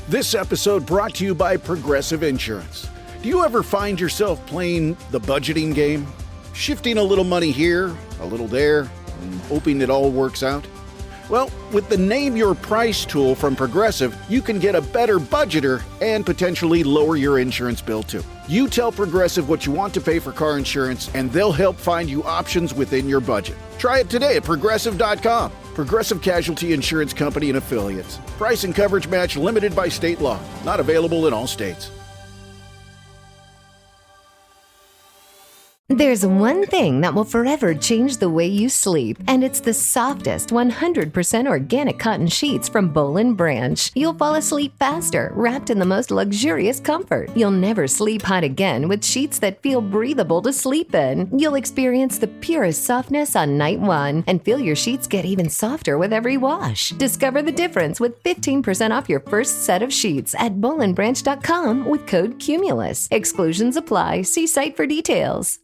This episode brought to you by Progressive Insurance. Do you ever find yourself playing the budgeting game? Shifting a little money here, a little there, and hoping it all works out? Well, with the Name Your Price tool from Progressive, you can get a better budgeter and potentially lower your insurance bill too. You tell Progressive what you want to pay for car insurance, and they'll help find you options within your budget. Try it today at Progressive.com. Progressive Casualty Insurance Company and Affiliates. Price and coverage match limited by state law. Not available in all states. There's one thing that will forever change the way you sleep, and it's the softest 100% organic cotton sheets from Boll & Branch. You'll fall asleep faster, wrapped in the most luxurious comfort. You'll never sleep hot again with sheets that feel breathable to sleep in. You'll experience the purest softness on night one and feel your sheets get even softer with every wash. Discover the difference with 15% off your first set of sheets at bollandbranch.com with code CUMULUS. Exclusions apply. See site for details.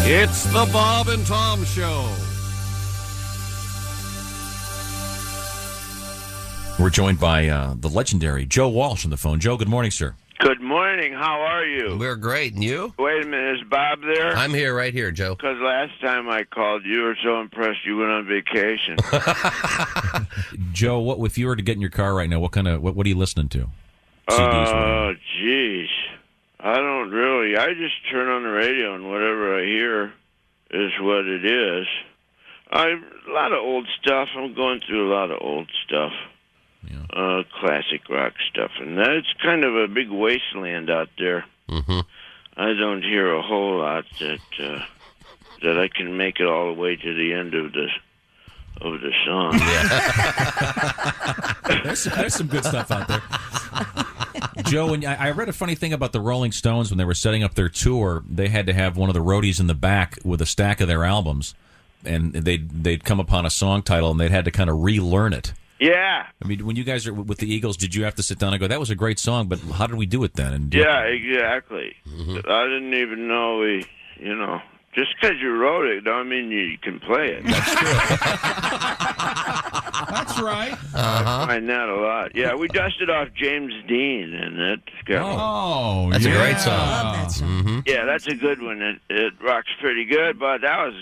It's the Bob and Tom Show. We're joined by the legendary Joe Walsh on the phone. Joe, good morning, sir. Good morning. How are you? We're great. And you? Wait a minute. Is Bob there? I'm here, right here, Joe. Because last time I called, you were so impressed you went on vacation. Joe, if you were to get in your car right now, what are you listening to? Oh, geez. I don't really. I just turn on the radio and whatever I hear is what it is. A lot of old stuff. I'm going through a lot of old stuff. Yeah. Classic rock stuff. And that's kind of a big wasteland out there. Mm-hmm. I don't hear a whole lot that I can make it all the way to the end of the song. Yeah. there's some good stuff out there. Joe, and I read a funny thing about the Rolling Stones when they were setting up their tour. They had to have one of the roadies in the back with a stack of their albums, and they'd come upon a song title and they'd had to kind of relearn it. Yeah. I mean, when you guys are with the Eagles, did you have to sit down and go, that was a great song, but how did we do it then? And yeah, exactly. Mm-hmm. I didn't even know just because you wrote it, don't mean you can play it. That's true. That's right. I find that a lot. Yeah, we dusted off James Dean, and that's that's a great song. I love that song. Mm-hmm. Yeah, that's a good one. It rocks pretty good, but that was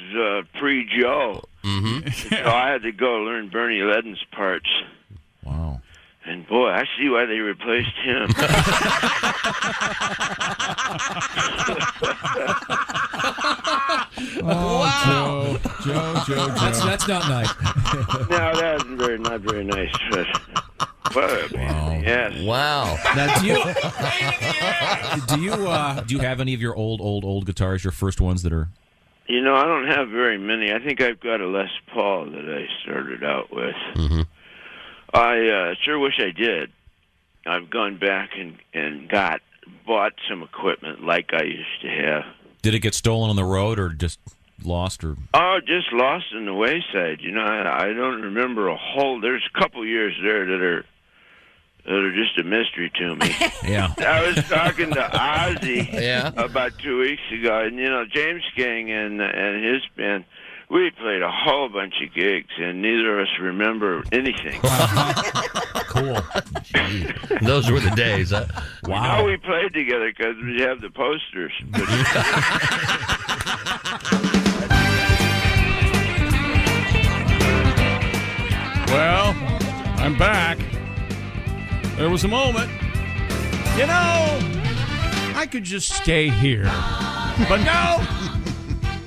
pre-Joe. Mm-hmm. So I had to go learn Bernie Ledden's parts. Wow. And boy, I see why they replaced him. Wow. Joe. That's not nice. No, that's not very nice. But, wow. Yes. Wow. Now, do you have any of your old guitars, your first ones that are? I don't have very many. I think I've got a Les Paul that I started out with. Mm-hmm. I sure wish I did. I've gone back and bought some equipment like I used to have. Did it get stolen on the road or just lost? Or just lost in the wayside. I don't remember a whole. There's a couple years there that are just a mystery to me. Yeah. I was talking to Ozzy about 2 weeks ago, and James King and his band. We played a whole bunch of gigs, and neither of us remember anything. Cool. Those were the days. Huh? Wow. We played together because we have the posters. Well, I'm back. There was a moment. I could just stay here. But no!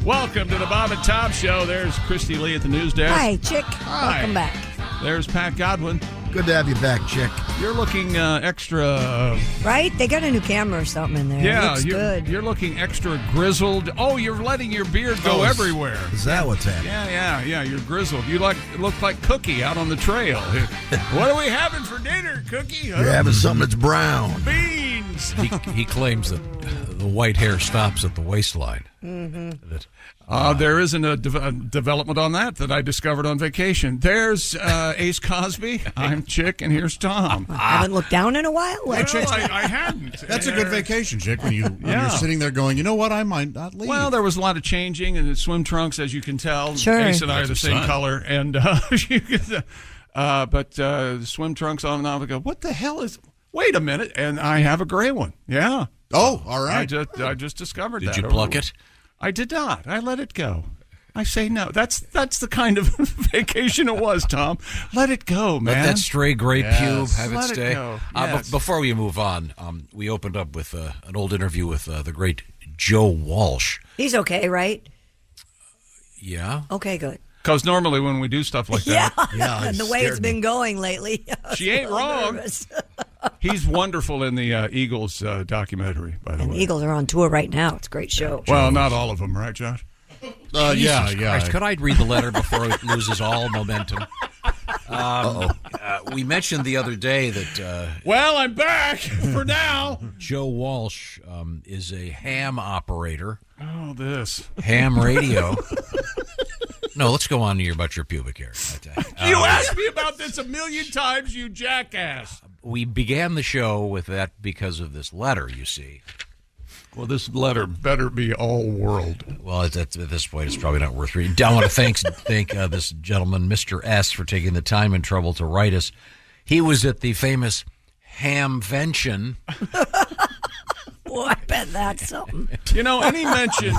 Welcome to the Bob and Tom Show. There's Christy Lee at the news desk. Hi, Chick. Hi. Welcome back. There's Pat Godwin. Good to have you back, Chick. You're looking extra... Right? They got a new camera or something in there. Yeah, it looks good. You're looking extra grizzled. Oh, you're letting your beard go everywhere. Is that what's happening? Yeah, you're grizzled. You look like Cookie out on the trail. What are we having for dinner, Cookie? You're having something that's brown. Beans. He claims that the white hair stops at the waistline. There isn't a development on that I discovered on vacation. There's Ace Cosby. I'm Chick, and here's Tom. I haven't looked down in a while. Well, I hadn't. That's a good vacation, Chick, when you're sitting there going, you know what, I might not leave. Well, there was a lot of changing in the swim trunks, as you can tell. Sure. Ace and I are the same color. And but the swim trunks on and off. I go, what the hell is... Wait a minute. And I have a gray one. Yeah. Oh, all right. I just discovered that. Did you pluck it? I did not. I let it go. I say no. That's the kind of vacation it was, Tom. Let it go, man. Let that stray gray pube have Let it stay. go. Yes. Before we move on, we opened up with an old interview with the great Joe Walsh. He's okay, right? Yeah. Okay, good. Because normally when we do stuff like Yeah. that, And the way it's been going lately. she ain't wrong. He's wonderful in the Eagles documentary, by the And way. the Eagles are on tour right now. It's a great show. Well, not all of them, right, Josh? Yeah. Christ, could I read the letter before it loses all momentum? We mentioned the other day that Well, I'm back for now. Joe Walsh is a ham operator. Oh, this. Ham radio. No, let's go on to about your pubic hair. You asked me about this a million times, you jackass. We began the show with that because of this letter, you see. Well, this letter better be all world. Well, at this point, it's probably not worth reading. I want to thank this gentleman, Mr. S., for taking the time and trouble to write us. He was at the famous Hamvention. Boy, I bet that's something. You know, any mention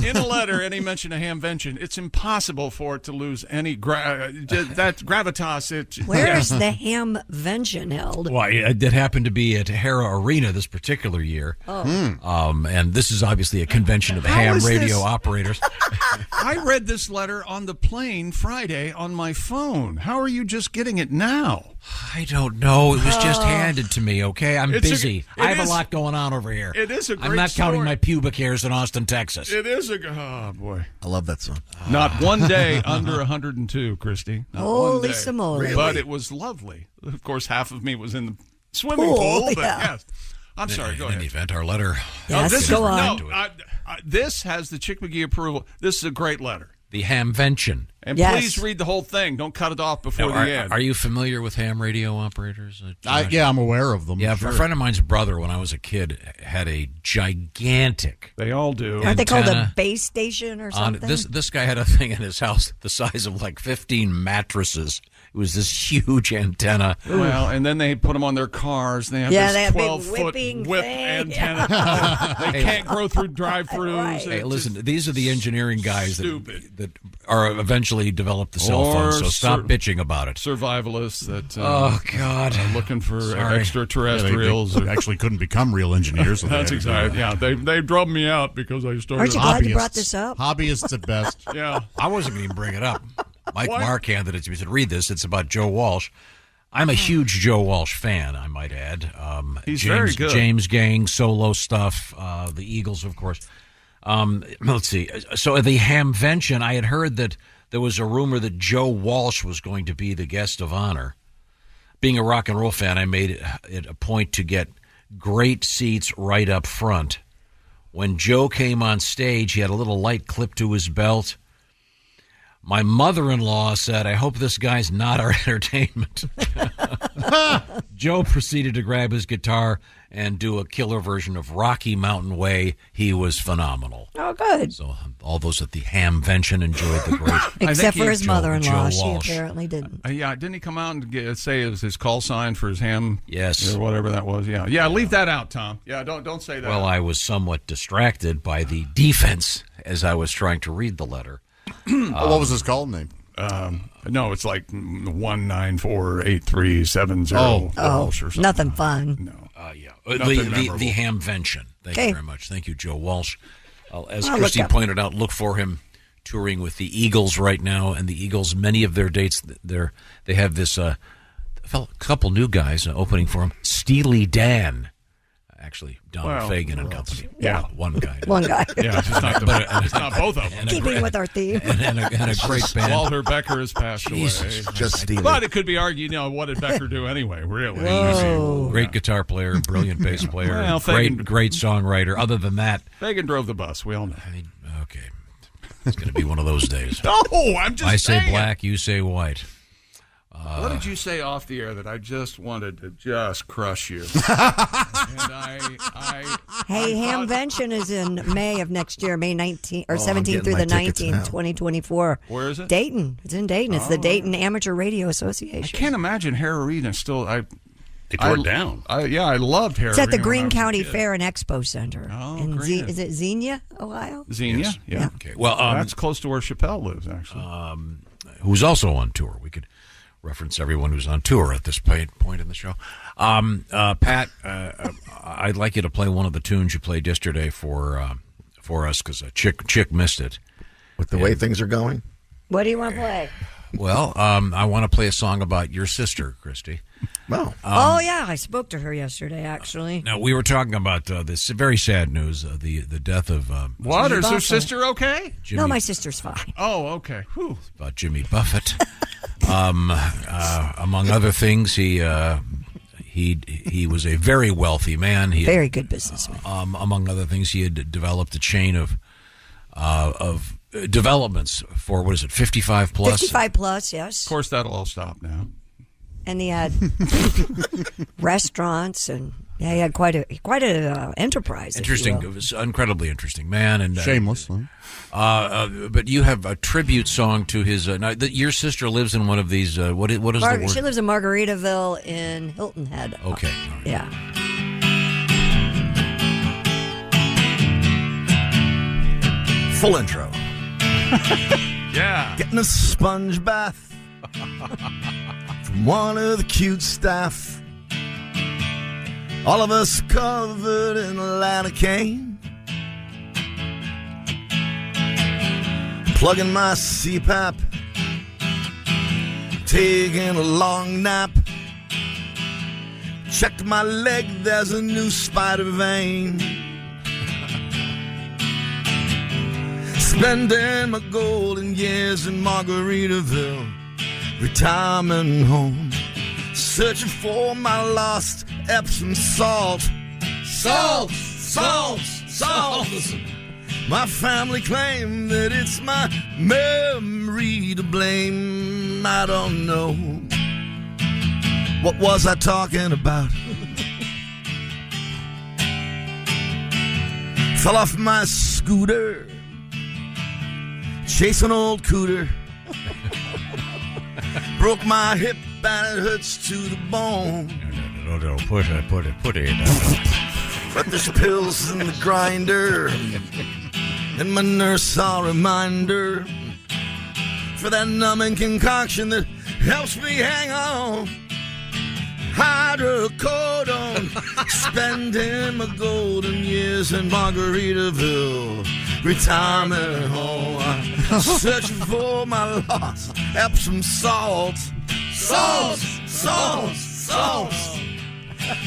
in a letter, any mention of Hamvention, it's impossible for it to lose any that gravitas. Where's the Hamvention held? Well, it happened to be at Hera Arena this particular year. And this is obviously a convention of ham radio operators. I read this letter on the plane Friday on my phone. How are you just getting it now? I don't know. It was just handed to me, okay? I'm busy. I have a lot going on over here. It is a great I'm not counting story. my pubic hairs in Austin, Texas. It is oh, boy. I love that song. Not one day under 102, Christy. Not Holy one day. simoly. Really? But it was lovely. Of course, half of me was in the swimming pool, but yeah. yes. I'm sorry, go In ahead. any event, our letter... Yes, go on. No, this has the Chick McGee approval. This is a great letter. The Hamvention. And Yes. please read the whole thing. Don't cut it off before the end. Are you familiar with ham radio operators? Yeah, I'm aware of them. Yeah, sure. a friend of mine's brother, when I was a kid, had a gigantic... They all do. Aren't they called a antenna base station or something? This guy had a thing in his house the size of like 15 mattresses. It was this huge antenna. Well, and then they put them on their cars. They have Yeah, this they have big 12-foot whipping whip thing. antenna. They can't grow through drive-thrus. Right. Hey, listen, these are the engineering guys stupid. that are eventually developed the cell Or phone, so stop cer- bitching about it. Survivalists that Oh, God. are looking for Sorry. extraterrestrials. They actually couldn't become real engineers. So That's they exactly. Yeah, they drubbed me out because I started. Aren't you glad you Hobbyists. brought this up? Hobbyists at best. Yeah. I wasn't going to bring it up. Mike What? Mark handed it to me. He said, read this. It's about Joe Walsh. I'm a huge Joe Walsh fan, I might add. He's James, very good. James Gang, solo stuff, the Eagles, of course. Let's see. So at the Hamvention, I had heard that there was a rumor that Joe Walsh was going to be the guest of honor. Being a rock and roll fan, I made it a point to get great seats right up front. When Joe came on stage, he had a little light clipped to his belt. My mother-in-law said, I hope this guy's not our entertainment. Joe proceeded to grab his guitar and do a killer version of Rocky Mountain Way. He was phenomenal. Oh, good. So all those at the Hamvention enjoyed the great... Except for his Joe mother-in-law. She Walsh. apparently didn't. Yeah, didn't he come out and say it was his call sign for his ham? Yes. Or whatever that was. Yeah, leave that out, Tom. Yeah, don't say that. Well, I was somewhat distracted by the defense as I was trying to read the letter. What was his call name? No, it's like 1948370. Oh, Walsh or something. nothing fun. No. The memorable. Hamvention. Thank you Okay. very much. Thank you, Joe Walsh. As I'll Christy look up. pointed out, look for him touring with the Eagles right now. And the Eagles, many of their dates, they have this couple new guys opening for him. Steely Dan Actually, Donald Fagen and company. Yeah. One guy. One guy. Yeah, it's not, it's not both of them. Keeping with our theme. And a great band. Walter Becker has passed away. Just stealing. But it could be argued, what did Becker do anyway, really? Whoa. Great guitar player, brilliant bass player, Well, great songwriter. Other than that, Fagen drove the bus. We all know. okay, it's going to be one of those days. No, I'm just I saying. say black, you say white. What did you say off the air that I just wanted to just crush you? And Hey, Hamvention is in May of next year, May 19th or 17th through the 19th, 2024. Where is it? Dayton. It's in Dayton. It's the Dayton Amateur Radio Association. I can't imagine Hair Arena still. They tore it down. I loved Hair It's Arena. at the Greene County Fair and Expo Center. Oh, in great. is it Xenia, Ohio? Xenia? Yes. Yeah. Okay. Well, that's close to where Chappelle lives, actually. Who's also on tour. We could reference everyone who's on tour at this point in the show. Pat, I'd like you to play one of the tunes you played yesterday for us because Chick missed it. With the way things are going? What do you want to play? Well, I want to play a song about your sister, Christy. Well, oh, yeah. I spoke to her yesterday, actually. Now, we were talking about this very sad news, the death of... What? Is her Buffett. sister okay? No, my sister's fine. Oh, okay. Whew. About Jimmy Buffett. Among other things, he was a very wealthy man. Very good businessman. Among other things, he had developed a chain of developments for, 55 plus? 55 plus, yes. Of course, that'll all stop now. And he had restaurants, and he had quite a enterprise. Interesting. It was an incredibly interesting man. And Shameless. but you have a tribute song to his... now, your sister lives in one of these... what is the word? She lives in Margaritaville in Hilton Head. Okay. All right. Yeah. full intro. Yeah. Getting a sponge bath from one of the cute staff. All of us covered in lidocaine. Plugging my CPAP, taking a long nap. Checked my leg, there's a new spider vein. Spending my golden years in Margaritaville, retirement home, searching for my lost Epsom salt. Salt, salt, salt. My family claim that it's my memory to blame. I don't know. What was I talking about? Fell off my scooter, chasing old cooter. Broke my hip and it hurts to the bone. No, put it. But there's pills in the grinder, and my nurse saw a reminder for that numbing concoction that helps me hang on. Hydrocodone, spending my golden years in Margaritaville, retirement home, searching for my lost Epsom salt. Salt, salt, salt.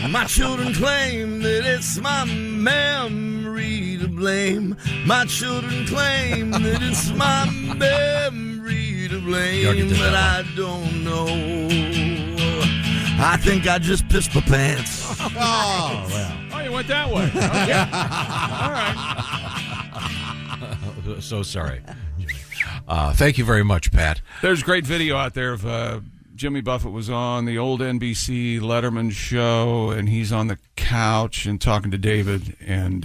My children claim that it's my memory to blame. My children claim that it's my memory to blame, but I don't know. I think I just pissed my pants. Oh, well. Oh, you went that way. Okay. All right. So sorry. Thank you very much, Pat. There's great video out there of Jimmy Buffett was on the old NBC Letterman show, and he's on the couch and talking to David, and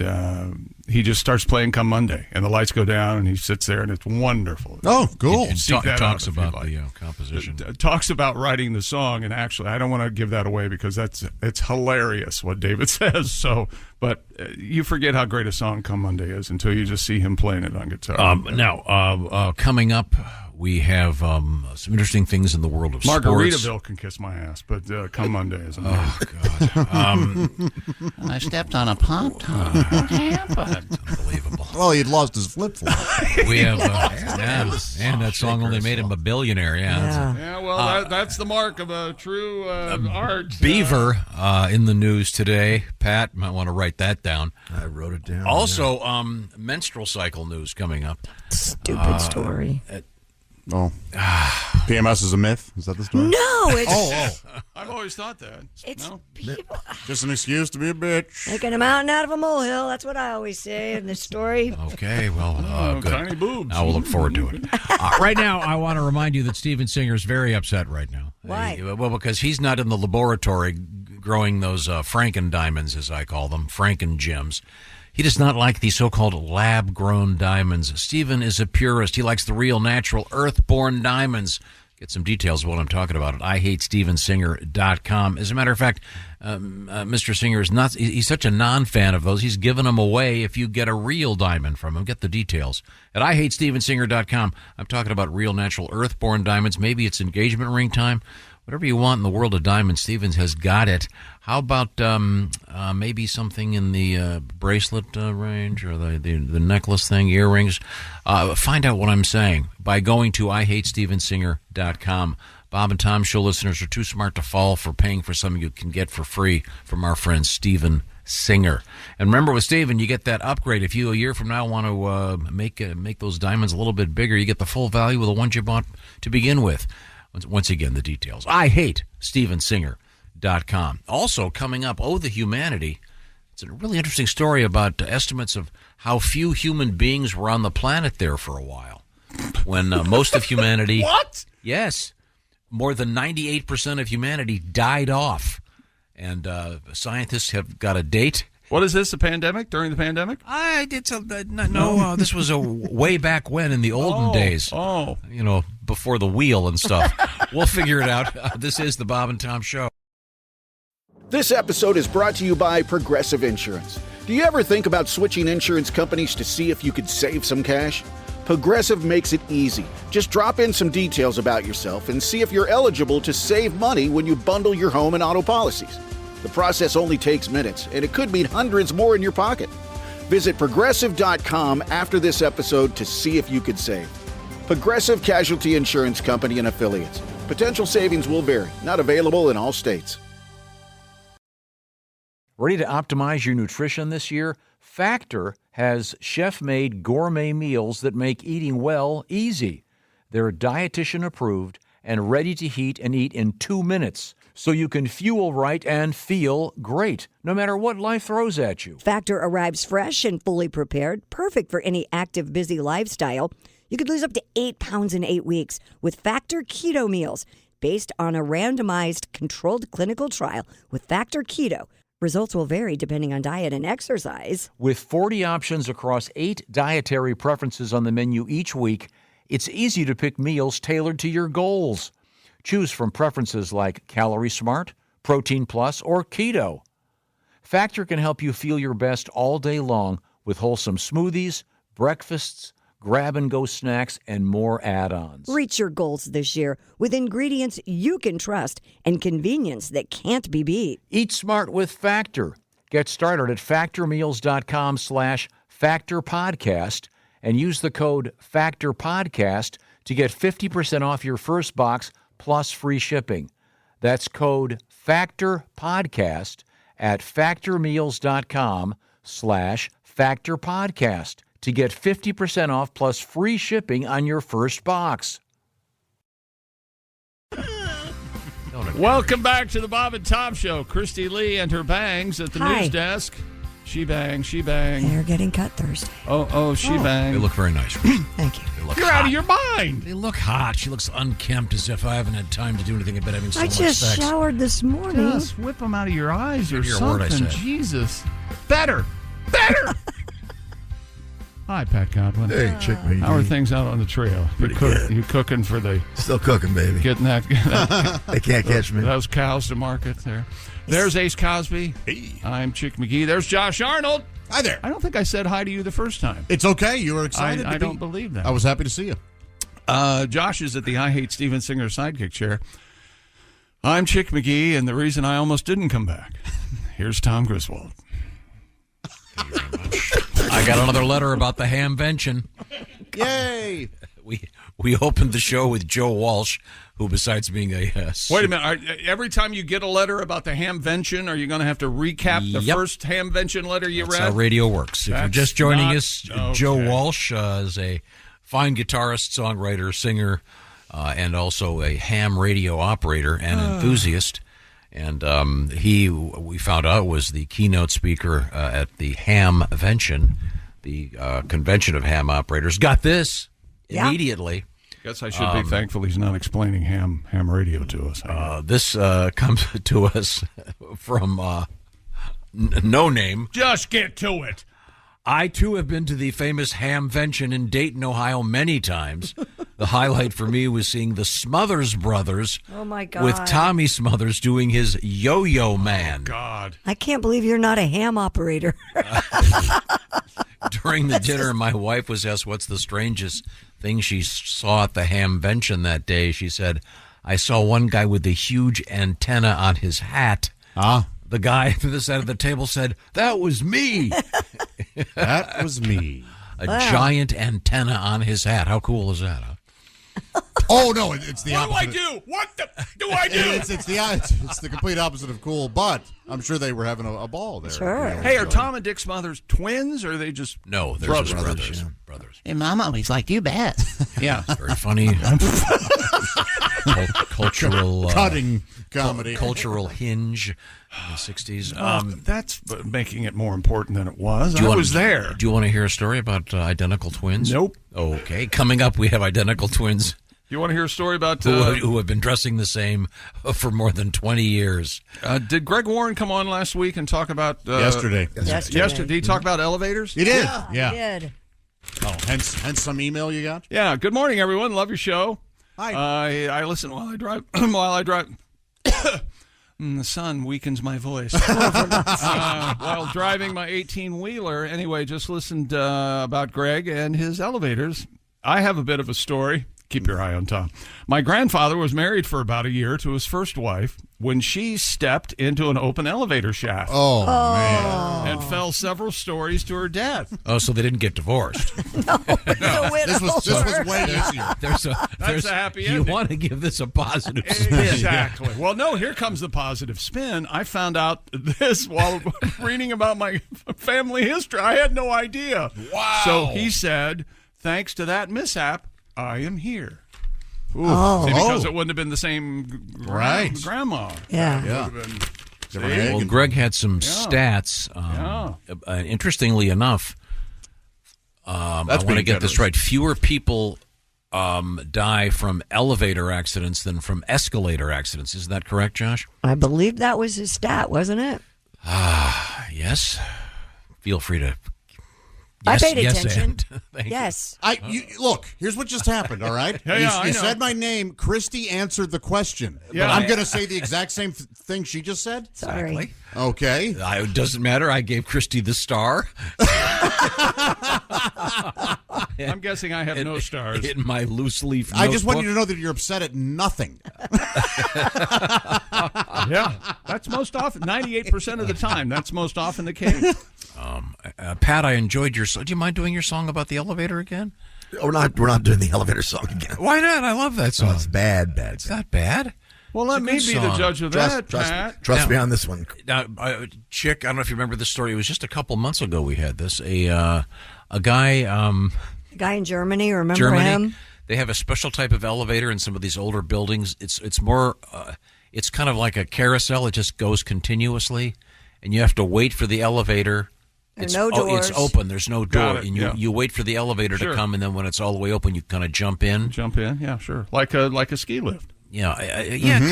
he just starts playing Come Monday, and the lights go down, and he sits there, and it's wonderful. Oh, cool. It talks about the composition. It talks about writing the song, and actually, I don't want to give that away because it's hilarious what David says. So, but you forget how great a song Come Monday is until you just see him playing it on guitar. Now, coming up, we have some interesting things in the world of sports. Margaritaville can kiss my ass, but Come Monday is amazing. Oh, God. I stepped on a pop-tart. What happened? Unbelievable. Well, he'd lost his flip-flop. We have, and that song only made him a billionaire. Yeah, well, that's the mark of a true art. Beaver in the news today. Pat might want to write that down. I wrote it down. Also, menstrual cycle news coming up. Stupid story. PMS is a myth? Is that the story? No, it's... I've always thought that. It's No? people Just an excuse to be a bitch. making a mountain out of a molehill. That's what I always say in this story. Okay, well, good. Tiny boobs. I will look forward to it. Right now, I want to remind you that Steven Singer is very upset right now. Why? Well, because he's not in the laboratory growing those Franken diamonds, as I call them, Franken gems. He does not like these so-called lab-grown diamonds. Steven is a purist. He likes the real, natural, earth-born diamonds. Get some details of what I'm talking about at IHateStevenSinger.com. As a matter of fact, Mr. Singer is not, he's such a non-fan of those, he's given them away if you get a real diamond from him. Get the details at IHateStevenSinger.com. I'm talking about real, natural, earth-born diamonds. Maybe it's engagement ring time. Whatever you want in the world of diamonds, Stevens has got it. How about maybe something in the bracelet range or the necklace thing, earrings? Find out what I'm saying by going to IHateStevenSinger.com. Bob and Tom Show listeners are too smart to fall for paying for something you can get for free from our friend Steven Singer. And remember, with Steven, you get that upgrade. If you a year from now want to make those diamonds a little bit bigger, you get the full value of the ones you bought to begin with. Once again, the details. IHateStevenSinger.com. Also coming up, the humanity. It's a really interesting story about estimates of how few human beings were on the planet there for a while. When most of humanity... What? Yes. More than 98% of humanity died off. And scientists have got a date. What is this, a pandemic? During the pandemic? This was a way back when in the olden days. Before the wheel and stuff. We'll figure it out. This is the Bob and Tom Show. This episode is brought to you by Progressive Insurance. Do you ever think about switching insurance companies to see if you could save some cash? Progressive makes it easy. Just drop in some details about yourself and see if you're eligible to save money when you bundle your home and auto policies. The process only takes minutes, and it could mean hundreds more in your pocket. Visit Progressive.com after this episode to see if you could save. Progressive Casualty Insurance Company and Affiliates. Potential savings will vary. Not available in all states. Ready to optimize your nutrition this year? Factor has chef-made gourmet meals that make eating well easy. They're dietitian approved and ready to heat and eat in 2 minutes, so you can fuel right and feel great, no matter what life throws at you. Factor arrives fresh and fully prepared, perfect for any active, busy lifestyle. You could lose up to 8 pounds in 8 weeks with Factor Keto Meals, based on a randomized controlled clinical trial with Factor Keto. Results will vary depending on diet and exercise. With 40 options across 8 dietary preferences on the menu each week, it's easy to pick meals tailored to your goals. Choose from preferences like Calorie Smart, Protein Plus, or Keto. Factor can help you feel your best all day long with wholesome smoothies, breakfasts, grab-and-go snacks, and more add-ons. Reach your goals this year with ingredients you can trust and convenience that can't be beat. Eat smart with Factor. Get started at factormeals.com/factorpodcast and use the code FACTORPODCAST to get 50% off your first box plus free shipping. That's code FACTORPODCAST at factormeals.com/factorpodcast to get 50% off plus free shipping on your first box. Welcome back to the Bob and Tom Show. Christy Lee and her bangs at the news desk. She bang, she bang. They're getting cut Thursday. She bang. They look very nice. Thank you. You're out of your mind. They look hot. She looks unkempt as if I haven't had time to do anything but having so much sex. I just showered this morning. Just whip them out of your eyes or Your something. word, I said. Jesus. Better. Hi, Pat Godwin. Hey, Chick McGee. How are things out on the trail? Pretty good. You cooking for the... Still cooking, baby. Getting that... They can't catch me. Those cows to market there. There's Ace Cosby. Hey. I'm Chick McGee. There's Josh Arnold. Hi there. I don't think I said hi to you the first time. It's okay. You were excited. I don't believe that. I was happy to see you. Josh is at the I Hate Steven Singer sidekick chair. I'm Chick McGee, and the reason I almost didn't come back. Here's Tom Griswold. I got another letter about the hamvention. Yay! We opened the show with Joe Walsh, who besides being a Wait a minute. Every time you get a letter about the hamvention, are you going to have to recap the first hamvention letter you That's read? how radio works. If you're just joining us, okay. Joe Walsh is a fine guitarist, songwriter, singer, and also a ham radio operator and enthusiast. And we found out, was the keynote speaker at the Hamvention, the convention of ham operators. Got this immediately. Guess I should be thankful he's not explaining ham radio to us. This comes to us from no name. Just get to it. I, too, have been to the famous Hamvention in Dayton, Ohio, many times. The highlight for me was seeing the Smothers Brothers with Tommy Smothers doing his Yo-Yo Man. Oh, God. I can't believe you're not a ham operator. During the dinner, my wife was asked what's the strangest thing she saw at the Hamvention that day. She said, I saw one guy with a huge antenna on his hat. The guy to the side of the table said, that was me. That was me. A giant antenna on his hat. How cool is that, huh? Oh, no, it's the opposite. What do I do? What do I do? It's the complete opposite of cool, but I'm sure they were having a ball there. Sure. Hey, are Tom and Dick Smothers twins, or are they just No, they're brothers? just brothers. Brothers. And Mom always liked you best. Yeah. Very funny. Cultural Cutting comedy. Cultural hinge in the 60s. That's making it more important than it was. I was there. Do you want to hear a story about identical twins? Nope. Okay. Coming up, we have identical twins You want to hear a story about who have been dressing the same for more than 20 years. Did Greg Warren come on last week and talk about yesterday? Yesterday, did he talk about elevators? He did. Yeah. He did. Oh, hence some email you got. Yeah. Good morning, everyone. Love your show. Hi. I listen while I drive. The sun weakens my voice. While driving my 18-wheeler. Anyway, just listened about Greg and his elevators. I have a bit of a story. Keep your eye on Tom. My grandfather was married for about a year to his first wife when she stepped into an open elevator shaft. Oh, man. And fell several stories to her death. Oh, so they didn't get divorced. No. This was way easier. That's a happy ending. You want to give this a positive spin. Exactly. Well, no, here comes the positive spin. I found out this while reading about my family history. I had no idea. Wow. So he said, thanks to that mishap, I am here. See, because it wouldn't have been the same grandma. Yeah. Well, Greg had some stats. Interestingly enough, I want to get this right. Fewer people die from elevator accidents than from escalator accidents. Is that correct, Josh? I believe that was his stat, wasn't it? Yes. Feel free to. I paid attention. Thank yes. Look, here's what just happened, all right? You said my name. Christy answered the question. Yeah. But I'm going to say the exact same thing she just said? Sorry. Exactly. Okay. It doesn't matter. I gave Christy the star. I'm guessing I have no stars. In my loose leaf I just want notebook. you to know that you're upset at nothing. Yeah. That's most often, 98% of the time, that's most often the case. Pat, I enjoyed your song. Do you mind doing your song about the elevator again? We're not doing the elevator song again. Why not? I love that song. Oh, it's bad. It's not bad. Well, let me be the judge of that, Pat. Trust me on this one. Now, Chick, I don't know if you remember this story. It was just a couple months ago we had this. A guy... A guy in Germany, remember Germany, him? They have a special type of elevator in some of these older buildings. It's more... it's kind of like a carousel. It just goes continuously, and you have to wait for the elevator... There are no doors. It's open. There's no door. It, and you wait for the elevator to come, and then when it's all the way open, you kind of jump in. Yeah, sure. Like a ski lift. Yeah,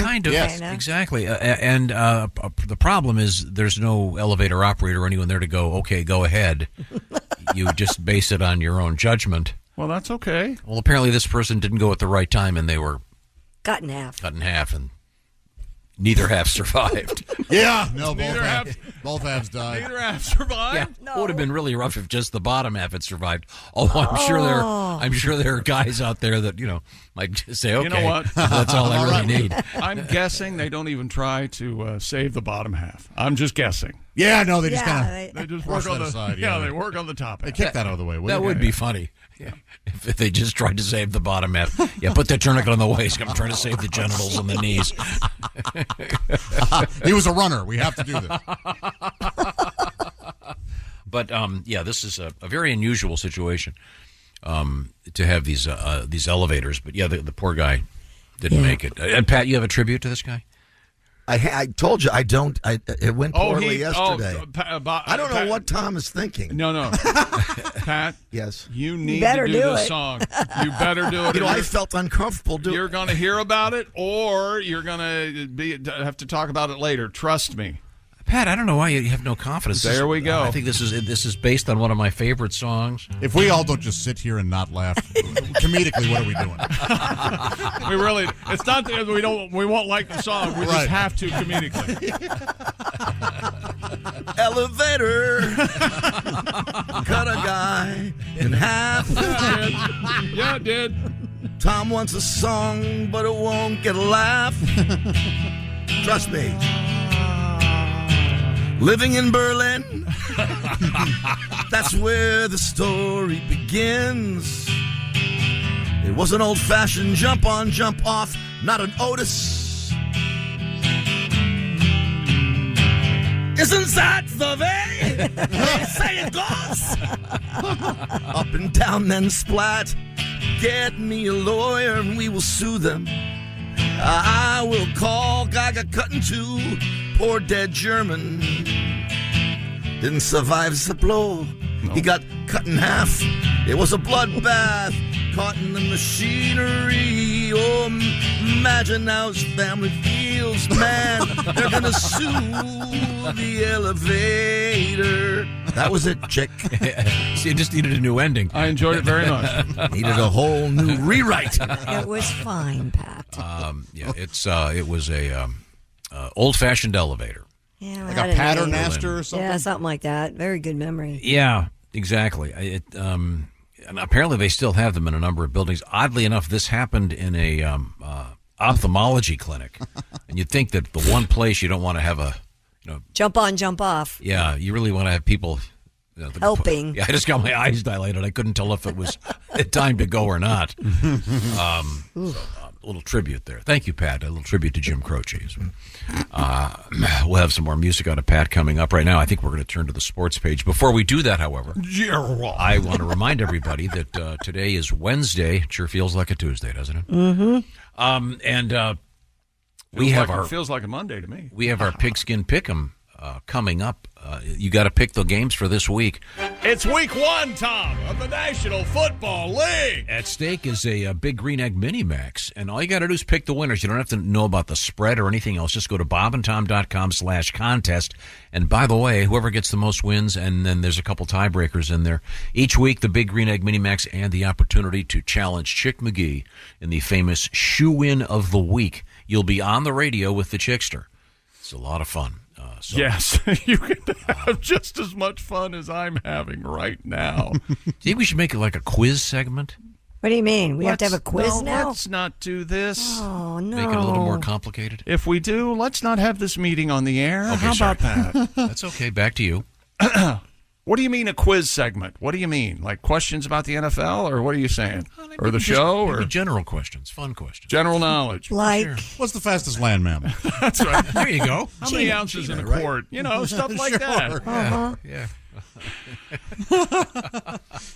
kind of. Yes. Exactly. And the problem is there's no elevator operator or anyone there to go, okay, go ahead. You just base it on your own judgment. Well, that's okay. Well, apparently this person didn't go at the right time, and they were cut in half, and neither half survived. Yeah, no, both halves died. Neither half survived. Yeah, it would have been really rough if just the bottom half had survived. Although I'm sure there are guys out there that might just say, okay, you know what? That's all I really need. I'm guessing they don't even try to save the bottom half. I'm just guessing. Yeah, no, they just Yeah, kind They of just brush work on that the aside. yeah. They work on the top. They half. kick that out of the way. That would be funny. Yeah. If they just tried to save the bottom half. Yeah, put the tourniquet on the waist. I'm trying to save the genitals and the knees. He was a runner. We have to do this. But this is a very unusual situation to have these elevators. But yeah, the poor guy didn't make it. And Pat, you have a tribute to this guy? I told you I don't. It went poorly yesterday. I don't know Pat, what Tom is thinking. No. Pat. Yes. You need better to do this it. song. You better do it. I felt uncomfortable doing it. You're going to hear about it, or you're going to have to talk about it later. Trust me. Pat, I don't know why you have no confidence. There we go. I think this is based on one of my favorite songs. If we all don't just sit here and not laugh, comedically, what are we doing? We really. It's not that we won't like the song. We just have to comedically. Elevator cut a guy in half. Yeah, it did. Tom wants a song, but it won't get a laugh. Trust me. Living in Berlin, that's where the story begins. It was an old-fashioned jump on, jump off, not an Otis. Isn't that the way they say it goes? Up and down, then splat. Get me a lawyer and we will sue them. I will call guy got cut in two. Poor dead German didn't survive the blow. No. He got cut in half. It was a bloodbath caught in the machinery. Oh, imagine how his family feels, man. They're gonna sue the elevator. That was it, chick. See, it just needed a new ending. I enjoyed it very much. Needed a whole new rewrite. It was fine, Pat. It was a old-fashioned elevator. Yeah, like a paternoster or something? Yeah, something like that. Very good memory. Yeah, exactly. And apparently they still have them in a number of buildings. Oddly enough, this happened in a ophthalmology clinic. And you'd think that the one place you don't want to have a... jump on, jump off. Yeah, you really want to have people... helping. Yeah, I just got my eyes dilated. I couldn't tell if it was time to go or not. A little tribute there. Thank you, Pat. A little tribute to Jim Croce. We'll have some more music out of Pat coming up. Right now, I think we're going to turn to the sports page. Before we do that, however, I want to remind everybody that today is Wednesday. It sure feels like a Tuesday, doesn't it? Mm-hmm. It feels like a Monday to me. We have our Pigskin Pick'em coming up. You got to pick the games for this week. It's week 1, Tom, of the National Football League. At stake is a Big Green Egg Mini-Max, and all you got to do is pick the winners. You don't have to know about the spread or anything else. Just go to bobandtom.com/contest. And by the way, whoever gets the most wins, and then there's a couple tiebreakers in there. Each week, the Big Green Egg Mini-Max and the opportunity to challenge Chick McGee in the famous Shoe-In of the Week. You'll be on the radio with the Chickster. It's a lot of fun. Yes, you can have just as much fun as I'm having right now. Do you think we should make it like a quiz segment? What do you mean? We have to have a quiz now? Let's not do this. Oh, no. Make it a little more complicated? If we do, let's not have this meeting on the air. Okay, How about that? That's okay. Back to you. What do you mean a quiz segment? What do you mean? Like questions about the NFL, or what are you saying? Or the show? Or general questions, fun questions. General knowledge. Like, what's the fastest land mammal? That's right. There you go. How many ounces in a quart? You know, stuff like that. uh-huh. Yeah.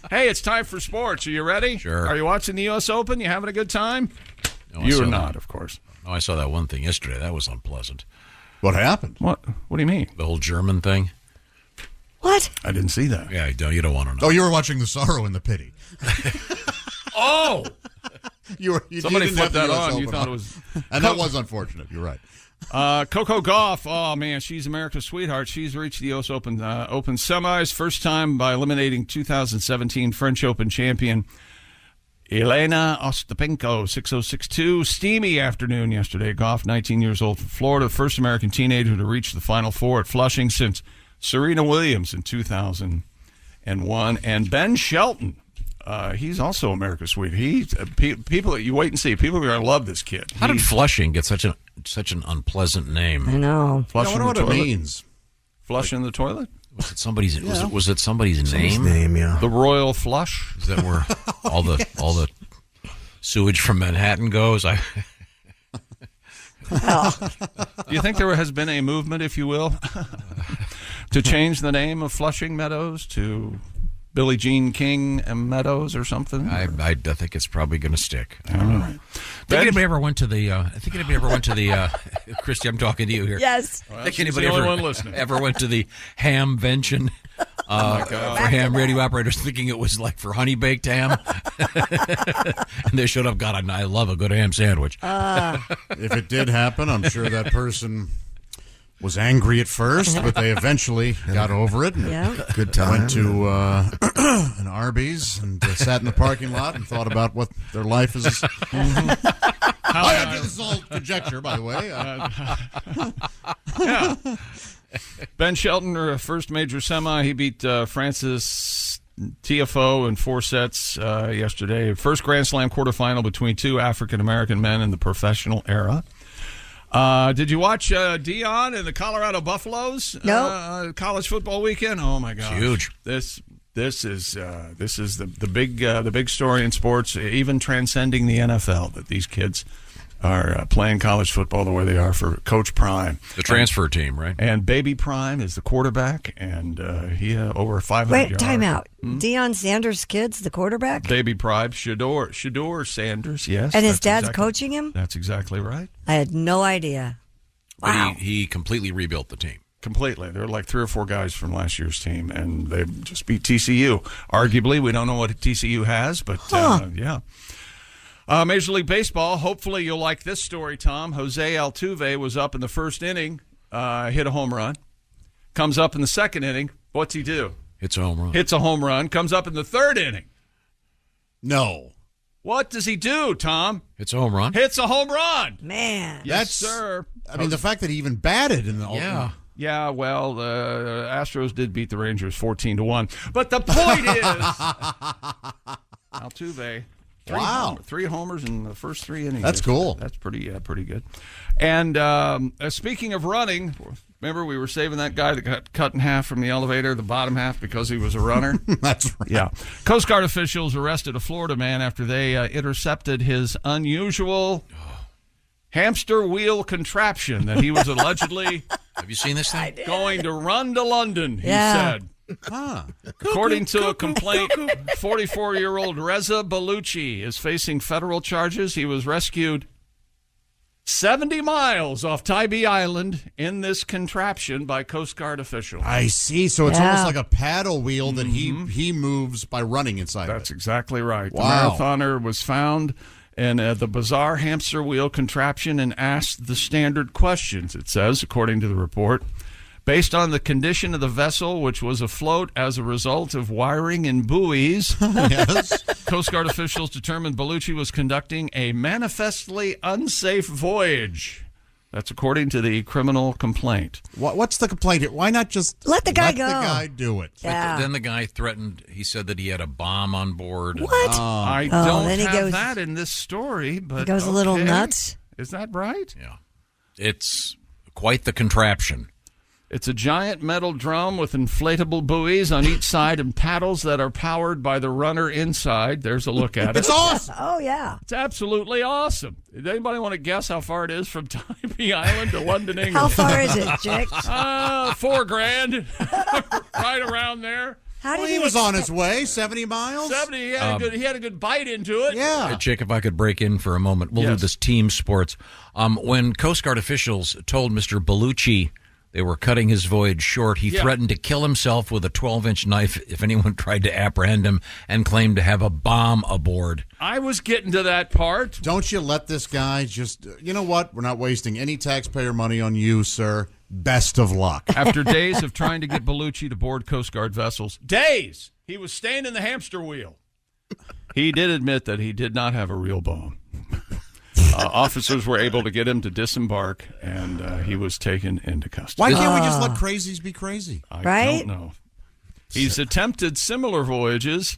Hey, it's time for sports. Are you ready? Sure. Are you watching the U.S. Open? You having a good time? No, you are not, of course. Oh, I saw that one thing yesterday. That was unpleasant. What happened? What do you mean? The whole German thing. What? I didn't see that. Yeah, you don't want to know. Oh, you were watching The Sorrow and the Pity. Oh! Somebody didn't flipped have the that US on. You Open thought it was... And that was unfortunate. You're right. Coco Gauff, oh man, she's America's sweetheart. She's reached the U.S. Open semis, first time by eliminating 2017 French Open champion Elena Ostapenko, 6-0, 6-2. Steamy afternoon yesterday. Gauff, 19 years old from Florida, the first American teenager to reach the Final Four at Flushing since Serena Williams in 2001. And Ben Shelton, he's also America's sweetheart. People, you wait and see. People are going to love this kid. How did Flushing get such an unpleasant name? I know. I wonder what it means. Flushing the toilet? Was it somebody's? Was it somebody's name? Yeah. The Royal Flush? Is that where all the sewage from Manhattan goes? Do you think there has been a movement, if you will, to change the name of Flushing Meadows to Billie Jean King and Meadows or something? I think it's probably going to stick. All right. I think anybody ever went to the? Christy, I'm talking to you here. Yes. Well, I think she's anybody the only one listening. ever went to the Hamvention for ham radio operators, thinking it was like for honey baked ham, and they showed up. God, I love a good ham sandwich. If it did happen, I'm sure that person was angry at first, but they eventually got over it. And Good time. Went to an Arby's and sat in the parking lot and thought about what their life is. This is all conjecture, by the way. Yeah. Ben Shelton, first major semi, he beat Francis Tiafoe in 4 sets yesterday. First Grand Slam quarterfinal between two African-American men in the professional era. Did you watch Dion and the Colorado Buffaloes? No. College football weekend. Oh my gosh, huge! This is the big story in sports, even transcending the NFL. That these kids are playing college football the way they are for Coach Prime, the transfer team, right? And Baby Prime is the quarterback, and he over 500 Wait, yards. time out. Deion Sanders' kid's the quarterback? Baby Prime, Shador Sanders, yes. And his dad's coaching him? That's exactly right. I had no idea. Wow. But he completely rebuilt the team. Completely. There were like 3 or 4 guys from last year's team, and they just beat TCU. Arguably, we don't know what TCU has, but yeah. Major League Baseball, hopefully you'll like this story, Tom. Jose Altuve was up in the first inning, hit a home run. Comes up in the second inning. What's he do? Hits a home run. Hits a home run. Comes up in the third inning. No. What does he do, Tom? Hits a home run. Hits a home run. Man. Yes, sir. I mean, the fact that he even batted in the Yeah, well, the Astros did beat the Rangers 14-1. But the point is, Altuve, three homers in the first 3 innings. That's cool. That's pretty good. And speaking of running, remember we were saving that guy that got cut in half from the elevator, the bottom half, because he was a runner? That's right. Yeah. Coast Guard officials arrested a Florida man after they intercepted his unusual hamster wheel contraption that he was allegedly Have you seen this thing? going to run to London, he said. According to a complaint, 44-year-old Reza Bellucci is facing federal charges. He was rescued 70 miles off Tybee Island in this contraption by Coast Guard officials. I see. So it's almost like a paddle wheel that he moves by running inside. That's exactly right. Wow. The marathoner was found in the bizarre hamster wheel contraption and asked the standard questions, it says, according to the report. Based on the condition of the vessel, which was afloat as a result of wiring and buoys, Coast Guard officials determined Bellucci was conducting a manifestly unsafe voyage. That's according to the criminal complaint. What's the complaint? Why not just let the guy go? Let the guy do it. Yeah. Then the guy threatened. He said that he had a bomb on board. What? I don't have that in this story, but he goes a little nuts. Is that right? Yeah, it's quite the contraption. It's a giant metal drum with inflatable buoys on each side and paddles that are powered by the runner inside. There's a look at it. It's awesome. Oh, yeah. It's absolutely awesome. Does anybody want to guess how far it is from Tybee Island to London, England? How far is it, Jake? $4,000. Right around there. He was on his way, 70 miles? 70. He had a good bite into it. Yeah. Jake, if I could break in for a moment. We'll do this team sports. When Coast Guard officials told Mr. Bellucci they were cutting his voyage short, he threatened to kill himself with a 12-inch knife if anyone tried to apprehend him and claimed to have a bomb aboard. I was getting to that part. Don't you let this guy just, you know what? We're not wasting any taxpayer money on you, sir. Best of luck. After days of trying to get Bellucci to board Coast Guard vessels, he was staying in the hamster wheel. He did admit that he did not have a real bomb. Officers were able to get him to disembark, and he was taken into custody. Why can't we just let crazies be crazy? I don't know. He's attempted similar voyages.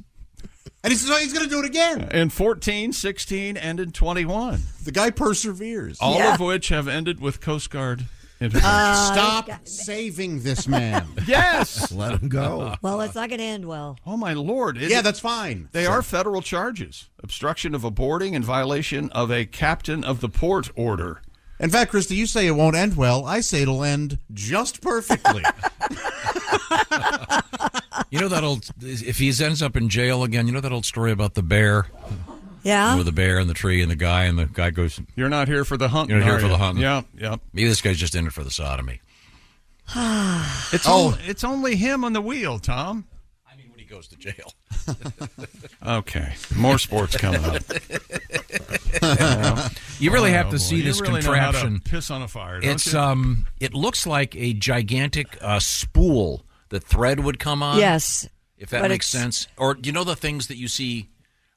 And he's going to do it again. In 14, 16, and in 21. The guy perseveres. All of which have ended with Coast Guard Stop saving this man. Yes. Let him go. Well, it's not going to end well. Oh, my Lord. Yeah, that's fine. They are federal charges. Obstruction of a boarding in violation of a captain of the port order. In fact, Christy, you say it won't end well. I say it'll end just perfectly. You know that old, if he ends up in jail again, you know that old story about the bear? Yeah. With the bear and the tree and the guy goes, "You're not here for the hunt. You're not here for the hunt." Yeah. Maybe this guy's just in it for the sodomy. It's only him on the wheel, Tom. I mean, when he goes to jail. Okay. More sports coming up. You really have to see this really contraption. Know how to piss on a fire, don't It's you? it looks like a gigantic spool that thread would come on. Yes. If that makes sense. Or do you know the things that you see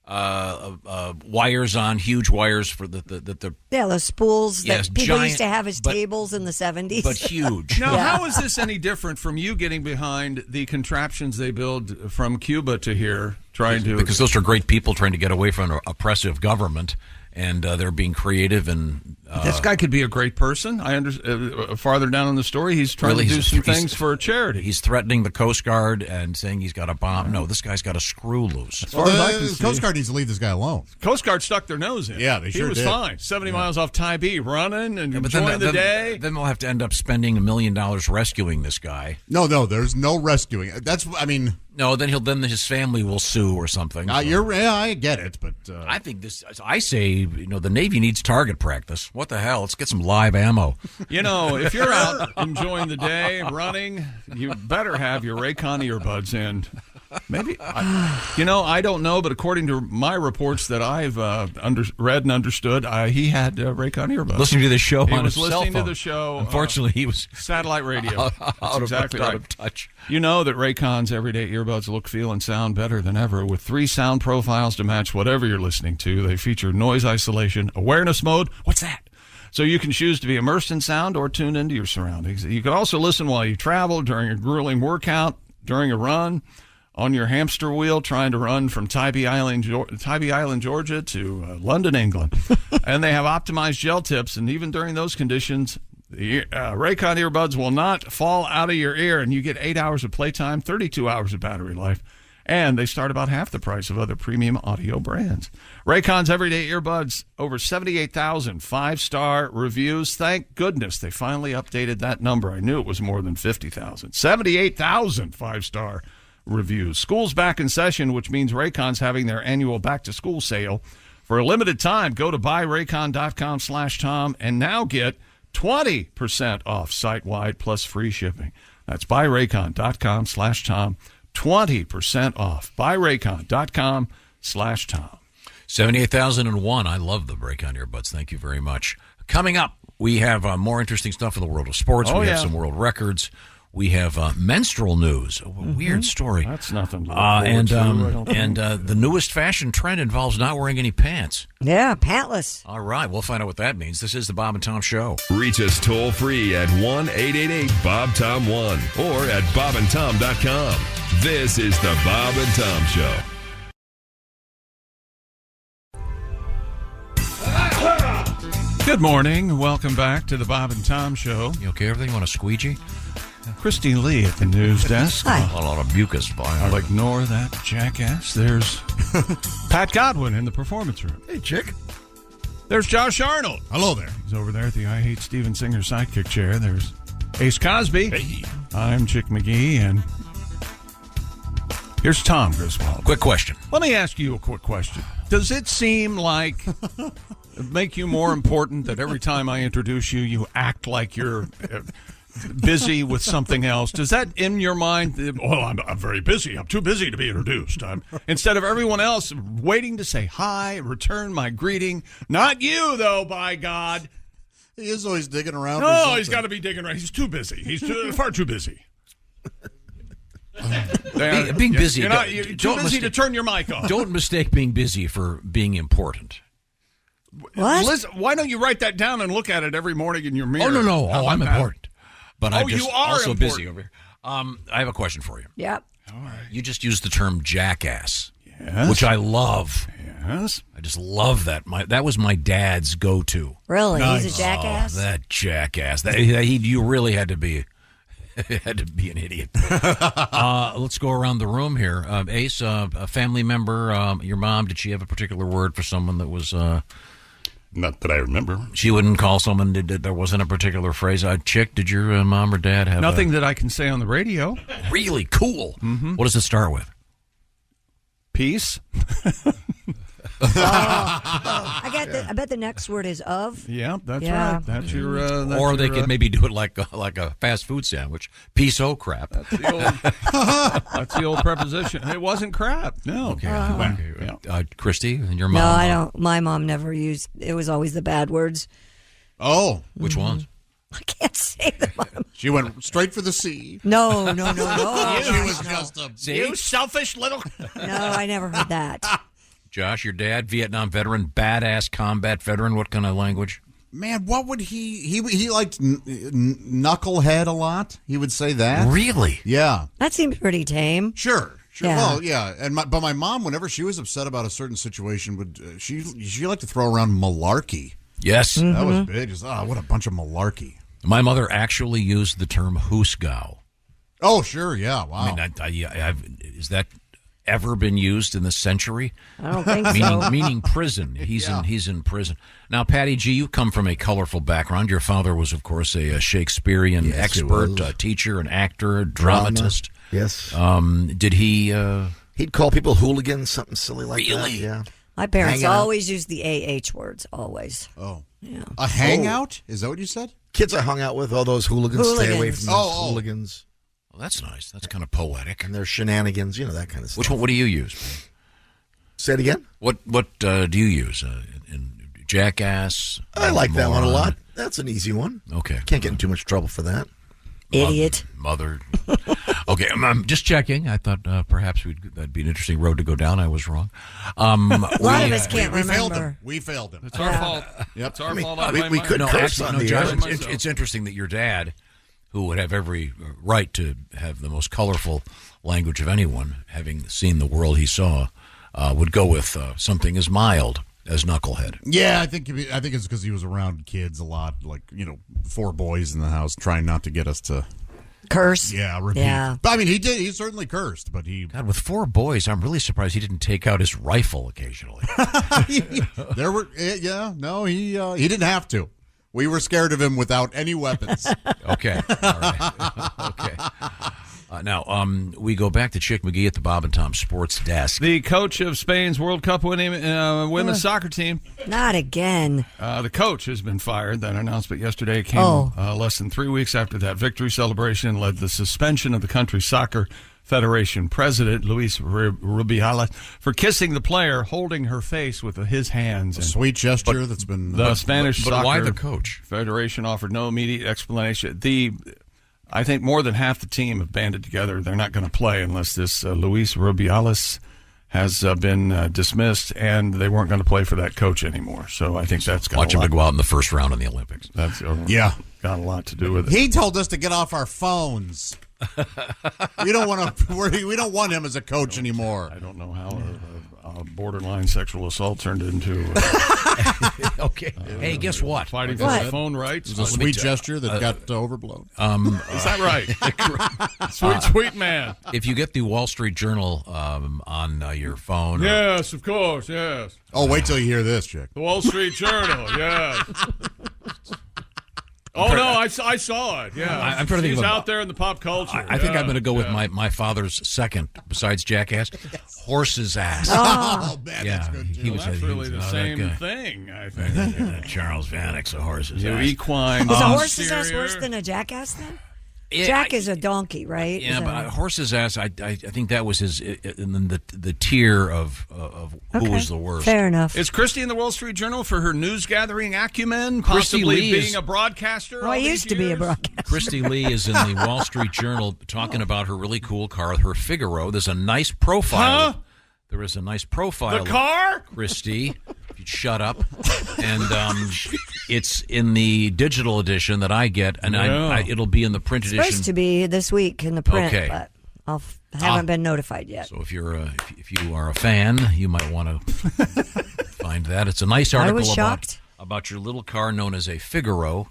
wires on, huge wires for the Yeah, the spools Yes, that people giant, used to have as tables in the 70s. but huge. Now, how is this any different from you getting behind the contraptions they build from Cuba to here, trying to... Because those are great people trying to get away from an oppressive government, and they're being creative and... this guy could be a great person. Farther down in the story, he's trying to do some things for charity. He's threatening the Coast Guard and saying he's got a bomb. No, this guy's got a screw loose. As far as I can The Coast Guard needs to leave this guy alone. Coast Guard stuck their nose in. Yeah, they sure did. He was fine. 70 miles off Tybee, running and enjoying the day. Then they'll have to end up spending $1 million rescuing this guy. No, there's no rescuing. No, then his family will sue or something. I get it, but I think I say, the Navy needs target practice. What the hell? Let's get some live ammo. If you're out enjoying the day, running, you better have your Raycon earbuds in. Maybe, I don't know, but according to my reports that I've read and understood, he had Raycon earbuds. Listening to the show he on was his cell listening phone. to the show. Unfortunately, he was satellite radio. Out Out of touch. You know that Raycon's everyday earbuds look, feel, and sound better than ever with 3 sound profiles to match whatever you're listening to. They feature noise isolation, awareness mode. What's that? So you can choose to be immersed in sound or tune into your surroundings. You can also listen while you travel, during a grueling workout, during a run, on your hamster wheel, trying to run from Tybee Island, Georgia to London, England. And they have optimized gel tips, and even during those conditions, the Raycon earbuds will not fall out of your ear, and you get 8 hours of playtime, 32 hours of battery life. And they start about half the price of other premium audio brands. Raycon's everyday earbuds, over 78,000 5-star reviews. Thank goodness they finally updated that number. I knew it was more than 50,000. 78,000 5-star reviews. School's back in session, which means Raycon's having their annual back-to-school sale. For a limited time, go to buyraycon.com/Tom and now get 20% off site-wide plus free shipping. That's buyraycon.com/Tom. 20% off. Buyraycon.com/Tom. 78,001. I love the Raycon earbuds. Thank you very much. Coming up, we have more interesting stuff in the world of sports. We have some world records. We have menstrual news. A weird story. That's nothing to look forward to. And the newest fashion trend involves not wearing any pants. Yeah, pantless. All right, we'll find out what that means. This is the Bob and Tom Show. Reach us toll free at 1-888-BOB-TOM-1 or at bobandtom.com. This is the Bob and Tom Show. Good morning. Welcome back to the Bob and Tom Show. You okay? Everything? You want a squeegee? Christine Lee at the news desk. Hi. A lot of mucus. I'll ignore that jackass. There's Pat Godwin in the performance room. Hey, chick. There's Josh Arnold. Hello there. He's over there at the I Hate Steven Singer sidekick chair. There's Ace Cosby. Hey. I'm Chick McGee, and here's Tom Griswold. Quick question. Let me ask you a quick question. Does it seem like make you more important that every time I introduce you, you act like you're busy with something else? Does that in your mind, well, I'm very busy. I'm too busy to be introduced. Instead of everyone else waiting to say hi, return my greeting. Not you, though, by God. He is always digging around. No, he's got to be digging around. He's too busy. He's far too busy. Being busy. You're too busy to turn your mic off. Don't mistake being busy for being important. What? Listen, why don't you write that down and look at it every morning in your mirror? Oh, no. How I'm about that? important. But I'm just you are also important. busy over here. I have a question for you. Yep. All right. You just used the term jackass. Yeah. Yes. which I love. Yes. I just love that. That was my dad's go-to. Really? Nice. He's a jackass? That jackass. You really had to be an idiot. Let's go around the room here. Ace, a family member, your mom, did she have a particular word for someone that was... Not that I remember. She wouldn't call someone, there wasn't a particular phrase. Chick, did your mom or dad have Nothing that I can say on the radio. Really cool. Mm-hmm. What does it start with? Peace. I bet the next word is of. Yeah, that's right. That's your. Or they could maybe do it like a fast food sandwich. Piece o' crap. That's the old preposition. It wasn't crap. No. Okay. Christy and your mom. No, I don't. My mom never used. It was always the bad words. Oh, which ones? I can't say them. She went straight for the C. No. She was just a... You selfish little... No, I never heard that. Josh, your dad, Vietnam veteran, badass combat veteran. What kind of language? Man, what would he liked knucklehead a lot. He would say that. Really? Yeah. That seems pretty tame. Sure. Yeah. Well, yeah. But my mom, whenever she was upset about a certain situation, would she liked to throw around malarkey. Yes. Mm-hmm. That was big. Just, what a bunch of malarkey. My mother actually used the term hoosgow. Oh, sure. Yeah. Wow. I mean, is that ever been used in this century? I don't think so. Meaning prison. He's in prison. Now, Patty G, you come from a colorful background. Your father was, of course, a Shakespearean expert, a teacher, an actor, a dramatist. Yes. Did he... He'd call people hooligans, something silly like that. Really? Yeah. My parents Hanging out. always used the AH words, always. Oh. Yeah. A hangout? Is that what you said? Kids I hung out with, all those hooligans. Stay away from those hooligans. Well, that's nice. That's kind of poetic. And their shenanigans, that kind of stuff. Which one? What do you use? Say it again? What do you use? In Jackass? I like that one a Moron? lot. That's an easy one. Okay. Can't get in too much trouble for that. Idiot. Mother. Okay, I'm just checking. I thought perhaps that'd be an interesting road to go down. I was wrong. A lot of us can't we remember. failed him. We failed him. It's our fault. Yep. It's our fault. We could curse on the air. It's interesting that your dad, who would have every right to have the most colorful language of anyone, having seen the world he saw, would go with something as mild as knucklehead. Yeah, I think it's because he was around kids a lot, like 4 boys in the house, trying not to get us to curse. Yeah, repeat. Yeah. But I mean, he did. He certainly cursed, but he. God, with 4 boys, I'm really surprised he didn't take out his rifle occasionally. There were, no, he didn't have to. We were scared of him without any weapons. Okay, all right. Okay. Now, we go back to Chick McGee at the Bob and Tom Sports Desk. The coach of Spain's World Cup winning women's soccer team. Not again. The coach has been fired. That announcement yesterday came less than 3 weeks after that victory celebration led the suspension of the country's soccer federation president, Luis Rubiales, for kissing the player, holding her face with his hands. A sweet gesture that's been... The Spanish but why Soccer the coach? Federation offered no immediate explanation. I think more than half the team have banded together. They're not going to play unless this Luis Rubiales has been dismissed, and they weren't going to play for that coach anymore. So I think that's got Watch a him lot. to go out in the first round in the Olympics. That's got a lot to do with it. He told us to get off our phones. We don't want to. We don't want him as a coach anymore. I don't know how a borderline sexual assault turned into. Okay. Hey, guess what? Fighting for the phone rights. It was a sweet gesture that got overblown. Is that right? Sweet man. If you get the Wall Street Journal on your phone. Yes, of course, yes. Oh, wait till you hear this, Chick. The Wall Street Journal, yes. Oh, no, I saw it, yeah. I'm trying to think He's of out there in the pop culture. I think I'm going to go with my father's second, besides Jackass, Horse's Ass. Oh, man, that's good, too. That's really the same thing, I think. Charles Vanek's a Horse's Ass. Equine. Is a horse's ass worse than a jackass then? Jack is a donkey, right? Yeah, but Horse's Ass, I think that was his, in the tier of who was the worst. Fair enough. Is Christy in the Wall Street Journal for her news gathering acumen? Christy Possibly Lee being a broadcaster? I used to be a broadcaster. Christy Lee is in the Wall Street Journal talking about her really cool car, her Figaro. There's a nice profile. Huh? There is a nice profile. The car? Of Christy, if you'd shut up. And it's in the digital edition that I get, and it'll be in the print edition. It's supposed to be this week in the print. Okay. But Haven't been notified yet. So if you are a fan, you might want to find that. It's a nice article I was shocked. about your little car known as a Figaro,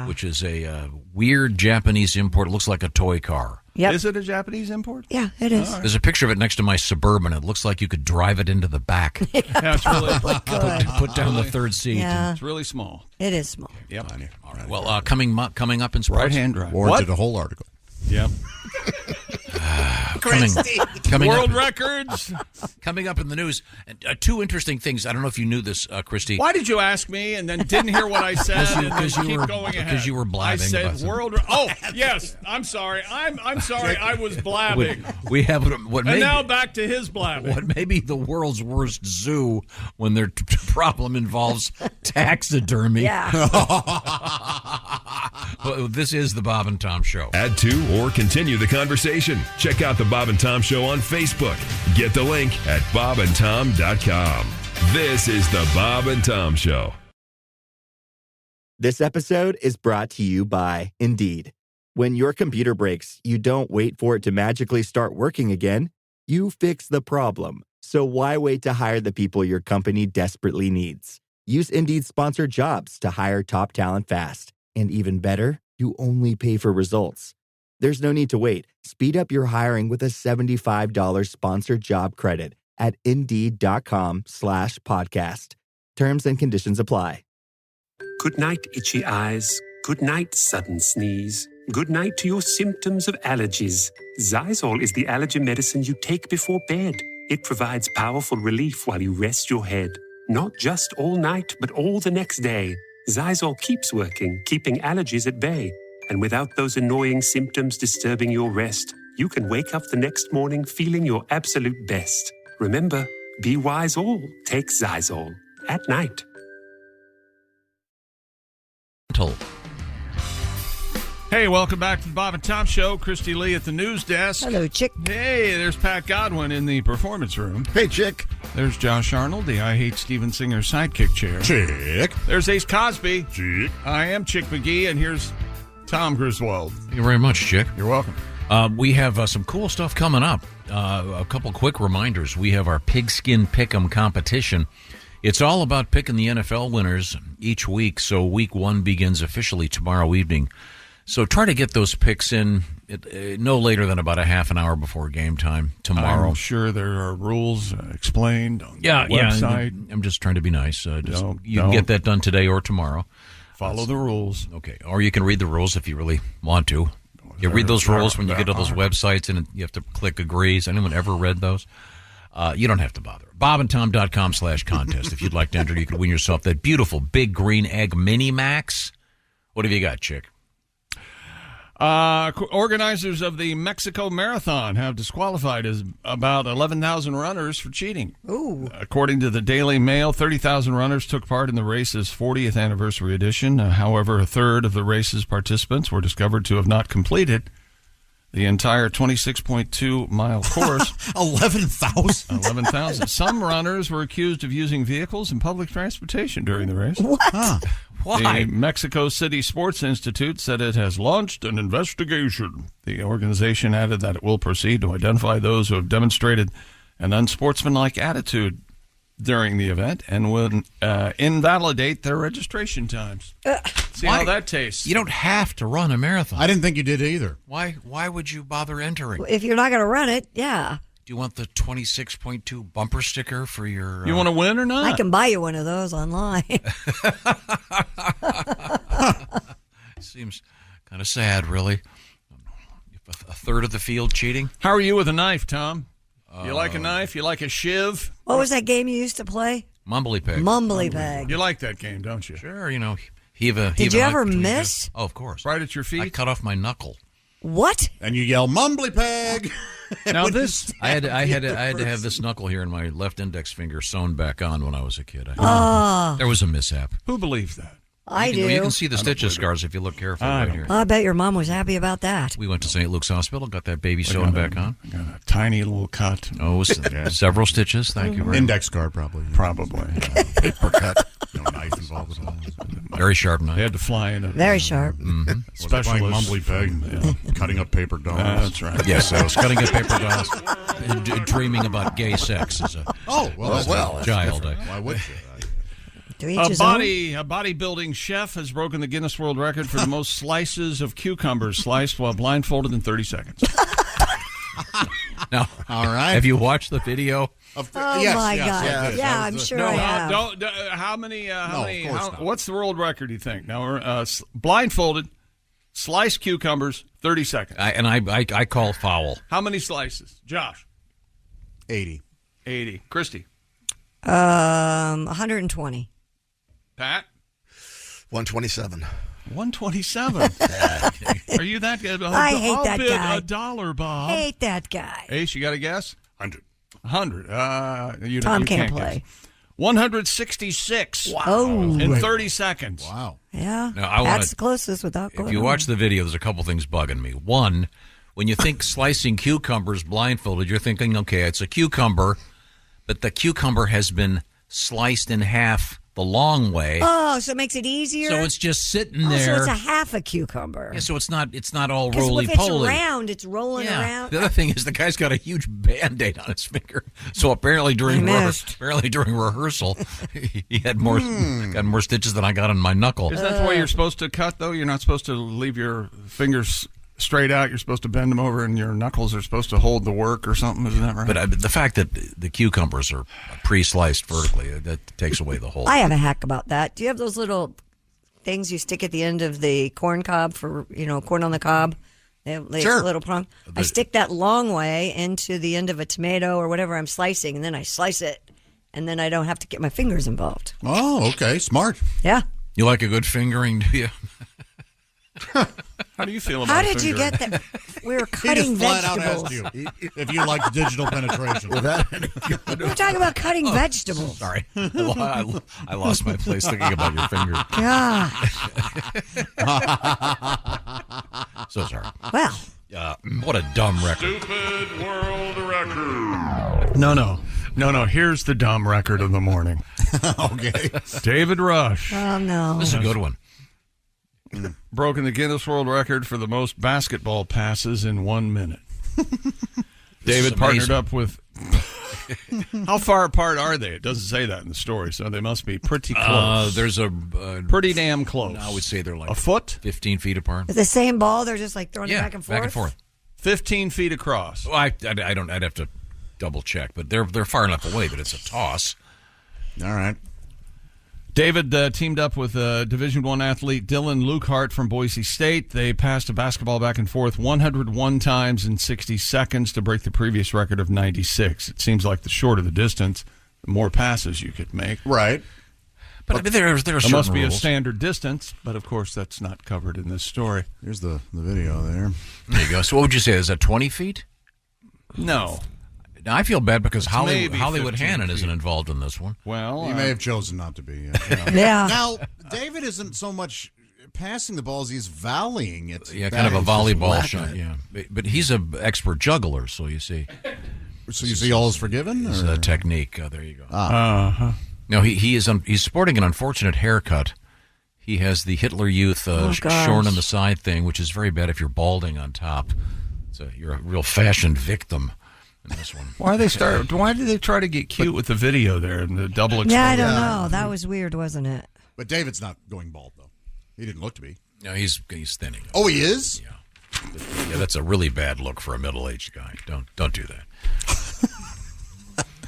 which is a weird Japanese import. It looks like a toy car. Yep. Is it a Japanese import? Yeah, it is. There's a picture of it next to my Suburban. It looks like you could drive it into the back. Yeah, it's really put down the third seat. Yeah. It's really small. It is small. Yep. All right. Well, coming up in sports. Right-hand drive. Warranted a whole article. Yep. Coming World up, records. Coming up in the news, two interesting things. I don't know if you knew this, Christy. Why did you ask me and then didn't hear what I said and then keep going ahead? Because you were blabbing. I said about world. Yes. I'm sorry. I'm sorry. I was blabbing. We have what and now back to his blabbing. What may be the world's worst zoo when their problem involves taxidermy. Yeah. Well, this is the Bob and Tom Show. Add to or continue the conversation. Check out the Bob and Tom Show on Facebook. Get the link at bobandtom.com. This is the Bob and Tom Show. This episode is brought to you by Indeed. When your computer breaks, you don't wait for it to magically start working again. You fix the problem. So why wait to hire the people your company desperately needs? Use Indeed's sponsored jobs to hire top talent fast. And even better, you only pay for results. There's no need to wait. Speed up your hiring with a $75 sponsored job credit at Indeed.com/podcast. Terms and conditions apply. Good night, itchy eyes. Good night, sudden sneeze. Good night to your symptoms of allergies. Xyzal is the allergy medicine you take before bed. It provides powerful relief while you rest your head. Not just all night, but all the next day. Xyzal keeps working, keeping allergies at bay. And without those annoying symptoms disturbing your rest, you can wake up the next morning feeling your absolute best. Remember, be wise all. Take Xyzal. At night. Hey, welcome back to the Bob and Tom Show. Christy Lee at the news desk. Hello, Chick. Hey, there's Pat Godwin in the performance room. Hey, Chick. There's Josh Arnold, the I Hate Steven Singer sidekick chair. Chick. There's Ace Cosby. Chick. I am Chick McGee, and here's Tom Griswold. Thank you very much, Chick. You're welcome. We have some cool stuff coming up. A couple quick reminders. We have our Pigskin Pick'em competition. It's all about picking the NFL winners each week, so week one begins officially tomorrow evening. So try to get those picks in no later than about a half an hour before game time tomorrow. I'm sure there are rules explained on the website. Yeah, I'm just trying to be nice. You can get that done today or tomorrow. Follow the rules. Okay, or you can read the rules if you really want to. You read those rules when you get to those websites and you have to click agrees. Anyone ever read those? You don't have to bother. BobandTom.com/contest. If you'd like to enter, you could win yourself that beautiful big green egg mini Max. What have you got, Chick? Organizers of the Mexico Marathon have disqualified about 11,000 runners for cheating. Ooh. According to the Daily Mail, 30,000 runners took part in the race's 40th anniversary edition. However, a third of the race's participants were discovered to have not completed the entire 26.2-mile course. 11,000? 11,000. Some runners were accused of using vehicles and public transportation during the race. What? Huh. Why? The Mexico City Sports Institute said it has launched an investigation. The organization added that it will proceed to identify those who have demonstrated an unsportsmanlike attitude during the event and will invalidate their registration times. See how that tastes. You don't have to run a marathon. I didn't think you did either. Why would you bother entering? If you're not going to run it, yeah. Do you want the 26.2 bumper sticker for your... You want to win or not? I can buy you one of those online. Seems kind of sad, really. A third of the field cheating. How are you with a knife, Tom? You like a knife? You like a shiv? What was that game you used to play? Mumbly Peg. Mumbly Peg. You like that game, don't you? Sure, you know. Did you ever miss? Oh, of course. Right at your feet? I cut off my knuckle. What? And you yell, Mumbly Peg! Now this... I had to have this knuckle here in my left index finger sewn back on when I was a kid. There was a mishap. Who believes that? I do. You can see the stitches scars if you look carefully right here. I bet your mom was happy about that. We went to St. Luke's Hospital, got that baby sewn back on. Got a tiny little cut. Oh, several stitches. Thank you very much. Index card, probably. Probably. Paper cut. No knife involved at all. Very sharp knife. They had to fly in. Very sharp. Was it playing Mumbly Peg? Cutting up paper dolls. That's right. Yes, I was cutting up paper dolls and dreaming about gay sex as a child. Why would you? A bodybuilding chef has broken the Guinness World Record for the most slices of cucumbers sliced while blindfolded in 30 seconds. Now, all right. Have you watched the video? My God! Yeah, I'm sure I have. How many? What's the world record? You think? Now we're blindfolded, sliced cucumbers, 30 seconds. I call foul. How many slices, Josh? 80. Christy? 120. Pat? 127. 127. Are you that good? I hate that guy. $1, Bob. Hate that guy. Ace, you got a guess? 100. Tom you can't play. Guess. 166. Wow. In 30 seconds. Wow. Yeah. Now, that's the closest without going. If you watch the video, there's a couple things bugging me. One, when you think slicing cucumbers blindfolded, you're thinking, okay, it's a cucumber, but the cucumber has been sliced in half the long way. Oh, so it makes it easier. So it's just sitting there. So it's a half a cucumber. Yeah, so it's not all roly-poly. If it's round, it's rolling yeah. around. The other thing is the guy's got a huge Band-Aid on his finger. So apparently during rehearsal, he had got more stitches than I got on my knuckle. Is that the way you're supposed to cut, though? You're not supposed to leave your fingers straight out. You're supposed to bend them over, and your knuckles are supposed to hold the work or something. Isn't that right? But the fact that the cucumbers are pre-sliced vertically, that takes away the whole. I have a hack about that. Do you have those little things you stick at the end of the corn cob for, corn on the cob? They have little prong. I stick that long way into the end of a tomato or whatever I'm slicing, and then I slice it, and then I don't have to get my fingers involved. Oh, okay. Smart. Yeah. You like a good fingering, do you? How do you feel about How did you get that? We were cutting vegetables. He just flat out asked you if you liked digital penetration. We're talking about cutting vegetables. Sorry. I lost my place thinking about your fingers. So sorry. Well. What a dumb record. Stupid world record. No. Here's the dumb record of the morning. Okay. David Rush. Oh, no. This is a good one. Broken the Guinness World Record for the most basketball passes in 1 minute. David partnered up with... How far apart are they? It doesn't say that in the story, so they must be pretty close. There's pretty damn close. I would say they're like a foot? 15 feet apart. With the same ball, they're just like throwing it back and forth? back and forth. 15 feet across. Well, I'd have to double check, but they're far enough away that it's a toss. All right. David teamed up with Division I athlete Dylan Lukehart from Boise State. They passed a basketball back and forth 101 times in 60 seconds to break the previous record of 96. It seems like the shorter the distance, the more passes you could make. Right. But there must be a standard distance, but of course that's not covered in this story. Here's the video there. There you go. So what would you say? Is that 20 feet? No. Now, I feel bad because maybe Hollywood 15 Hannon feet. isn't involved in this one. Well, he may have chosen not to be. Yeah. Now, David isn't so much passing the balls; he's volleying it. Yeah, kind of a volleyball shot. Yeah, but he's an expert juggler, so you see. So you see, all is forgiven. It's a technique. There you go. Uh-huh. No, he's sporting an unfortunate haircut. He has the Hitler Youth shorn on the side thing, which is very bad if you're balding on top. So you're a real fashion victim. In this one. Why did they try to get cute with the video there and the double exposure? Yeah, I don't know. That was weird, wasn't it? But David's not going bald, though. He didn't look to be. No, he's thinning. Oh, he is? Yeah, that's a really bad look for a middle-aged guy. Don't do that.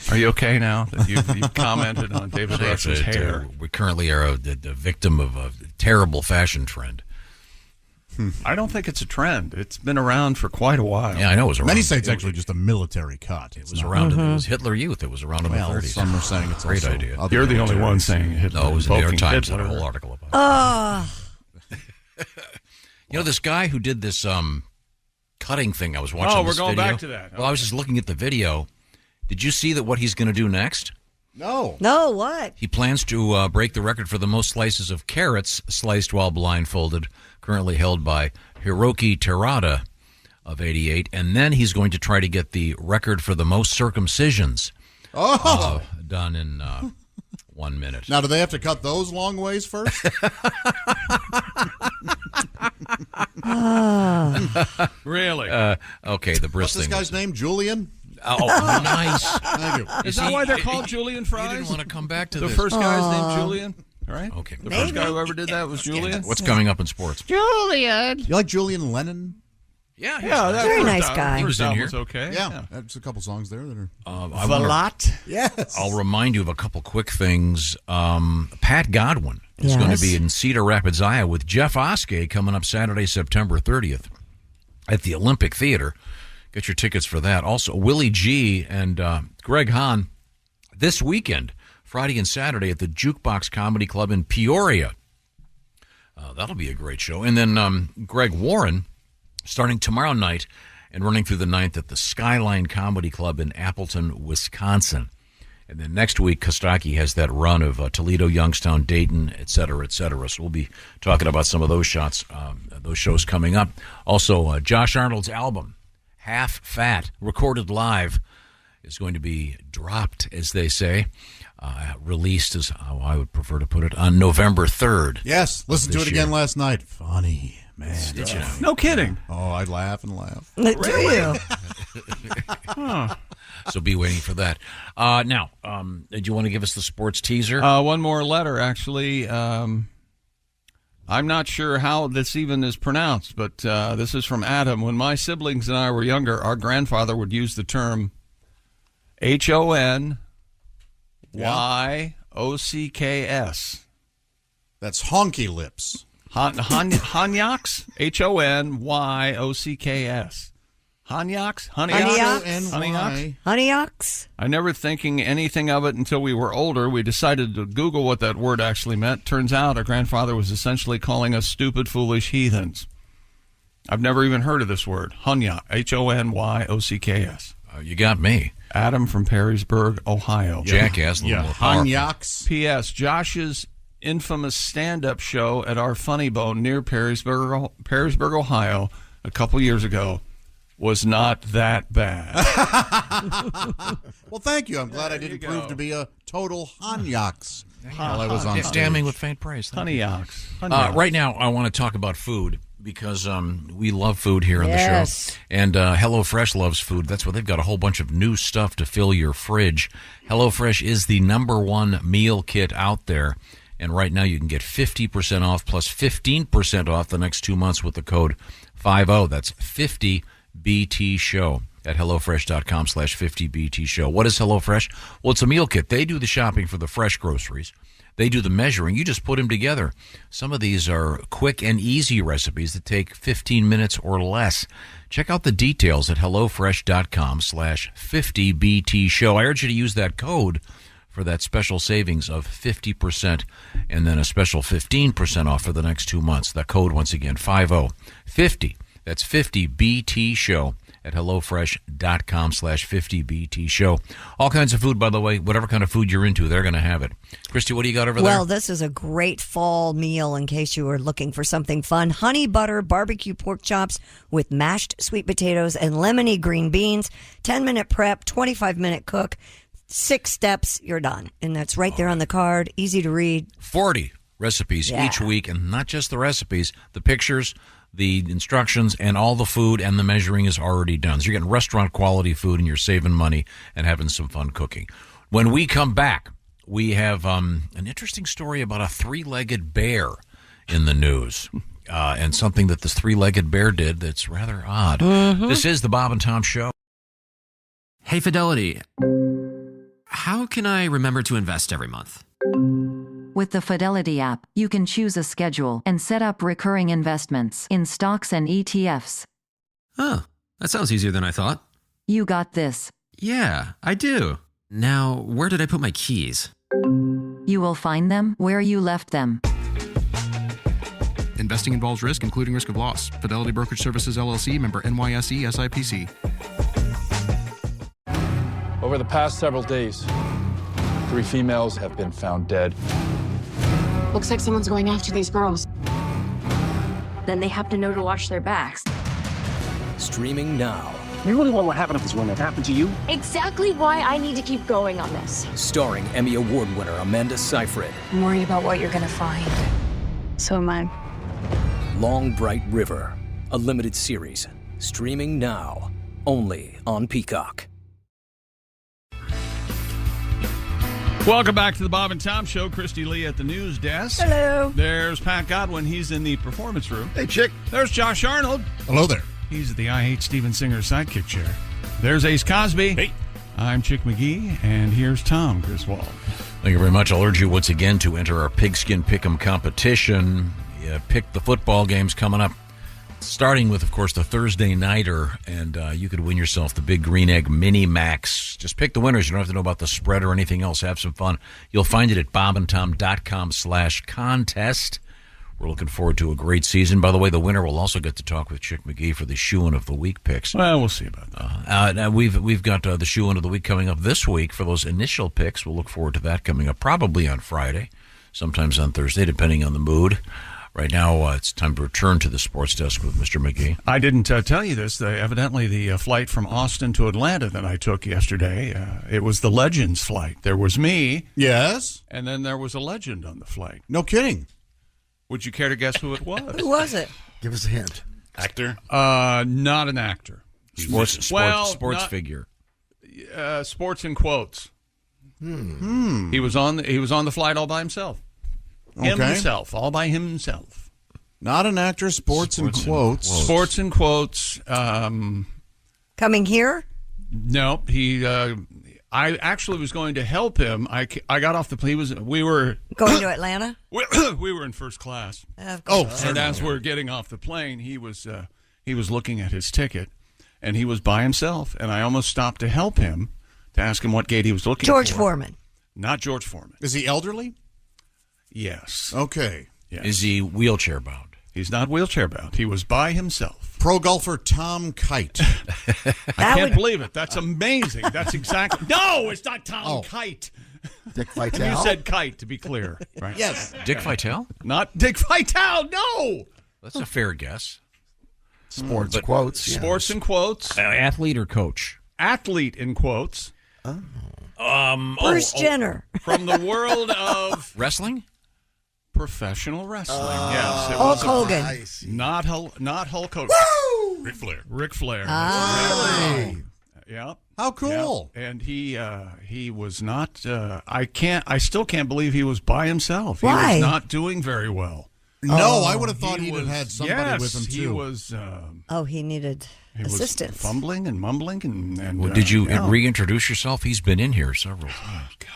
Are you okay now that you've commented on David Rush's hair? We currently are the victim of a terrible fashion trend. I don't think it's a trend. It's been around for quite a while. Yeah, I know it was around. Many say it's actually just a military cut. It was around. It was Hitler Youth. It was around in the 30s. Some are saying it's great also idea. You're the only one saying Hitler. No, it was the New York Times had a Hitler. whole article about it. You know, this guy who did this cutting thing I was watching. Oh, we're going back to that. Well, I was just looking at the video. Did you see that what he's going to do next? No. No, what? He plans to break the record for the most slices of carrots sliced while blindfolded, currently held by Hiroki Terada of 88. And then he's going to try to get the record for the most circumcisions done in 1 minute. Now, do they have to cut those long ways first? Really? Okay, the bris What's this thing. guy's name? Julian? Oh, nice. Thank you. Is that why they're called Julian fries? You didn't want to come back to the this. first guy's named Julian? All right. Okay. The first guy who ever did that was Julian? What's coming up in sports? Julian. You like Julian Lennon? Yeah, that Very first nice album- guy. First in album here. was okay. Yeah, there's a couple songs there that are. Valat? Yes. I'll remind you of a couple quick things. Pat Godwin is Yes. going to be in Cedar Rapids, Iowa, with Jeff Oskey coming up Saturday, September 30th at the Olympic Theater. Get your tickets for that. Also, Willie G and Greg Hahn this weekend, Friday and Saturday, at the Jukebox Comedy Club in Peoria. That'll be a great show. And then Greg Warren, starting tomorrow night and running through the 9th at the Skyline Comedy Club in Appleton, Wisconsin. And then next week, Kostaki has that run of Toledo, Youngstown, Dayton, et cetera, et cetera. So we'll be talking about some of those those shows coming up. Also, Josh Arnold's album, Half Fat, recorded live, is going to be dropped, as they say. Released, is how I would prefer to put it, on November 3rd. Yes, listen to it again last night. Funny, man. Did you know? No kidding. Oh, I'd laugh and laugh. Do you? So be waiting for that. Now, do you want to give us the sports teaser? One more letter, actually. I'm not sure how this even is pronounced, but this is from Adam. When my siblings and I were younger, our grandfather would use the term HONYOCKS. That's honky lips. Honyaks? HONYOCKS. Honyaks? Honeyocks? Honeyocks? I never thinking anything of it until we were older. We decided to Google what that word actually meant. Turns out our grandfather was essentially calling us stupid, foolish heathens. I've never even heard of this word. Honyak. HONYOCKS. You got me. Adam from Perrysburg, Ohio. Jackass. Honyaks. P.S. Josh's infamous stand-up show at our Funny Bone near Perrysburg, Ohio, a couple years ago was not that bad. Well, thank you. I'm glad I didn't prove to be a total Honyaks while I was on stage. Damning with faint praise. Honyaks. Right now, I want to talk about food because we love food here on the show. And HelloFresh loves food. That's why they've got a whole bunch of new stuff to fill your fridge. HelloFresh is the #1 meal kit out there. And right now you can get 50% off plus 15% off the next 2 months with the code 50. That's 50BT Show at HelloFresh.com/50BT Show. What is HelloFresh? Well, it's a meal kit. They do the shopping for the fresh groceries. They do the measuring. You just put them together. Some of these are quick and easy recipes that take 15 minutes or less. Check out the details at HelloFresh.com/50BT Show. I urge you to use that code for that special savings of 50% and then a special 15% off for the next 2 months. That code, once again, 50. That's 50BT Show at HelloFresh.com/50BT Show. All kinds of food, by the way. Whatever kind of food you're into, they're going to have it. Christy, what do you got over there? Well, this is a great fall meal in case you were looking for something fun. Honey butter barbecue pork chops with mashed sweet potatoes and lemony green beans. 10-minute prep, 25-minute cook. 6 steps, you're done. And that's right there on the card. Easy to read. 40 recipes each week, and not just the recipes, the pictures, the instructions, and all the food and the measuring is already done. So you're getting restaurant quality food and you're saving money and having some fun cooking. When we come back, we have an interesting story about a 3-legged bear in the news. And something that this 3-legged bear did that's rather odd. This is the Bob and Tom Show. Hey, Fidelity. How can I remember to invest every month? With the Fidelity app, you can choose a schedule and set up recurring investments in stocks and ETFs. Oh, that sounds easier than I thought. You got this. Yeah, I do. Now, where did I put my keys? You will find them where you left them. Investing involves risk, including risk of loss. Fidelity Brokerage Services, LLC, member NYSE, SIPC. Over the past several days, 3 females have been found dead. Looks like someone's going after these girls. Then they have to know to watch their backs. Streaming now. You really want what happened if this woman happened to you? Exactly why I need to keep going on this. Starring Emmy Award winner Amanda Seyfried. I'm worried about what you're gonna find. So am I. Long Bright River, a limited series. Streaming now, only on Peacock. Welcome back to the Bob and Tom Show. Christy Lee at the news desk. Hello. There's Pat Godwin. He's in the performance room. Hey, chick. There's Josh Arnold. Hello there. He's at the I Hate Steven Singer sidekick chair. There's Ace Cosby. Hey. I'm Chick McGee, and here's Tom Griswold. Thank you very much. I'll urge you once again to enter our Pigskin Pick'em competition. Pick the football games coming up, starting with, of course, the Thursday Nighter, and you could win yourself the Big Green Egg Mini Max. Just pick the winners. You don't have to know about the spread or anything else. Have some fun. You'll find it at bobandtom.com/contest. We're looking forward to a great season. By the way, the winner will also get to talk with Chick McGee for the Shoe-In of the Week picks. Well, we'll see about that. Now we've got the Shoe-In of the Week coming up this week for those initial picks. We'll look forward to that coming up probably on Friday, sometimes on Thursday, depending on the mood. Right now, it's time to return to the sports desk with Mr. McGee. I didn't tell you this. Evidently, the flight from Austin to Atlanta that I took yesterday, it was the Legends flight. There was me. Yes. And then there was a legend on the flight. No kidding. Would you care to guess who it was? Who was it? Give us a hint. Actor? Not an actor. Sports not, figure. Sports in quotes. He was on the flight all by himself. Okay. Himself, all by himself. Not an actor. Sports in quotes. Sports in quotes. Coming here? No, he. I actually was going to help him. I got off the plane. We were going to Atlanta. We were in first class. And as we're getting off the plane, he was looking at his ticket, and he was by himself. And I almost stopped to help him, to ask him what gate he was looking for. George Foreman. Not George Foreman. Is he elderly? Yes. Okay. Yes. Is he wheelchair bound? He's not wheelchair bound. He was by himself. Pro golfer Tom Kite. I can't believe it. That's amazing. That's exactly. No, it's not Tom Kite. Dick Vitale. You said Kite, to be clear. Right? Yes. Dick Vitale? Not Dick Vitale. No. That's a fair guess. Sports quotes. Yeah. Sports in quotes. Athlete or coach? Athlete in quotes. Bruce Jenner. From the world of wrestling. Professional wrestling, yes. It Hulk was Hogan. Not Hulk Hogan. Woo! Ric Flair. Really? Yeah. How cool. Yeah. And he was not, I still can't believe he was by himself. Why? He was not doing very well. No, I would have thought he'd have had somebody with him, too. He was... he needed assistance. Fumbling and mumbling and well, did you reintroduce yourself? He's been in here several times. God.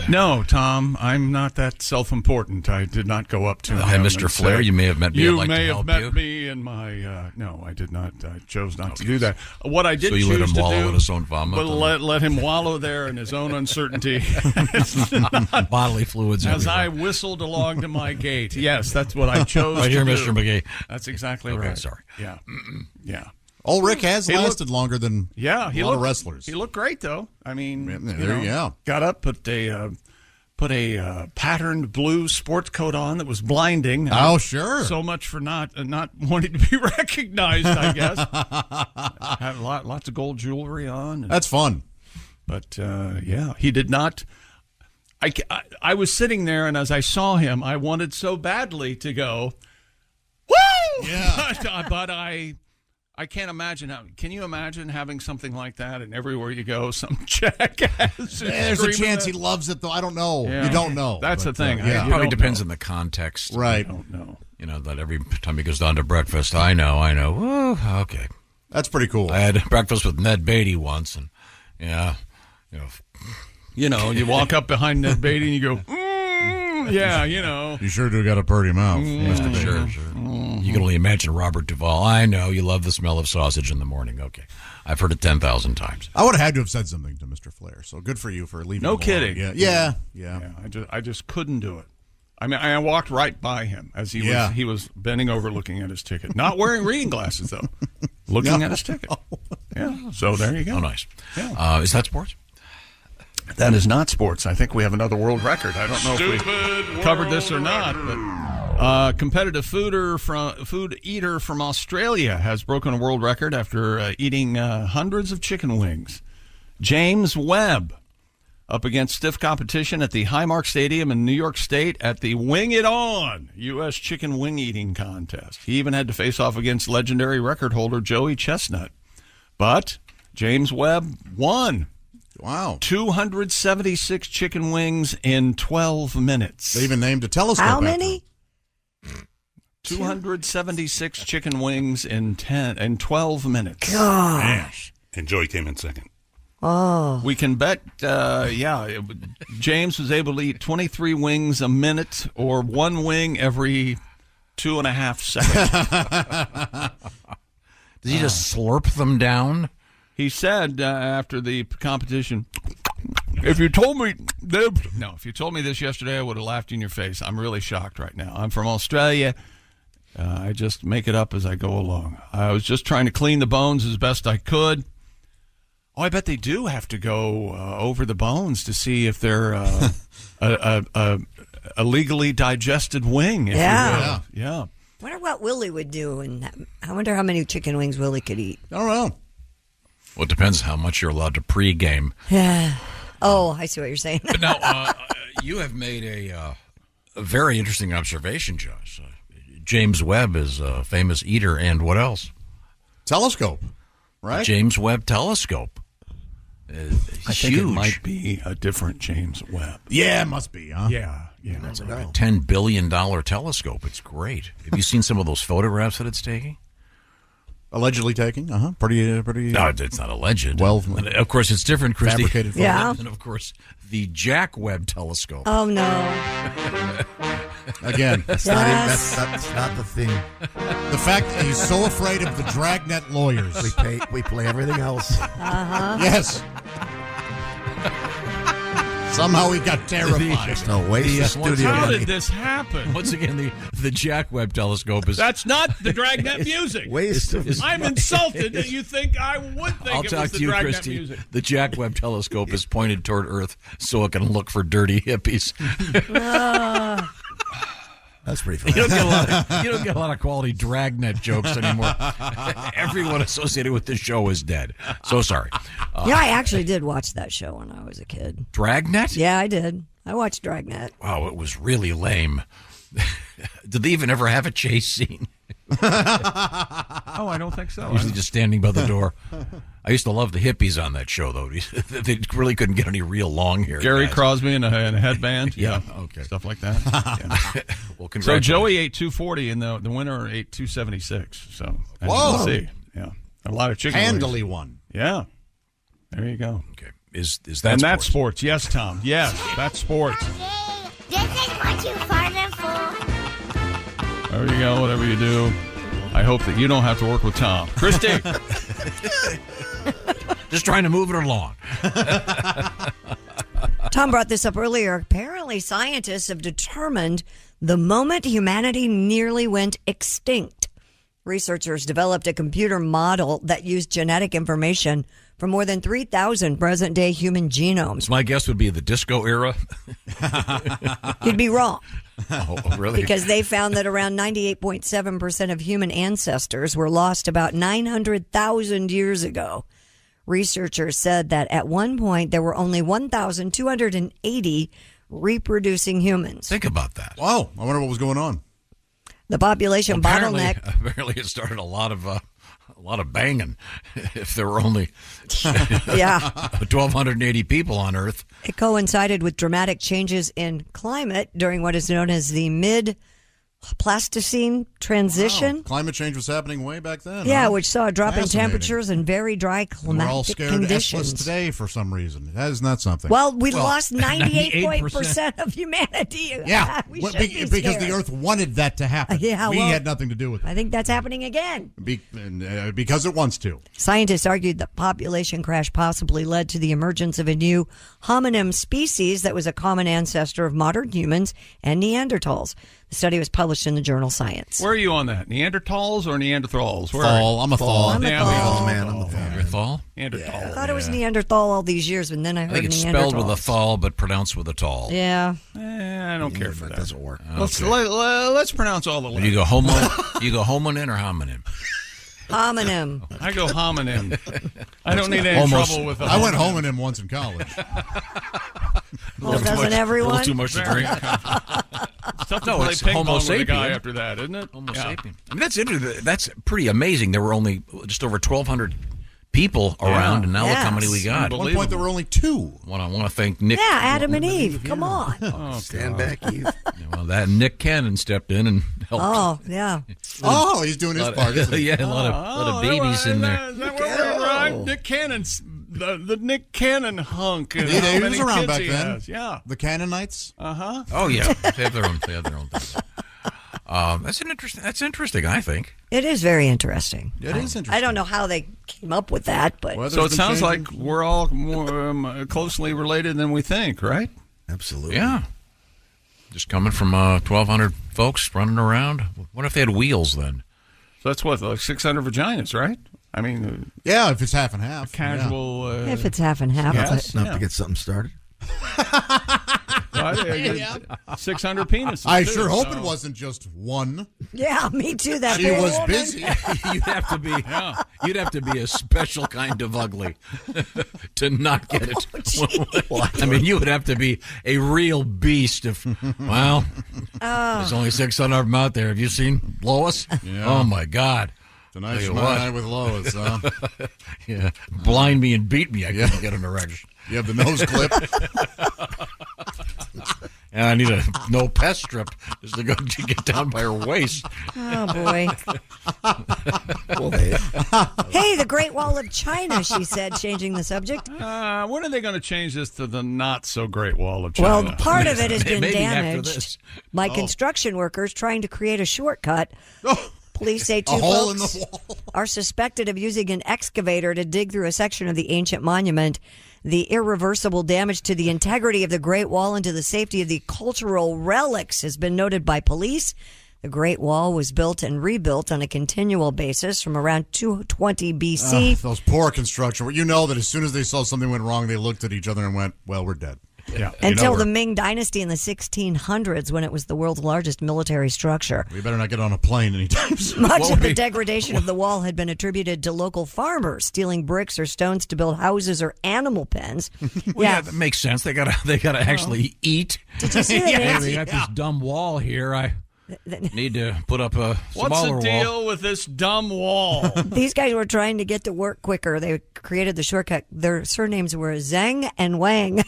No, Tom, I'm not that self-important. I did not go up to him. Mr. Flair, you may have met me. You I'd like may to have help met me in my... no, I did not. I chose not to do that. So, what I did so you choose let him to wallow do... in his own vomit? But let him wallow there in his own uncertainty. Bodily fluids As everywhere. I whistled along to my gate. Yes, that's what I chose right to here, do. Mr. McGee. That's exactly Okay, right. sorry. Yeah. Yeah. Old Rick has lasted longer than a lot of wrestlers. He looked great, though. I mean, got up, put a patterned blue sports coat on that was blinding. Oh, sure. So much for not wanting to be recognized, I guess. Had lots of gold jewelry on. That's fun. But yeah, he did not. I was sitting there, and as I saw him, I wanted so badly to go, woo! Yeah. but I can't imagine can you imagine having something like that and everywhere you go, some jackass? There's a chance he loves it, though. I don't know. Yeah. You don't know. That's the thing. It probably depends on the context. Right. I don't know. You know, that every time he goes down to breakfast, I know. Woo, okay. That's pretty cool. I had breakfast with Ned Beatty once, and you walk up behind Ned Beatty and you go, yeah, You sure do got a pretty mouth. Sure. You can only imagine Robert Duvall. I know you love the smell of sausage in the morning. Okay, I've heard it 10,000 times. I would have had to have said something to Mr. Flair. So good for you for leaving. No him kidding. alone. Yeah. I just couldn't do it. I mean, I walked right by him as he was bending over looking at his ticket, not wearing reading glasses though, looking at his ticket. Yeah. So there you go. Oh, nice. Yeah. Is that sports? That is not sports. I think we have another world record. I don't know if we covered this or not, but Competitive food eater from Australia has broken a world record after eating hundreds of chicken wings. James Webb, up against stiff competition at the Highmark Stadium in New York State at the Wing It On U.S. Chicken Wing Eating Contest. He even had to face off against legendary record holder Joey Chestnut. But James Webb won. Wow. 276 chicken wings in 12 minutes. They even named a telescope. How many? 276 chicken wings in 12 minutes. Gosh. And Joey came in second. Oh. We can bet, James was able to eat 23 wings a minute or one wing every 2.5 seconds. Did he just slurp them down? He said after the competition, if you told me this yesterday, I would have laughed in your face. I'm really shocked right now. I'm from Australia. I just make it up as I go along. I was just trying to clean the bones as best I could. Oh, I bet they do have to go over the bones to see if they're a legally digested wing. If Yeah. You will. Yeah. I wonder what Willie would do, and I wonder how many chicken wings Willie could eat. I don't know. Well, it depends how much you're allowed to pregame. Yeah. Oh, I see what you're saying. But now, you have made a very interesting observation, Josh. James Webb is a famous eater, and what else? Telescope, right? James Webb telescope. I think it might be a different James Webb. Yeah, it must be, huh? Yeah. It's like a $10 billion telescope. It's great. Have you seen some of those photographs that it's taking? Allegedly taking? Pretty. No, it's not alleged. Well, of course, it's different, Christy. Fabricated photos. Yeah. And, of course, the Jack Webb telescope. Oh, no. Again, that's not the thing. The fact that he's so afraid of the dragnet lawyers. We play everything else. Uh-huh. Yes. Somehow he got terrified. There's no way. How did this happen? Once again, the Jack Webb telescope is... That's not the Dragnet music. I'm insulted that you think I would think I'll it talk was to the you, Dragnet Christy. music. The Jack Webb telescope is pointed toward Earth so it can look for dirty hippies. That's pretty funny. You don't get a lot of quality Dragnet jokes anymore. Everyone associated with this show is dead. So sorry. I actually did watch that show when I was a kid. Dragnet? Yeah, I did. I watched Dragnet. Wow, it was really lame. Did they even ever have a chase scene? Oh, I don't think so. Usually just standing by the door. I used to love the hippies on that show, though. They really couldn't get any real long hair. Gary guys. Crosby in a headband. Yeah, okay. Stuff like that. Yeah. Well, so Joey ate 240 and the winner ate 276. So, as whoa. you can see. Yeah. A lot of chicken Handily wings. won. Yeah. There you go. Okay. Is that and sports? that's sports. Yes, Tom. Yes, that's sports. This is what you farted for. There you go. Whatever you do. I hope that you don't have to work with Tom. Christy. Just trying to move it along. Tom brought this up earlier. Apparently, scientists have determined the moment humanity nearly went extinct. Researchers developed a computer model that used genetic information from more than 3,000 present-day human genomes. My guess would be the disco era. You'd be wrong. Oh, really? Because they found that around 98.7% of human ancestors were lost about 900,000 years ago. Researchers said that at one point there were only 1,280 reproducing humans. Think about that. Wow. I wonder what was going on. The population bottleneck. Apparently, it started a lot of banging. If there were only 1,280 people on Earth, it coincided with dramatic changes in climate during what is known as the mid-Pleistocene transition. Wow. Climate change was happening way back then. Yeah, huh? which saw a drop in temperatures and very dry climatic We're all scared conditions. Essless today for some reason. Isn't that something? Well, we lost 98% of humanity. Yeah, we should be because scared. the Earth wanted that to happen. Yeah, we well, had nothing to do with it. I think that's happening again. Because it wants to. Scientists argued the population crash possibly led to the emergence of a new hominin species that was a common ancestor of modern humans and Neanderthals. The study was published in the journal Science. Where are you on that? Neanderthals or Neanderthals? Where Thal. I'm a Thal. I'm a Thal. Man, I'm a Thal. You're a Thal? Neanderthal. I thought it was Neanderthal all these years, and then I I heard think it's Neanderthal. spelled with a thal, but pronounced with a tall. Yeah. I don't care for that. Doesn't work. Let's pronounce all the letters. You go hominin or hominin? Homonym. I go homonym. I don't need any trouble with I went homonym once in college. Well, doesn't everyone? A little too much to drink. It's tough to No, play it's ping Homo pong with a guy sapien. after that, isn't it? Homo sapien. I mean, that's interesting. That's pretty amazing. There were only just over 1,200 people around, and now look how many we got. At one point, there were only 2. I want to thank Nick. Yeah, Adam and Eve. Come on. Oh, Stand back, Eve. Well, that Nick Cannon stepped in and helped. Oh, yeah. Oh, he's doing his part. Isn't he? Yeah, a lot of babies in there. Is that where we're right? Nick Cannon's the Nick Cannon hunk. And how He many was around kids back he then. has. Yeah. The Cannonites. Uh-huh. Oh yeah, they have their own thing. That's interesting. I think It is very interesting. It is interesting. I don't know how they came up with that, but So it sounds like we're all more closely related than we think, right? Absolutely. yeah. Just coming from 1,200 folks running around. What if they had wheels then? So that's what, like 600 vaginas, right? I mean, yeah, if it's half and half. Casual. if it's half and half. Yes, Enough to get something started. 600 penises. I too, sure hope so. it wasn't just one. Yeah, me too. That She poor was woman. busy. You'd have to be a special kind of ugly to not get it. I mean, you would have to be a real beast if. Well, there's only 600 of them out there. Have you seen Lois? Yeah. Oh my God. Tonight's my night with Lois, huh? Yeah, blind me and beat me. I couldn't get an erection. You have the nose clip. And I need a no pest strip just to go to get down by her waist. Oh, boy. Hey, the Great Wall of China, she said, changing the subject. When are they going to change this to the not so great wall of China? Well, part of it has been Maybe after damaged this. by construction workers trying to create a shortcut. Police say 2 hole in folks the wall. are suspected of using an excavator to dig through a section of the ancient monument. The irreversible damage to the integrity of the Great Wall and to the safety of the cultural relics has been noted by police. The Great Wall was built and rebuilt on a continual basis from around 220 BC. Those poor construction. You know that as soon as they saw something went wrong, they looked at each other and went, well, we're dead. Yeah. Until the Ming Dynasty in the 1600s, when it was the world's largest military structure. We better not get on a plane anytime soon. Much of the degradation of the wall had been attributed to local farmers stealing bricks or stones to build houses or animal pens. Well, yeah, that makes sense. They gotta actually eat. Did you see that? Yeah, we got this dumb wall here. I need to put up a What's smaller the deal with this dumb wall? These guys were trying to get to work quicker. They created the shortcut. Their surnames were Zhang and Wang.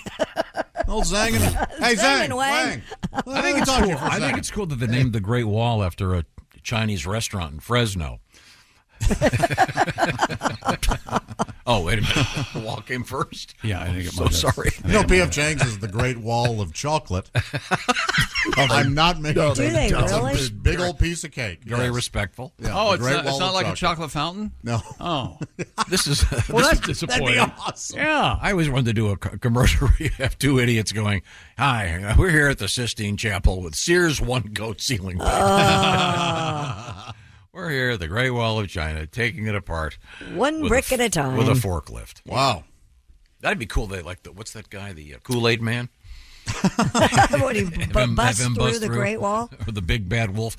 Old Zhang and hey Zhang Zhang, and Wang. I think it's cool. I think it's cool that they named the Great Wall after a Chinese restaurant in Fresno. Oh, wait a minute. The wall came first? Yeah, I think it so must have. sorry. You know, P.F. Chang's is the Great Wall of Chocolate. I'm not making Do they really? It's a big old piece of cake. Very Yes. respectful. Yeah, Oh, the it's Great not, Wall it's not of like a chocolate fountain? No. Oh. This is Well, that's That'd disappointing. be awesome. Yeah. I always wanted to do a commercial where you have 2 idiots going, "Hi, we're here at the Sistine Chapel with Sears one-coat ceiling paint. We're here at the Great Wall of China, taking it apart One with brick at a time. with a forklift." Wow. That'd be cool. They like what's that guy? The Kool-Aid Man. What, he busts Have him through the Great Wall? or the Big Bad Wolf.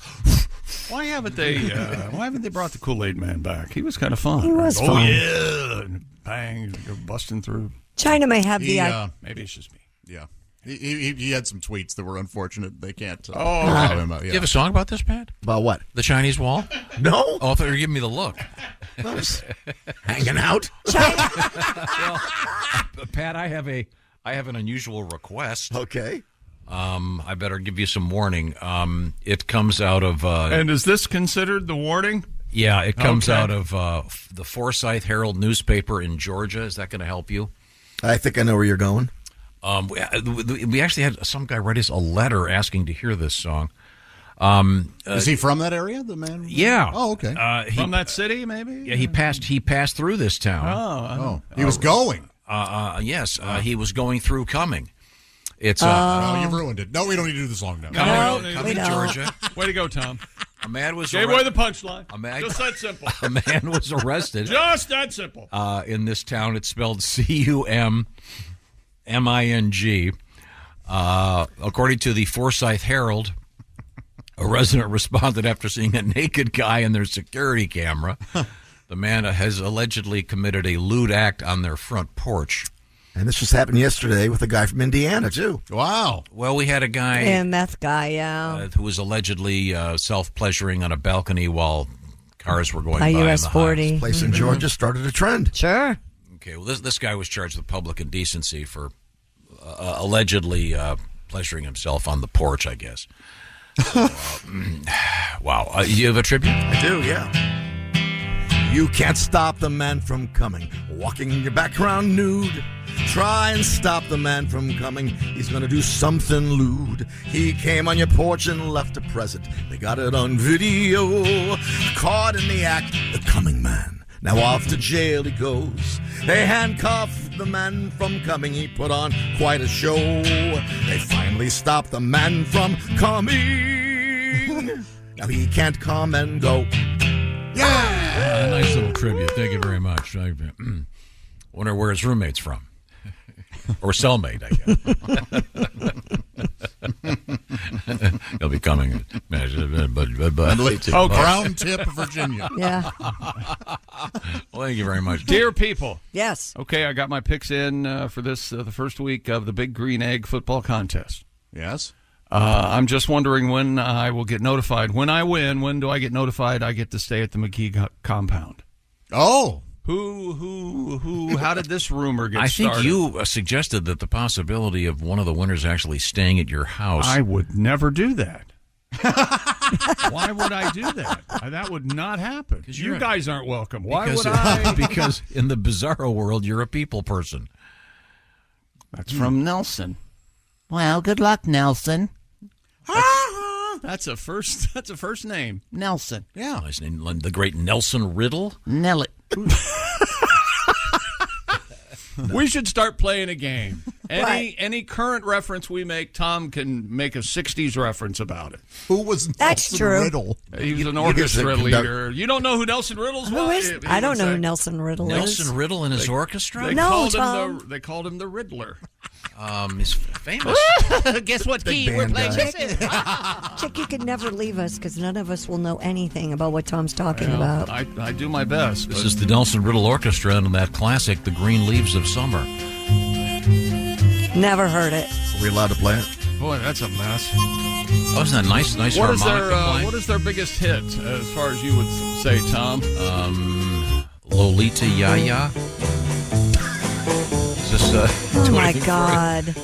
Why haven't they brought the Kool-Aid Man back? He was kind of fun. He was right? fun. Oh, yeah. And bang, go busting through. China may have He, the... Maybe it's just me. Yeah. He had some tweets that were unfortunate. They can't. Oh, him out. Do you have a song about this, Pat? About what? The Chinese Wall? No. Oh, I thought you were giving me the look. Hanging out. Well, Pat, I have an unusual request. Okay. I better give you some warning. It comes out of And is this considered the warning? yeah, it comes Okay. out of the Forsyth Herald newspaper in Georgia. Is that going to help you? I think I know where you're going. We actually had some guy write us a letter asking to hear this song. Is he from that area? The man? Yeah. Oh, okay. From that city, maybe? Yeah, he passed through this town. He was going. Yes, he was going through coming. It's no, you've ruined it. No, we don't need to do this long now. Coming Georgia. Way to go, Tom. A man was gave away the punchline. Just that simple. A man was arrested. Just that simple. In this town, it's spelled Cumming. According to the Forsyth Herald, a resident responded after seeing a naked guy in their security camera. The man has allegedly committed a lewd act on their front porch. And this just happened yesterday with a guy from Indiana, too. Wow. Well, we had a guy... A meth guy, yeah. Who was allegedly self-pleasuring on a balcony while cars were going by US in the 40. highs. Place in Georgia started a trend. Sure. Okay, well, this guy was charged with public indecency for allegedly pleasuring himself on the porch, I guess. So, wow. You have a tribute? I do, yeah. You can't stop the man from coming, walking in your background nude. Try and stop the man from coming. He's gonna do something lewd. He came on your porch and left a present. They got it on video. Caught in the act, the coming man. Now off to jail he goes. They handcuffed the man from coming. He put on quite a show. They finally stopped the man from coming. Now he can't come and go. Yeah! Nice little tribute. Thank you very much. I wonder where his roommate's from. Or cellmate, I guess. He'll be coming. Brown Tip, Virginia. Yeah. Well, thank you very much. Dear people. Yes. Okay, I got my picks in for this, the first week of the Big Green Egg football contest. Yes. I'm just wondering when I will get notified. When I win, when do I get notified I get to stay at the McGee compound? Oh. How did this rumor get started? I think you suggested that the possibility of one of the winners actually staying at your house. I would never do that. Why would I do that? That would not happen. You guys aren't welcome. Why would I? Because in the bizarro world, you're a people person. That's from Nelson. Well, good luck, Nelson. That's a first name, Nelson. Yeah, his name, the great Nelson Riddle. Nelly. We should start playing a game. Any current reference we make, Tom can make a 60s reference about it. Who was Nelson Riddle? He was an orchestra leader. You don't know who Nelson Riddle was? I don't know who Nelson Riddle is. Nelson Riddle and his orchestra? They called him the Riddler. He's famous. Guess what key we're playing this in? Chick, you could never leave us because none of us will know anything about what Tom's talking about. I do my best. This is the Nelson Riddle Orchestra and that classic, The Green Leaves of Summer. Never heard it. Are we allowed to play it? Boy, that's a mess. Oh, isn't that nice harmonica? What is their biggest hit, as far as you would say, Tom? Lolita Yaya. Is this, oh my God!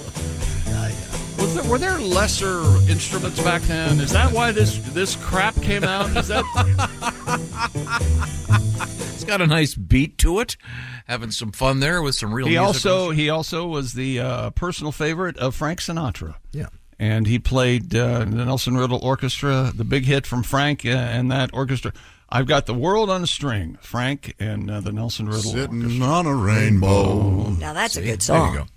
Were there lesser instruments back then? Is that why this crap came out? Is that? It's got a nice beat to it. Having some fun there with some real. He also was the personal favorite of Frank Sinatra. Yeah. And he played the Nelson Riddle Orchestra, the big hit from Frank and that orchestra. I've got The World on a String, Frank and the Nelson Riddle Sitting Orchestra. on a rainbow. Now that's a good song. There you go.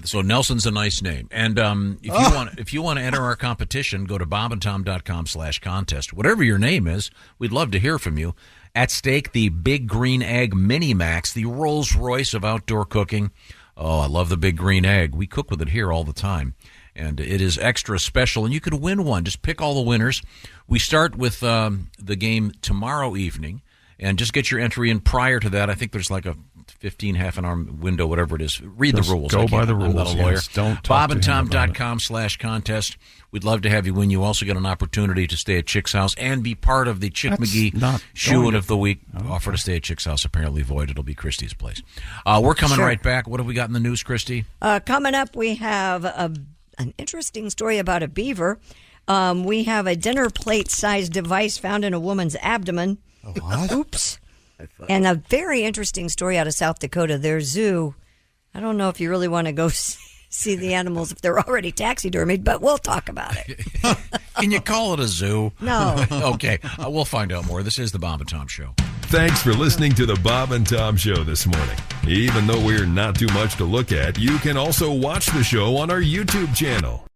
So Nelson's a nice name. And if you want to enter our competition, go to bobandtom.com/contest. Whatever your name is, we'd love to hear from you. At stake, the Big Green Egg Mini Max, the Rolls Royce of outdoor cooking. Oh, I love the Big Green Egg. We cook with it here all the time. And it is extra special, and you could win one. Just pick all the winners. We start with the game tomorrow evening, and just get your entry in prior to that. I think there's like a 15, half-an-hour window, whatever it is. Read the rules. Go by the rules. I'm not a lawyer. Yes, don't talk bobandtom.com/contest. We'd love to have you win. You also get an opportunity to stay at Chick's house and be part of the Chick McGee Shoe-In of the Week. Offer to stay at Chick's house, apparently void. It'll be Christy's place. We're coming right back. What have we got in the news, Christy? Coming up, we have an interesting story about a beaver. We have a dinner plate-sized device found in a woman's abdomen. What? Oops. And a very interesting story out of South Dakota. Their zoo, I don't know if you really want to go see the animals if they're already taxidermied, but we'll talk about it. Can you call it a zoo? No. Okay, we'll find out more. This is the Bob and Tom Show. Thanks for listening to the Bob and Tom Show this morning. Even though we're not too much to look at, you can also watch the show on our YouTube channel.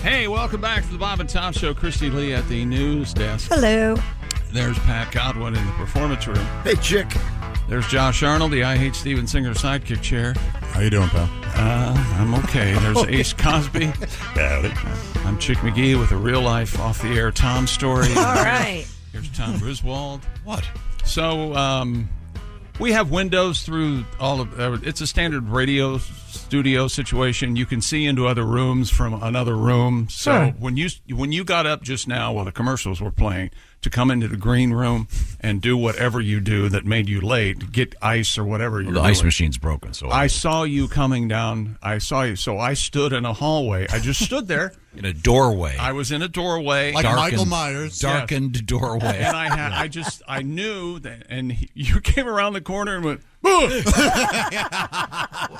Hey, welcome back to the Bob and Tom Show. Christy Lee at the news desk. Hello. There's Pat Godwin in the performance room. Hey, chick. There's Josh Arnold, the I Hate Steven Singer sidekick chair. How you doing, pal? I'm okay. There's Ace Cosby. Howdy. I'm Chick McGee with a real-life, off-the-air Tom story. All right. Here's Tom Griswold. What? So, we have windows through all of it's a standard radio studio situation. You can see into other rooms from another room. So when you got up just now while the commercials were playing to come into the green room and do whatever you do that made you late, get ice or whatever you're doing. The ice machine's broken. So I saw you coming down. I saw you. So I stood in a hallway. I just stood there. In a doorway. I was in a doorway. Like Michael Myers. Darkened doorway. And I knew that, and you came around the corner and went,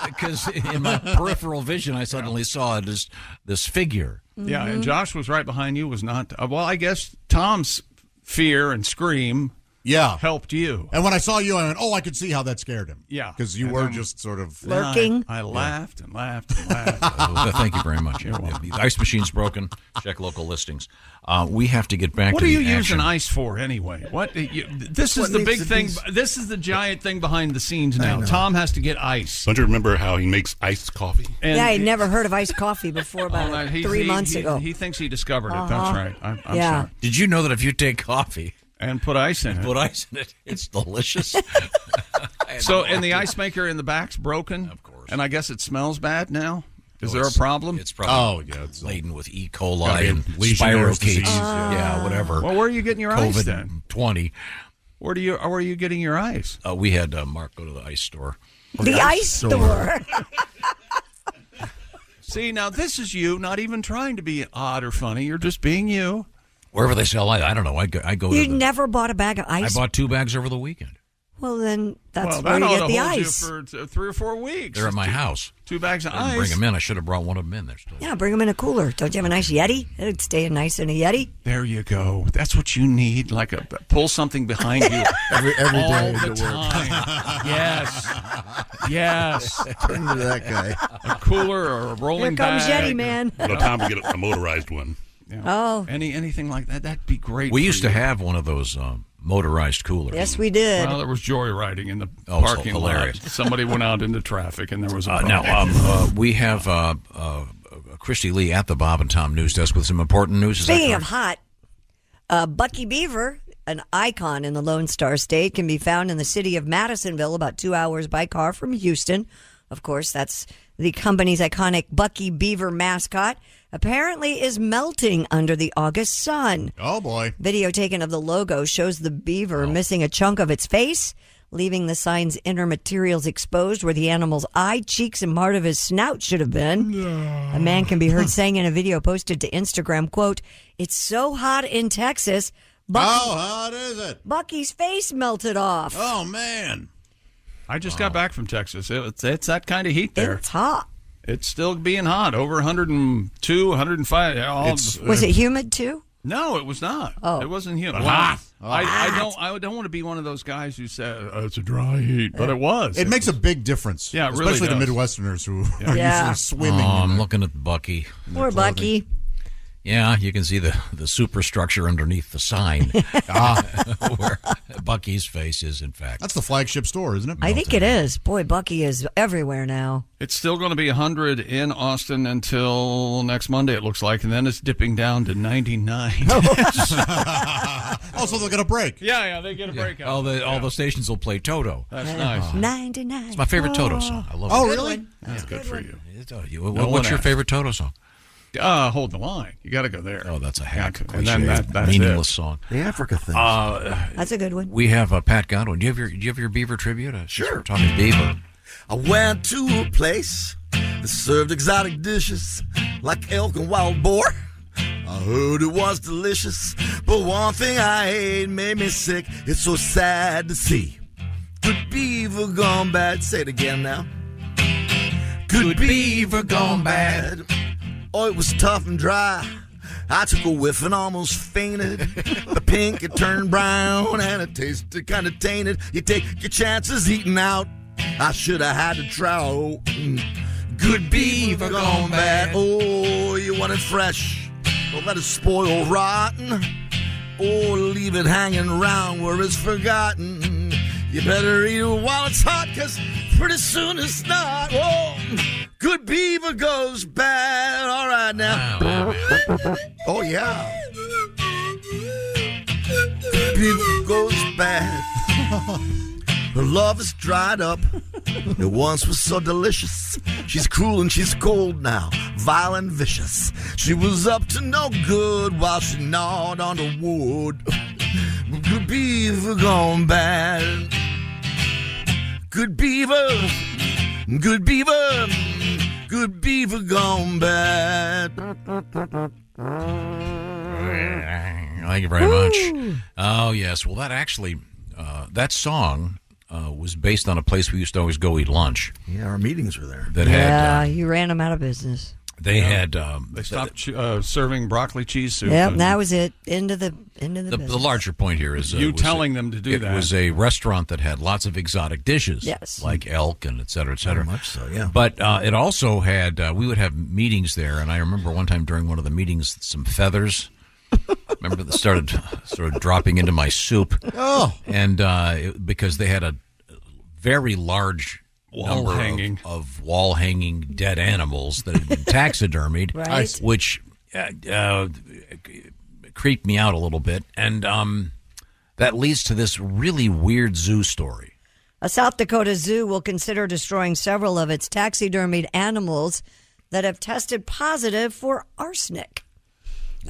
because in my peripheral vision, I suddenly saw this figure. Yeah, and Josh was right behind you. Was not well. I guess Tom's fear and scream, helped you. And when I saw you, I went, "Oh, I could see how that scared him." Yeah, because you were just sort of lurking. I laughed and laughed and laughed. Thank you very much. The ice machine's broken. Check local listings. We have to get back. What to are you action. using ice for anyway? This is the big thing. This is the giant thing behind the scenes now. Tom has to get ice. Don't you remember how he makes iced coffee? And I'd never heard of iced coffee before about 3 months ago. He thinks he discovered it. That's right. I'm sorry. Did you know that if you take coffee and put ice in it, it's delicious? So, and the ice maker in the back's broken? Of course. And I guess it smells bad now? Is there a problem? It's probably it's laden with E. coli and Legionnaires' spirochetes. disease, Yeah, whatever. Well, where are you getting your ice then? COVID-20. Where are you getting your ice? We had Mark go to the ice store. The ice store. See, now this is you not even trying to be odd or funny. You're just being you. Wherever they sell ice, I don't know. I go. You never bought a bag of ice? I bought 2 bags over the weekend. Well, then that's that where you ought get to the hold ice. You for 3 or 4 weeks. They're at my house. 2 bags of I didn't ice. bring them in. I should have brought one of them in there still. Yeah, bring them in a cooler. Don't you have a nice Yeti? It'd stay nice in a Yeti. There you go. That's what you need. Like pull something behind you every all day the to work. time. Yes. Turn to that guy. A cooler or a rolling Here comes bag. Yeti, man. Well, time to get a motorized one. Yeah. Oh. Anything like that, that'd be great. We for used to you. have one of those motorized coolers. Yes, we did. Well, there was joyriding in the so parking hilarious. lot. Somebody went out into traffic, and there was a now we have Christy Lee at the Bob and Tom news desk with some important news. Speaking of hot, Bucky Beaver, an icon in the Lone Star State, can be found in the city of Madisonville, about 2 hours by car from Houston. Of course, that's the company's iconic Bucky Beaver mascot. Apparently is melting under the August sun. Oh, boy. Video taken of the logo shows the beaver missing a chunk of its face, leaving the sign's inner materials exposed where the animal's eye, cheeks, and part of his snout should have been. A man can be heard saying in a video posted to Instagram, quote, "It's so hot in Texas, how hot is it? Bucky's face melted off." Oh, man. I just got back from Texas. It's that kind of heat there. It's hot. It's still being hot, over 102, 105. Was it humid too? No, it was not. Oh. It wasn't humid. Hot. I don't want to be one of those guys who said it's a dry heat, but it was. It makes a big difference. Yeah, it really especially the does. Midwesterners who are Yeah. usually swimming. I'm looking at Bucky. Poor Bucky. Yeah, you can see the superstructure underneath the sign where Bucky's face is, in fact. That's the flagship store, isn't it? I think it is. Boy, Bucky is everywhere now. It's still going to be 100 in Austin until next Monday, it looks like, and then it's dipping down to 99. Also, they'll get a break. Yeah, they get a break out. All the stations will play Toto. That's nice. 99. It's my favorite Toto song. I love it. Oh, really? That's good for you. What's your favorite Toto song? Hold the line. You got to go there. Oh, that's a hack, and then that's meaningless it. song. The Africa thing. That's a good one. We have Pat Godwin. Do you have your Beaver tribute? Sure. We're talking Beaver. I went to a place that served exotic dishes like elk and wild boar. I heard it was delicious, but one thing I ate made me sick. It's so sad to see. Good beaver gone bad. Say it again now. Good beaver gone bad. Oh, it was tough and dry. I took a whiff and almost fainted. The pink, it turned brown, and it tasted kind of tainted. You take your chances eating out. I should have had a trout. Good beef gone bad. Oh, you want it fresh. Don't let it spoil rotten. Oh, leave it hanging around where it's forgotten. You better eat it while it's hot, 'cause pretty soon it's not. Oh, good beaver goes bad. All right now. Oh, yeah. Good beaver goes bad. Her love is dried up. It once was so delicious. She's cruel and she's cold now, vile and vicious. She was up to no good while she gnawed on the wood. Good beaver gone bad. Good beaver, good beaver, good beaver gone bad. Thank you very much. Oh, yes. Well, that actually, that song was based on a place we used to always go eat lunch. Yeah, our meetings were there. You ran them out of business. They had they stopped serving broccoli cheese soup. Yep, that was it. Into the business. The larger point here is you telling them to do that. It was a restaurant that had lots of exotic dishes, yes, like elk and et cetera, et cetera. Very much so, yeah. But it also had we would have meetings there, and I remember one time during one of the meetings, some feathers. Remember that started dropping into my soup. Oh, and because they had a very large wall hanging of wall hanging dead animals that had been taxidermied, right, which creeped me out a little bit, and that leads to this really weird zoo story. A South Dakota zoo will consider destroying several of its taxidermied animals that have tested positive for arsenic.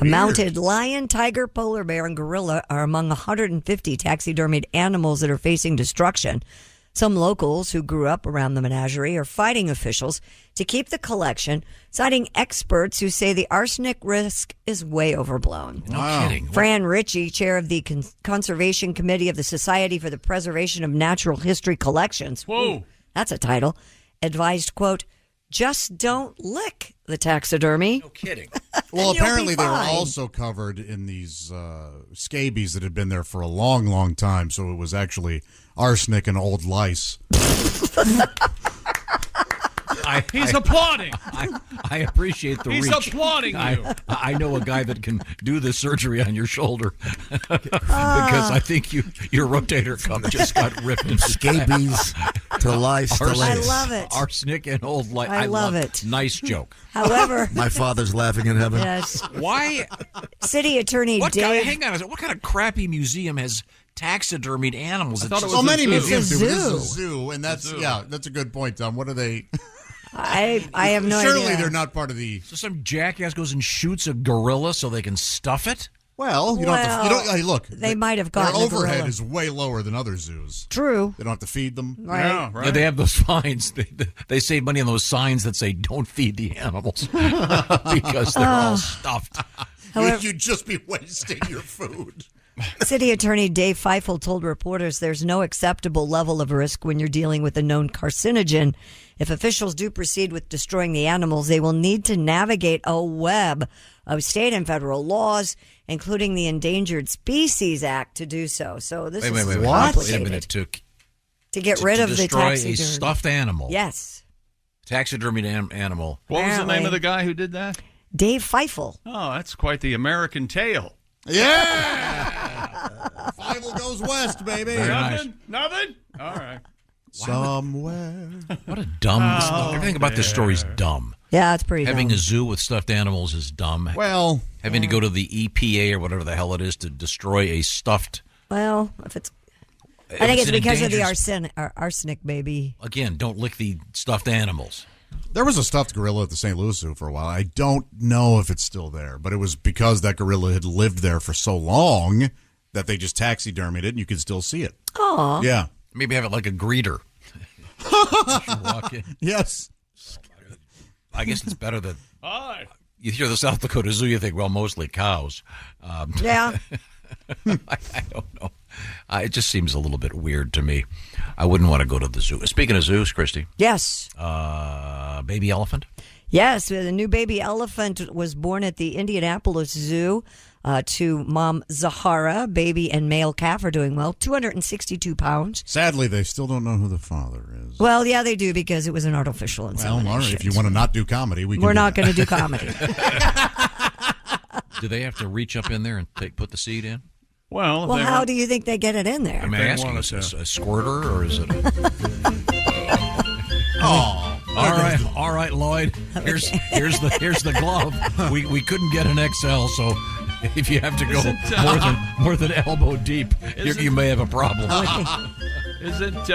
A mounted lion, tiger, polar bear, and gorilla are among 150 taxidermied animals that are facing destruction. Some locals who grew up around the menagerie are fighting officials to keep the collection, citing experts who say the arsenic risk is way overblown. No kidding. Fran Ritchie, chair of the Conservation Committee of the Society for the Preservation of Natural History Collections. Whoa. That's a title. Advised, quote, just don't lick the taxidermy. No kidding. Well, apparently they were also covered in these scabies that had been there for a long, long time. So it was actually arsenic and old lice. He's applauding. I appreciate the He's reach. applauding you. I know a guy that can do the surgery on your shoulder because I think your rotator cuff just got ripped into scabies to lice. I love it. Arsenic and old lice. I love it. Nice joke. However, my father's laughing in heaven. Yes. Why? City Attorney Dave. Hang on a second. What kind of crappy museum has taxidermied animals? Many museums do. Zoo. This is a zoo, and that's a good point, Tom. What are they? I have no idea. Surely they're not part of the. So some jackass goes and shoots a gorilla so they can stuff it. Well, you don't have to. Hey, look, they might have gotten their a gorilla. overhead is way lower than other zoos. True. They don't have to feed them. Right. Yeah, right. Yeah, they have those signs. They save money on those signs that say "Don't feed the animals" because they're all stuffed. However, You'd just be wasting your food. City Attorney Dave Feifel told reporters there's no acceptable level of risk when you're dealing with a known carcinogen. If officials do proceed with destroying the animals, they will need to navigate a web of state and federal laws, including the Endangered Species Act, to do so. So this is Wait complicated. a minute. To get rid of the destroy taxidermy. a stuffed animal. Yes. Taxidermied animal. What was the name of the guy who did that? Dave Feifel. Oh, that's quite the American tale. Yeah! Feifel goes west, baby. Nothing? All right. Somewhere. What a dumb. Everything about this story is dumb. Yeah, it's pretty Having dumb. a zoo with stuffed animals is dumb. Well, having to go to the EPA or whatever the hell it is to destroy a stuffed. Well, I think it's because of the arsenic, baby. Again, don't lick the stuffed animals. There was a stuffed gorilla at the St. Louis Zoo for a while. I don't know if it's still there, but it was because that gorilla had lived there for so long that they just taxidermied it and you could still see it. Aw. Yeah. Maybe have it like a greeter. Walk in. Yes. I guess it's better that Hi. you hear the South Dakota Zoo, you think, well, mostly cows. Yeah. I don't know. It just seems a little bit weird to me. I wouldn't want to go to the zoo. Speaking of zoos, Christy. Yes. Baby elephant? Yes, the new baby elephant was born at the Indianapolis Zoo to mom Zahara. Baby and male calf are doing well, 262 pounds. Sadly, they still don't know who the father is. Well, yeah, they do because it was an artificial insemination. Well, all right, if you want to not do comedy, we're not going to do comedy. Do they have to reach up in there and put the seed in? Well, how do you think they get it in there? I'm asking, is it a squirter or is it all right, Lloyd. Here's the glove. We couldn't get an XL, so if you have to go more than elbow deep, you may have a problem. Isn't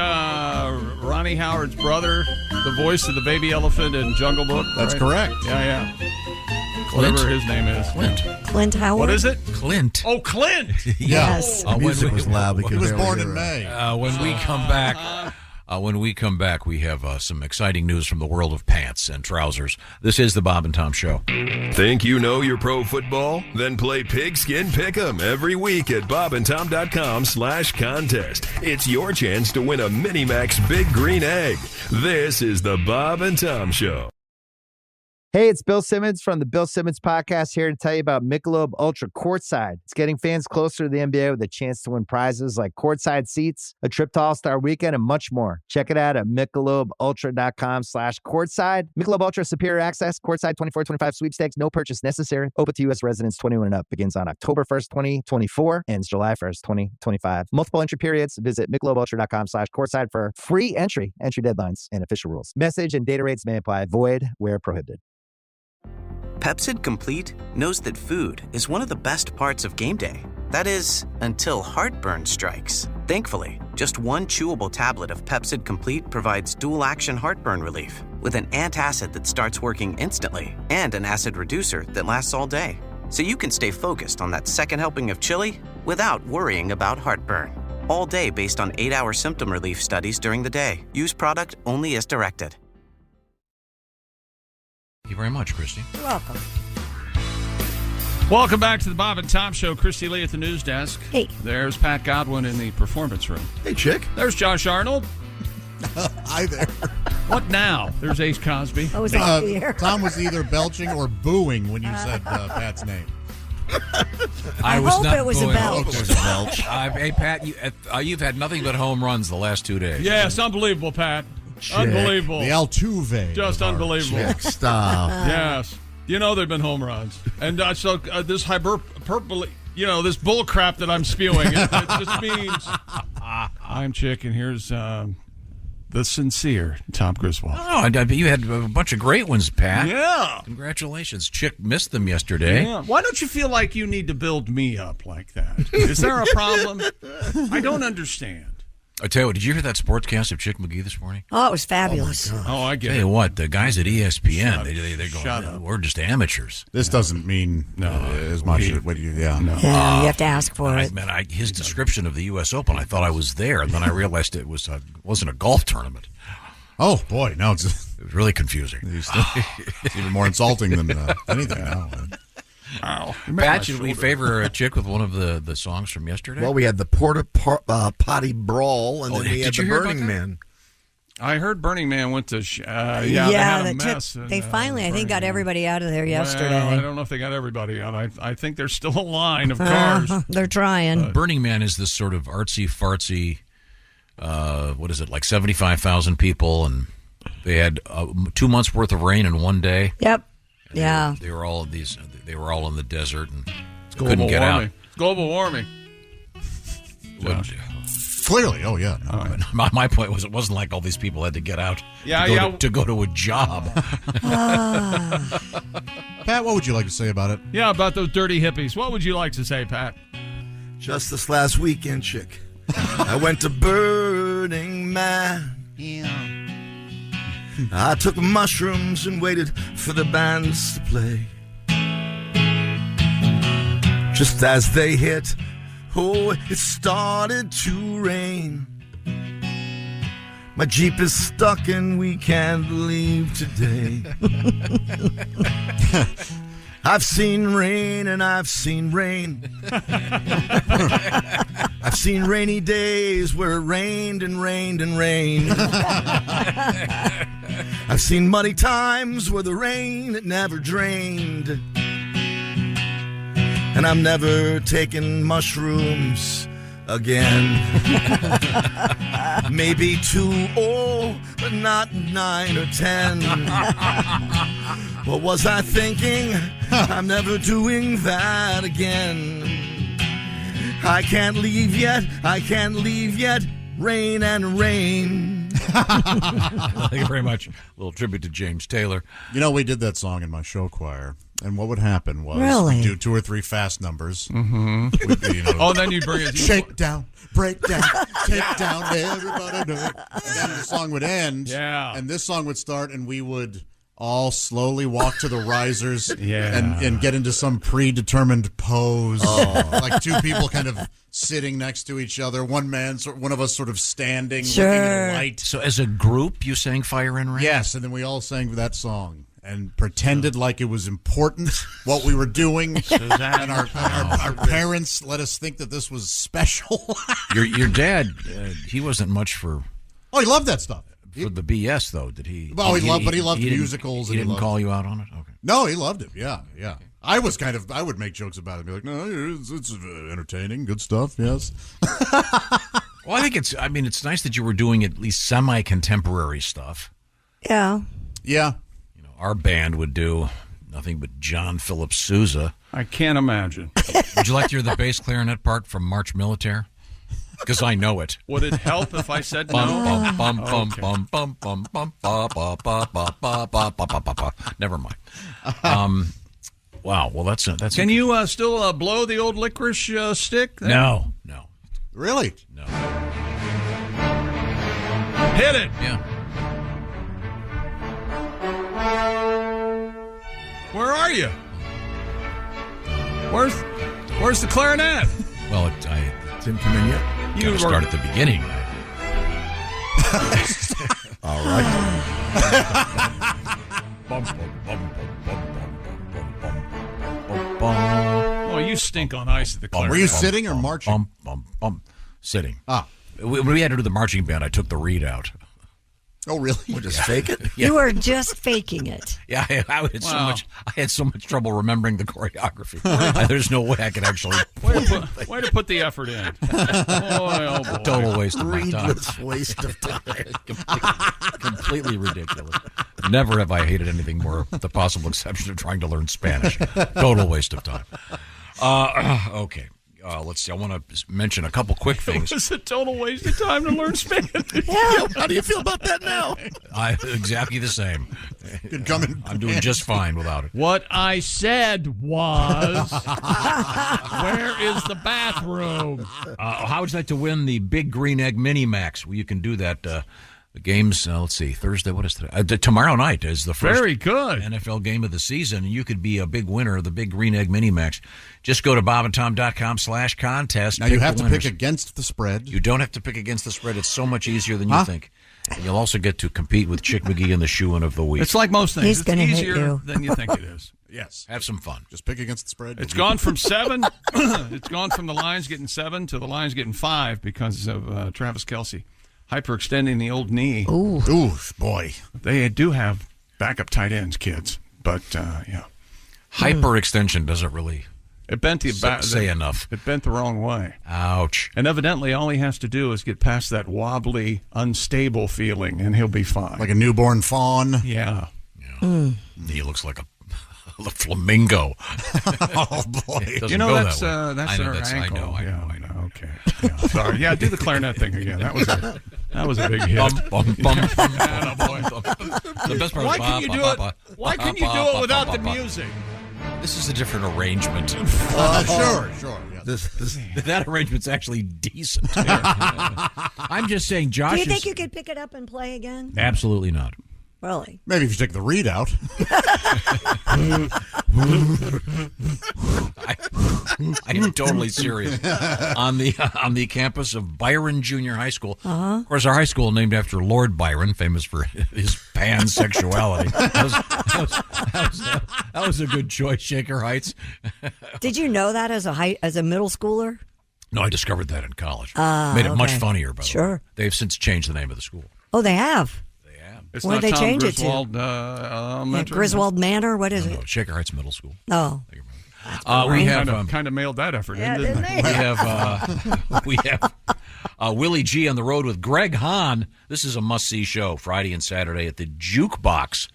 Ronnie Howard's brother the voice of the baby elephant in Jungle Book? That's right? correct. Yeah. Clint? Whatever his name is. Clint Howard. What is it? Clint. Oh, Clint. Yes. The music was loud. He was born in May. When we come back, we have some exciting news from the world of pants and trousers. This is the Bob and Tom Show. Think you know your pro football? Then play Pigskin Pick'em every week at bobandtom.com/contest. It's your chance to win a Minimax Big Green Egg. This is the Bob and Tom Show. Hey, it's Bill Simmons from the Bill Simmons Podcast here to tell you about Michelob Ultra Courtside. It's getting fans closer to the NBA with a chance to win prizes like courtside seats, a trip to All-Star Weekend, and much more. Check it out at MichelobUltra.com/courtside. Michelob Ultra Superior Access, Courtside 24-25 sweepstakes, no purchase necessary. Open to U.S. residents 21 and up. Begins on October 1st, 2024, ends July 1st, 2025. Multiple entry periods. Visit MichelobUltra.com/courtside for free entry deadlines, and official rules. Message and data rates may apply. Void where prohibited. Pepcid Complete knows that food is one of the best parts of game day. That is, until heartburn strikes. Thankfully, just one chewable tablet of Pepcid Complete provides dual-action heartburn relief with an antacid that starts working instantly and an acid reducer that lasts all day. So you can stay focused on that second helping of chili without worrying about heartburn. All day based on 8-hour symptom relief studies during the day. Use product only as directed. Thank you very much, Christy. You're welcome. Welcome back to the Bob and Tom Show. Christy Lee at the news desk. Hey. There's Pat Godwin in the performance room. Hey, chick. There's Josh Arnold. Hi there. What now? There's Ace Cosby. I was off the air. Tom was either belching or booing when you said Pat's name. I was hope not it was a booing. belch. It was a belch. Hey, Pat, you've had nothing but home runs the last 2 days. Yes, unbelievable, Pat. Chick. Unbelievable. The Altuve. Just unbelievable. Chick, stop. Yes. You know they've been home runs. And so this hyperbole, this bull crap that I'm spewing, it just means I'm Chick, and here's the sincere Tom Griswold. Oh, you had a bunch of great ones, Pat. Yeah. Congratulations. Chick missed them yesterday. Yeah. Why don't you feel like you need to build me up like that? Is there a problem? I don't understand. I tell you what, did you hear that sportscast of Chick McGee this morning? Oh, it was fabulous. Oh, I get it. Tell you what, the guys at ESPN, they're going, we're just amateurs. This doesn't mean as much as what you, Yeah, you have to ask for it. His description of the U.S. Open, I thought I was there, and then I realized it wasn't a golf tournament. Oh, boy, no, it was really confusing. It's even more insulting than anything now. Wow. Pat, should we favor a Chick with one of the songs from yesterday? Well, we had the Porta Potty Brawl, and then we had the Burning Man. I heard Burning Man went to they had a mess. They finally, I think, got everybody out of there yesterday. Well, I don't know if they got everybody out. I think there's still a line of cars. They're trying. Burning Man is this sort of artsy-fartsy, what is it, like 75,000 people, and they had 2 months' worth of rain in one day. Yep. And they were all in the desert and warming. couldn't get out. It's global warming. Clearly, oh yeah. No. Right. My point was, it wasn't like all these people had to get out to go to a job. Pat, what would you like to say about it? Yeah, about those dirty hippies. What would you like to say, Pat? Just this last weekend, Chick, I went to Burning Man. Yeah. I took mushrooms and waited for the bands to play. Just as they hit, it started to rain. My Jeep is stuck and we can't leave today. I've seen rain and I've seen rain. I've seen rainy days where it rained and rained and rained. I've seen muddy times where the rain it never drained. And I'm never taking mushrooms again. Maybe 2 old, but not 9 or 10. What was I thinking? I'm never doing that again. I can't leave yet, I can't leave yet. Rain and rain. Thank you very much. A little tribute to James Taylor. You know, we did that song in my show choir, and what would happen was Really? we'd do 2 or 3 fast numbers. Mm-hmm. Oh, then you bring it. Shake down, break down, take down, everybody know it. And then the song would end, and this song would start, and we would all slowly walk to the risers and get into some predetermined pose. Like 2 people kind of sitting next to each other, one of us sort of standing, looking at a light. So as a group, you sang Fire and Rain? Yes, and then we all sang that song and pretended like it was important what we were doing. And our parents let us think that this was special. Your dad, he wasn't much for... Oh, he loved that stuff. For the BS, though, did he? Well, he loved musicals. He didn't call you out on it? Okay. No, he loved it. Yeah. I would make jokes about it and be like, no, it's entertaining, good stuff, yes. Well, I think it's nice that you were doing at least semi-contemporary stuff. Yeah. Yeah. You know, our band would do nothing but John Philip Sousa. I can't imagine. Would you like to hear the bass clarinet part from March Militaire? Because I know it. Would it help if I said no? Never mind. Wow. Well, that's. Can you still blow the old licorice stick? There? No. Really? No. Hit it. Yeah. Where are you? Where's the clarinet? Well, it didn't come in yet. You start at the beginning. All right. Oh, you stink on ice at the clarinet. Were you sitting or marching? Sitting. Ah. We had to do the marching band. I took the read out. Oh, really? We'll just fake it? You were just faking it. Yeah, I had so much trouble remembering the choreography. There's no way I could actually. Way to put the effort in. Boy. Total waste of my time. Needless waste of time. Completely ridiculous. Never have I hated anything more, with the possible exception of trying to learn Spanish. Total waste of time. Okay. Let's see. I want to mention a couple quick things. It was a total waste of time to learn Spanish. Yeah. How do you feel about that now? Exactly the same. I'm doing just fine without it. What I said was, where is the bathroom? How would you like to win the Big Green Egg Mini Max? Well, you can do that. The game's, let's see, Thursday. What is today? Tomorrow night is the first Very good. NFL game of the season. And you could be a big winner of the Big Green Egg Mini Max. Just go to bobandtom.com/contest. Now you have to pick against the spread. You don't have to pick against the spread. It's so much easier than you think. And you'll also get to compete with Chick McGee and the Shoe-In of the Week. It's like most things. It's easier than you think it is. Yes. Have some fun. Just pick against the spread. It's gone from 7. It's gone from the Lions getting 7 to the Lions getting 5 because of Travis Kelce hyperextending the old knee. Ooh, boy. They do have backup tight ends, kids. But, yeah. Hyperextension doesn't really it bent the say enough. It bent the wrong way. Ouch. And evidently all he has to do is get past that wobbly, unstable feeling, and he'll be fine. Like a newborn fawn. Yeah. He looks like a flamingo. Oh, boy. You know, that's our ankle. I know. Okay. Yeah, sorry. Yeah, do the clarinet thing again. That was a big hit. The best part Why can you do it? Why can you do it without the music? This is a different arrangement. Sure. Yes. That arrangement's actually decent. I'm just saying, Josh. Do you think you could pick it up and play again? Absolutely not. Really? Maybe if you take the readout. I am totally serious. On the campus of Byron Junior High School. Of course, our high school named after Lord Byron, famous for his pansexuality. That was a good choice, Shaker Heights. Did you know that as a middle schooler? No, I discovered that in college. Made it much funnier, by the way. Sure. They've since changed the name of the school. Oh, they have? It's Where'd not they Tom change Griswold, it to? Elementary? Griswold Manor? What is it? Shaker Heights Middle School. Oh. We have kind of mailed that effort Yeah, in, didn't didn't they? we have Willie G on the road with Greg Hahn. This is a must-see show Friday and Saturday at the Jukebox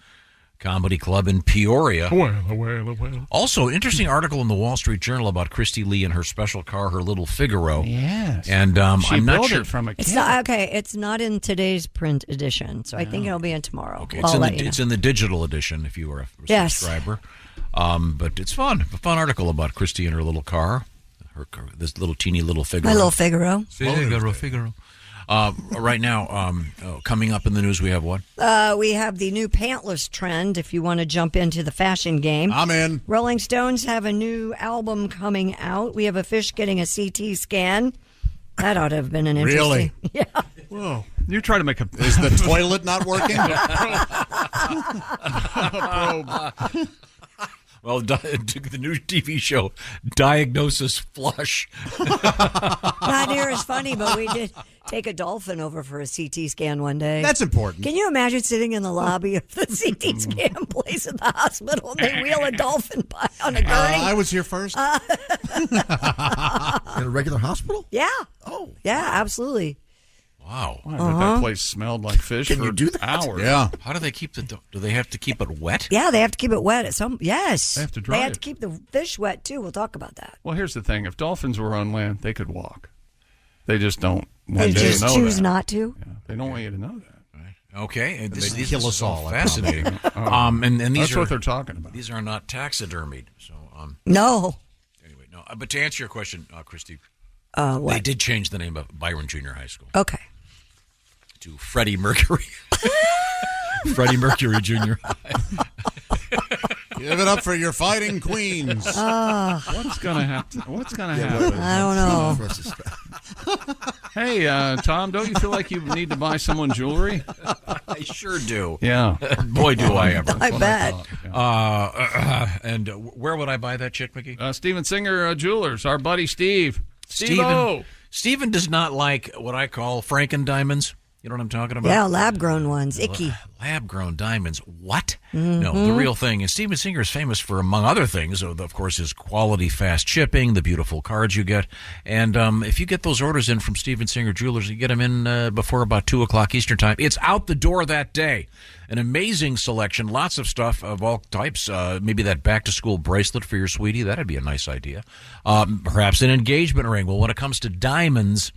Comedy Club in Peoria. Well. Also, interesting article in the Wall Street Journal about Christy Lee and her special car, her little Figaro. Yes. And She I'm not built sure. it from a kid. It's not okay. It's not in today's print edition, so I think it'll be in tomorrow. Okay, I'll let you know. it's in the digital edition if you are a Yes. subscriber. But it's fun. A fun article about Christy and her little car. This little teeny little Figaro. My little Figaro. Figaro. Right now, coming up in the news, we have what? We have the new pantless trend if you want to jump into the fashion game. I'm in. Rolling Stones have a new album coming out. We have a fish getting a CT scan. That ought to have been an interesting. Really? Yeah. Whoa. You try to make a... Is the toilet not working? Probe. Well, the new TV show, Diagnosis Flush. Not near as funny, but we did take a dolphin over for a CT scan one day. That's important. Can you imagine sitting in the lobby of the CT scan place in the hospital and they wheel a dolphin by on a gurney? I was here first. In a regular hospital? Yeah. Oh. Yeah, absolutely. Wow. I bet that place smelled like fish Can for you do that? hours. Yeah. How do they keep do they have to keep it wet? Yeah, they have to keep it wet. Yes. They have to dry They have it. to keep the fish wet, too. We'll talk about that. Well, here's the thing. If dolphins were on land, they could walk. They just don't They want you to just know choose that. not to. Yeah, they don't want you to know that. Okay. And They these kill are us so all. fascinating. And these That's are what they're talking about. These are not taxidermied. So No. anyway, no. But to answer your question, Christy, What? they did change the name of Byron Junior High School Okay. to Freddie Mercury. Freddie Mercury Junior High. Give it up for your fighting queens. What's gonna happen? What's gonna happen? I don't know. Hey, Tom, don't you feel like you need to buy someone jewelry? I sure do. Yeah. Boy, do I ever. I bet. And where would I buy that chick, Mickey? Steven Singer Jewelers, our buddy Steve. Steven does not like what I call Franken diamonds. You know what I'm talking about? Yeah, lab-grown ones. Icky. Lab-grown diamonds. What? No, the real thing is Steven Singer is famous for, among other things, of course, his quality fast shipping, the beautiful cards you get. And if you get those orders in from Steven Singer Jewelers, you get them in before about 2 o'clock Eastern Time. It's out the door that day. An amazing selection, lots of stuff of all types. Maybe that back-to-school bracelet for your sweetie. That'd be a nice idea. Perhaps an engagement ring. Well, when it comes to diamonds,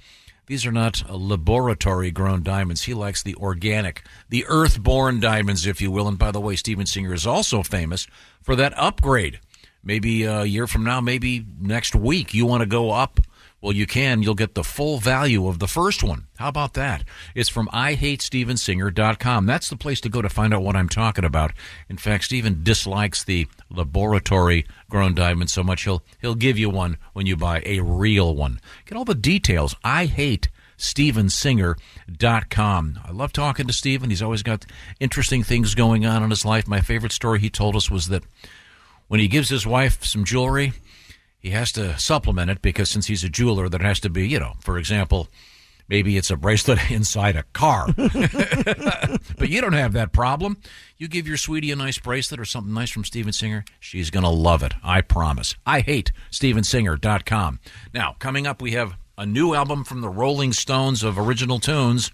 these are not laboratory-grown diamonds. He likes the organic, the earth-born diamonds, if you will. And by the way, Steven Singer is also famous for that upgrade. Maybe a year from now, maybe next week, you want to go up. Well, you can. You'll get the full value of the first one. How about that? It's from IHateStevenSinger.com. That's the place to go to find out what I'm talking about. In fact, Steven dislikes the laboratory-grown diamond so much he'll give you one when you buy a real one. Get all the details. IHateStevenSinger.com. I love talking to Steven. He's always got interesting things going on in his life. My favorite story he told us was that when he gives his wife some jewelry, he has to supplement it because since he's a jeweler, there has to be, for example, maybe it's a bracelet inside a car. But you don't have that problem. You give your sweetie a nice bracelet or something nice from Steven Singer, she's going to love it. I promise. IHateStevenSinger.com. Now, coming up, we have a new album from the Rolling Stones of original tunes.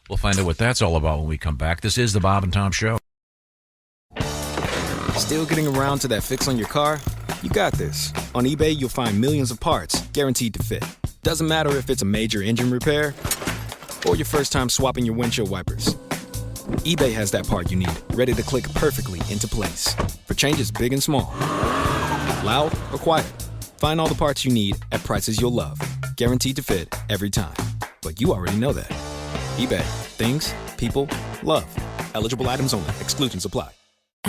We'll find out what that's all about when we come back. This is the Bob and Tom Show. Still getting around to that fix on your car? You got this. On eBay, you'll find millions of parts guaranteed to fit. Doesn't matter if it's a major engine repair or your first time swapping your windshield wipers. eBay has that part you need, ready to click perfectly into place for changes big and small. Loud or quiet, find all the parts you need at prices you'll love. Guaranteed to fit every time. But you already know that. eBay. Things, people, love. Eligible items only. Exclusions apply.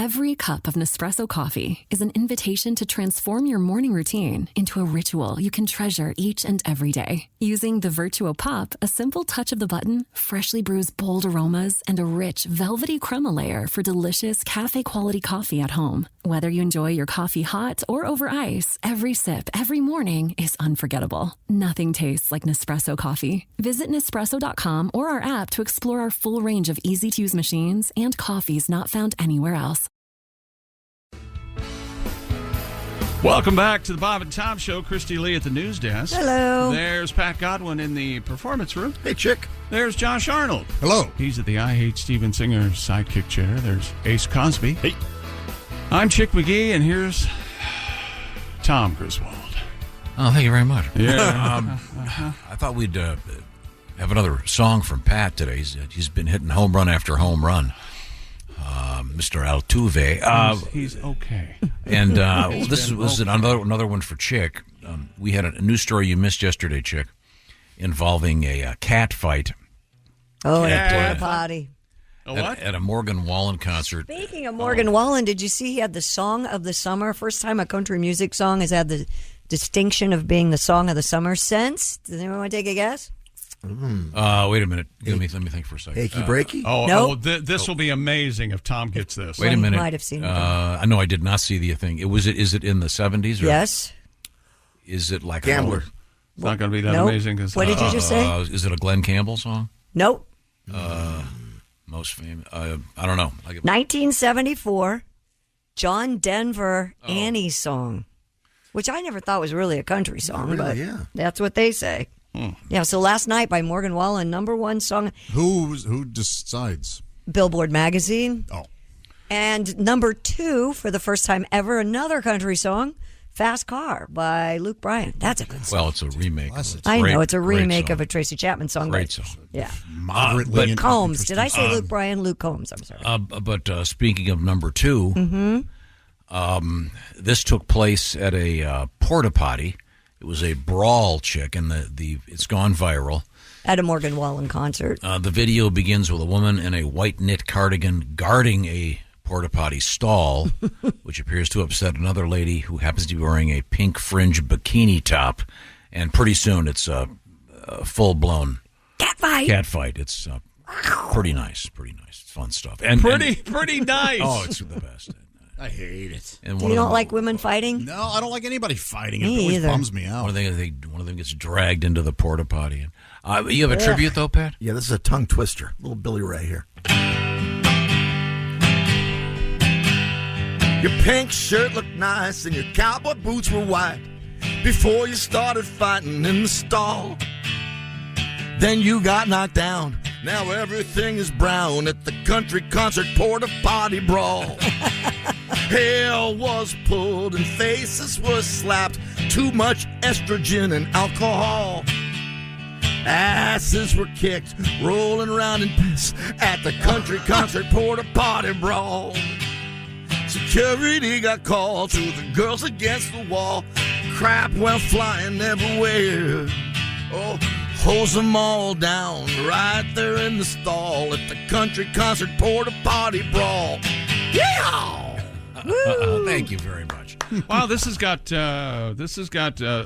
Every cup of Nespresso coffee is an invitation to transform your morning routine into a ritual you can treasure each and every day. Using the Virtuo Pop, a simple touch of the button freshly brews bold aromas and a rich, velvety crema layer for delicious cafe-quality coffee at home. Whether you enjoy your coffee hot or over ice, every sip, every morning is unforgettable. Nothing tastes like Nespresso coffee. Visit Nespresso.com or our app to explore our full range of easy-to-use machines and coffees not found anywhere else. Welcome back to the Bob and Tom Show. Christy Lee at the news desk. Hello. There's Pat Godwin in the performance room. Hey, chick. There's Josh Arnold. Hello. He's at the I Hate Steven Singer sidekick chair. There's Ace Cosby. Hey. I'm Chick McGee, and here's Tom Griswold. Oh, thank you very much. Yeah. I thought we'd have another song from Pat today. He's been hitting home run after home run. Mr. Altuve. He's okay. And this was another one for Chick. We had a news story you missed yesterday, Chick, involving a cat fight. Oh, at a potty. At a Morgan Wallen concert. Speaking of Morgan Wallen, did you see he had the Song of the Summer? First time a country music song has had the distinction of being the Song of the Summer since. Does anyone want to take a guess? Wait a minute. Let me think for a second. Achy breaky? Nope. This will be amazing if Tom gets this. Wait a minute. You might have seen it. I know I did not see the thing. Is it in the 70s? Or Yes. Is it like Gambler? It's not going to be that Nope. amazing. What did you just say? Is it a Glenn Campbell song? Nope. Most famous. I don't know. 1974, John Denver, Annie's song, which I never thought was really a country song, but that's what they say. Yeah, so last night by Morgan Wallen, #1 song. Who decides? Billboard Magazine. Oh. And #2, for the first time ever, another country song, Fast Car by Luke Bryan. That's a good song. Well, it's a remake. I know, it's a remake of a Tracy Chapman song. Great but, song. Yeah. Moderately Combs. Did I say Luke Bryan? Luke Combs, I'm sorry. But speaking of #2, this took place at a porta potty. It was a brawl, Chick, and it's gone viral. At a Morgan Wallen concert. The video begins with a woman in a white knit cardigan guarding a porta potty stall, which appears to upset another lady who happens to be wearing a pink fringe bikini top. And pretty soon it's a full-blown cat fight. It's pretty nice. It's fun stuff. And pretty nice. Oh, it's the best. I hate it. And You don't like women fighting? No, I don't like anybody fighting. Me It always either. bums me out. One of them gets dragged into the porta potty. You have a tribute though, Pat? Yeah, this is a tongue twister. Little Billy Ray here. Your pink shirt looked nice and your cowboy boots were white before you started fighting in the stall. Then you got knocked down. Now everything is brown at the country concert porta potty brawl. Hair was pulled and faces were slapped. Too much estrogen and alcohol. Asses were kicked, rolling around in piss at the country concert porta potty brawl. Security got called to the girls against the wall. Crap went flying everywhere. Oh, hose them all down right there in the stall at the country concert porta potty brawl. Yeah! Thank you very much. Wow, this has got a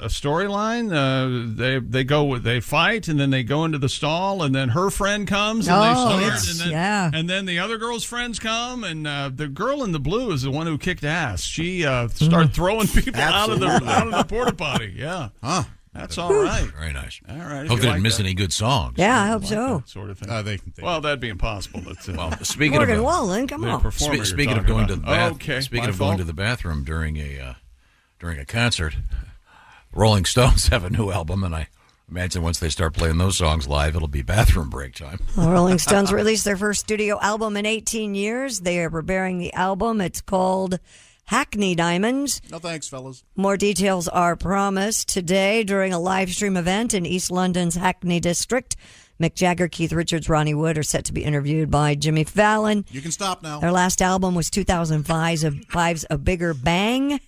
storyline. They fight and then they go into the stall and then her friend comes and they start and then the other girl's friends come and the girl in the blue is the one who kicked ass. She started throwing people out of the porta potty. Yeah, that's all right. Very nice. All right. Hope they didn't miss any good songs. Yeah, I hope so. Sort of thing. Well, that'd be impossible. Well, speaking Morgan of Wallen, come on. Speaking of going to the bathroom during a concert, Rolling Stones have a new album, and I imagine once they start playing those songs live, it'll be bathroom break time. The Rolling Stones released their first studio album in 18 years. They are preparing the album. It's called Hackney Diamonds. No thanks, fellas. More details are promised today during a live stream event in East London's Hackney district. Mick Jagger, Keith Richards, Ronnie Wood are set to be interviewed by Jimmy Fallon. You can stop now. Their last album was 2005's A Bigger Bang.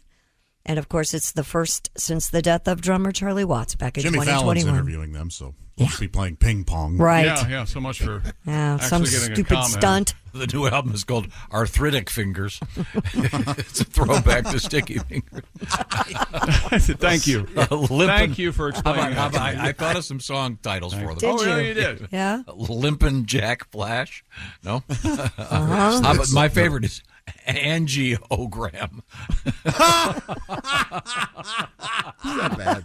And, of course, it's the first since the death of drummer Charlie Watts back in Jimmy 2021. Fallon's interviewing them, so we'll be playing ping pong. Right. Yeah, so much for some getting stupid a comment. stunt. The new album is called Arthritic Fingers. It's a throwback to Sticky Fingers. Thank you. Thank you for explaining that. I thought of some song titles for them. Did you? Yeah, you did. Yeah. Limpin' Jack Flash. No? Uh-huh. How about my favorite is Angiogram. Not bad.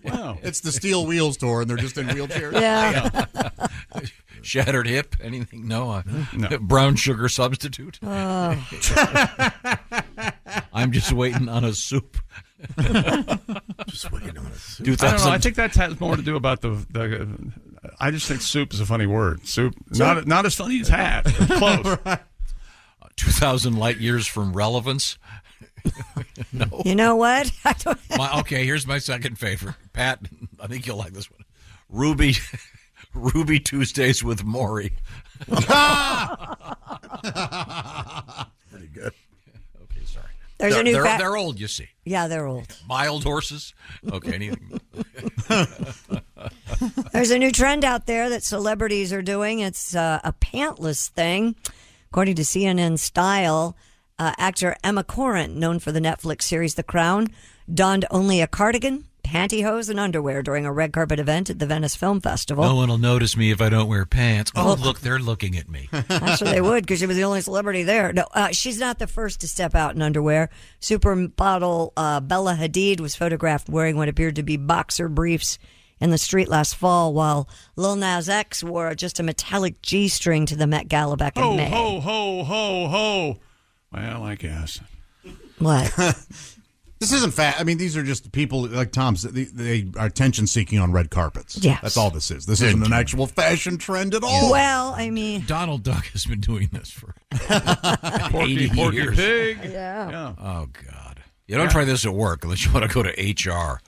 Wow. It's the Steel Wheels tour, and they're just in wheelchairs. Yeah. Shattered hip? Anything? No. Brown sugar substitute? Oh. I'm just waiting on a soup. Just waiting on a soup. I don't know. I think that has more to do about the I just think soup is a funny word. Soup, not as funny as hat. Close. 2,000 light years from relevance. No. You know what? Okay, here's my second favorite. Pat, I think you'll like this one. Ruby Tuesdays with Maury. Pretty good. Okay, sorry. There's a new they're old, you see. Yeah, they're old. Mild horses. Okay, anything. There's a new trend out there that celebrities are doing. It's a pantless thing. According to CNN Style, actor Emma Corrin, known for the Netflix series The Crown, donned only a cardigan, pantyhose, and underwear during a red carpet event at the Venice Film Festival. No one will notice me if I don't wear pants. Oh, look, they're looking at me. I'm sure they would, because she was the only celebrity there. No, she's not the first to step out in underwear. Supermodel Bella Hadid was photographed wearing what appeared to be boxer briefs in the street last fall, while Lil Nas X wore just a metallic G-string to the Met Gala back in May. Ho. Well, I guess. What? This isn't I mean, these are just people like Tom's. They are attention-seeking on red carpets. Yes. That's all this is. This isn't an actual fashion trend at all. Well, I mean, Donald Duck has been doing this for 80 Porky years. Pig. Yeah. Oh, God. You don't try this at work unless you want to go to HR.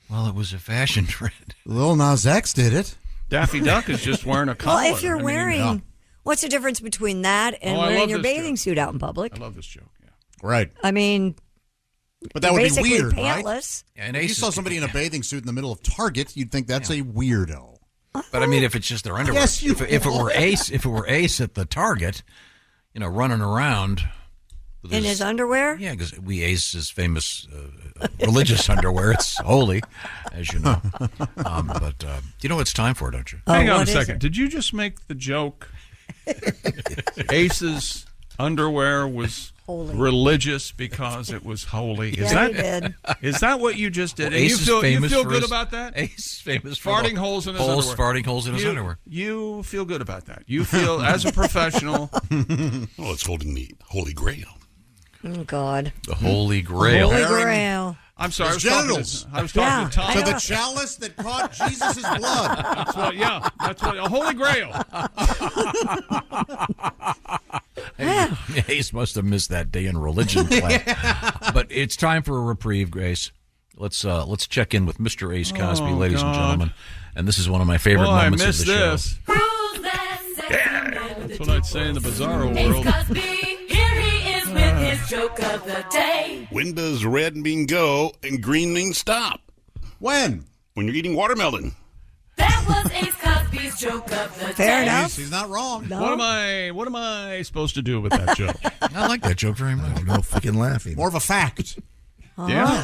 Well, it was a fashion trend. Lil Nas X did it. Daffy Duck is just wearing a collar. well, if you're wearing, what's the difference between that and wearing your bathing suit out in public? I love this joke. Yeah. Right. I mean, but that would be basically weird, pantless. right? Yeah, if you saw somebody in a bathing suit in the middle of Target, you'd think that's a weirdo. But I mean, if it's just their underwear, Yes, you if it were Ace at the Target, running around with In his underwear? Yeah, because Ace is famous religious underwear. It's holy, as you know. But you know what it's time for, don't you? Hang on a second. Did you just make the joke? Ace's underwear was holy. Religious because it was holy. Is Yeah, that he did. Is that what you just did? Well, And Ace you is famous feel for good his- about that? Ace is famous for farting the holes in his holes, underwear. farting holes in his underwear. You feel good about that. You feel as a professional. Well, it's holding the Holy Grail. Oh, God. The Holy Grail. Holy Grail. I'm sorry. I His was genitals. talking to Tom. To the chalice that caught Jesus' blood. That's what. Yeah, that's what. A Holy Grail. Ace must have missed that day in religion class. But it's time for a reprieve, Grace. Let's check in with Mr. Ace Cosby, ladies and gentlemen. And this is one of my favorite moments of the show. I missed this. That's what I'd say in the bizarro world. His joke of the day. When does red mean go and green mean stop? When? When you're eating watermelon. That was Ace Cosby's joke of the day. Fair enough. He's not wrong. No. What am I supposed to do with that joke? I like that joke very much. No freaking laughing. More of a fact. Yeah,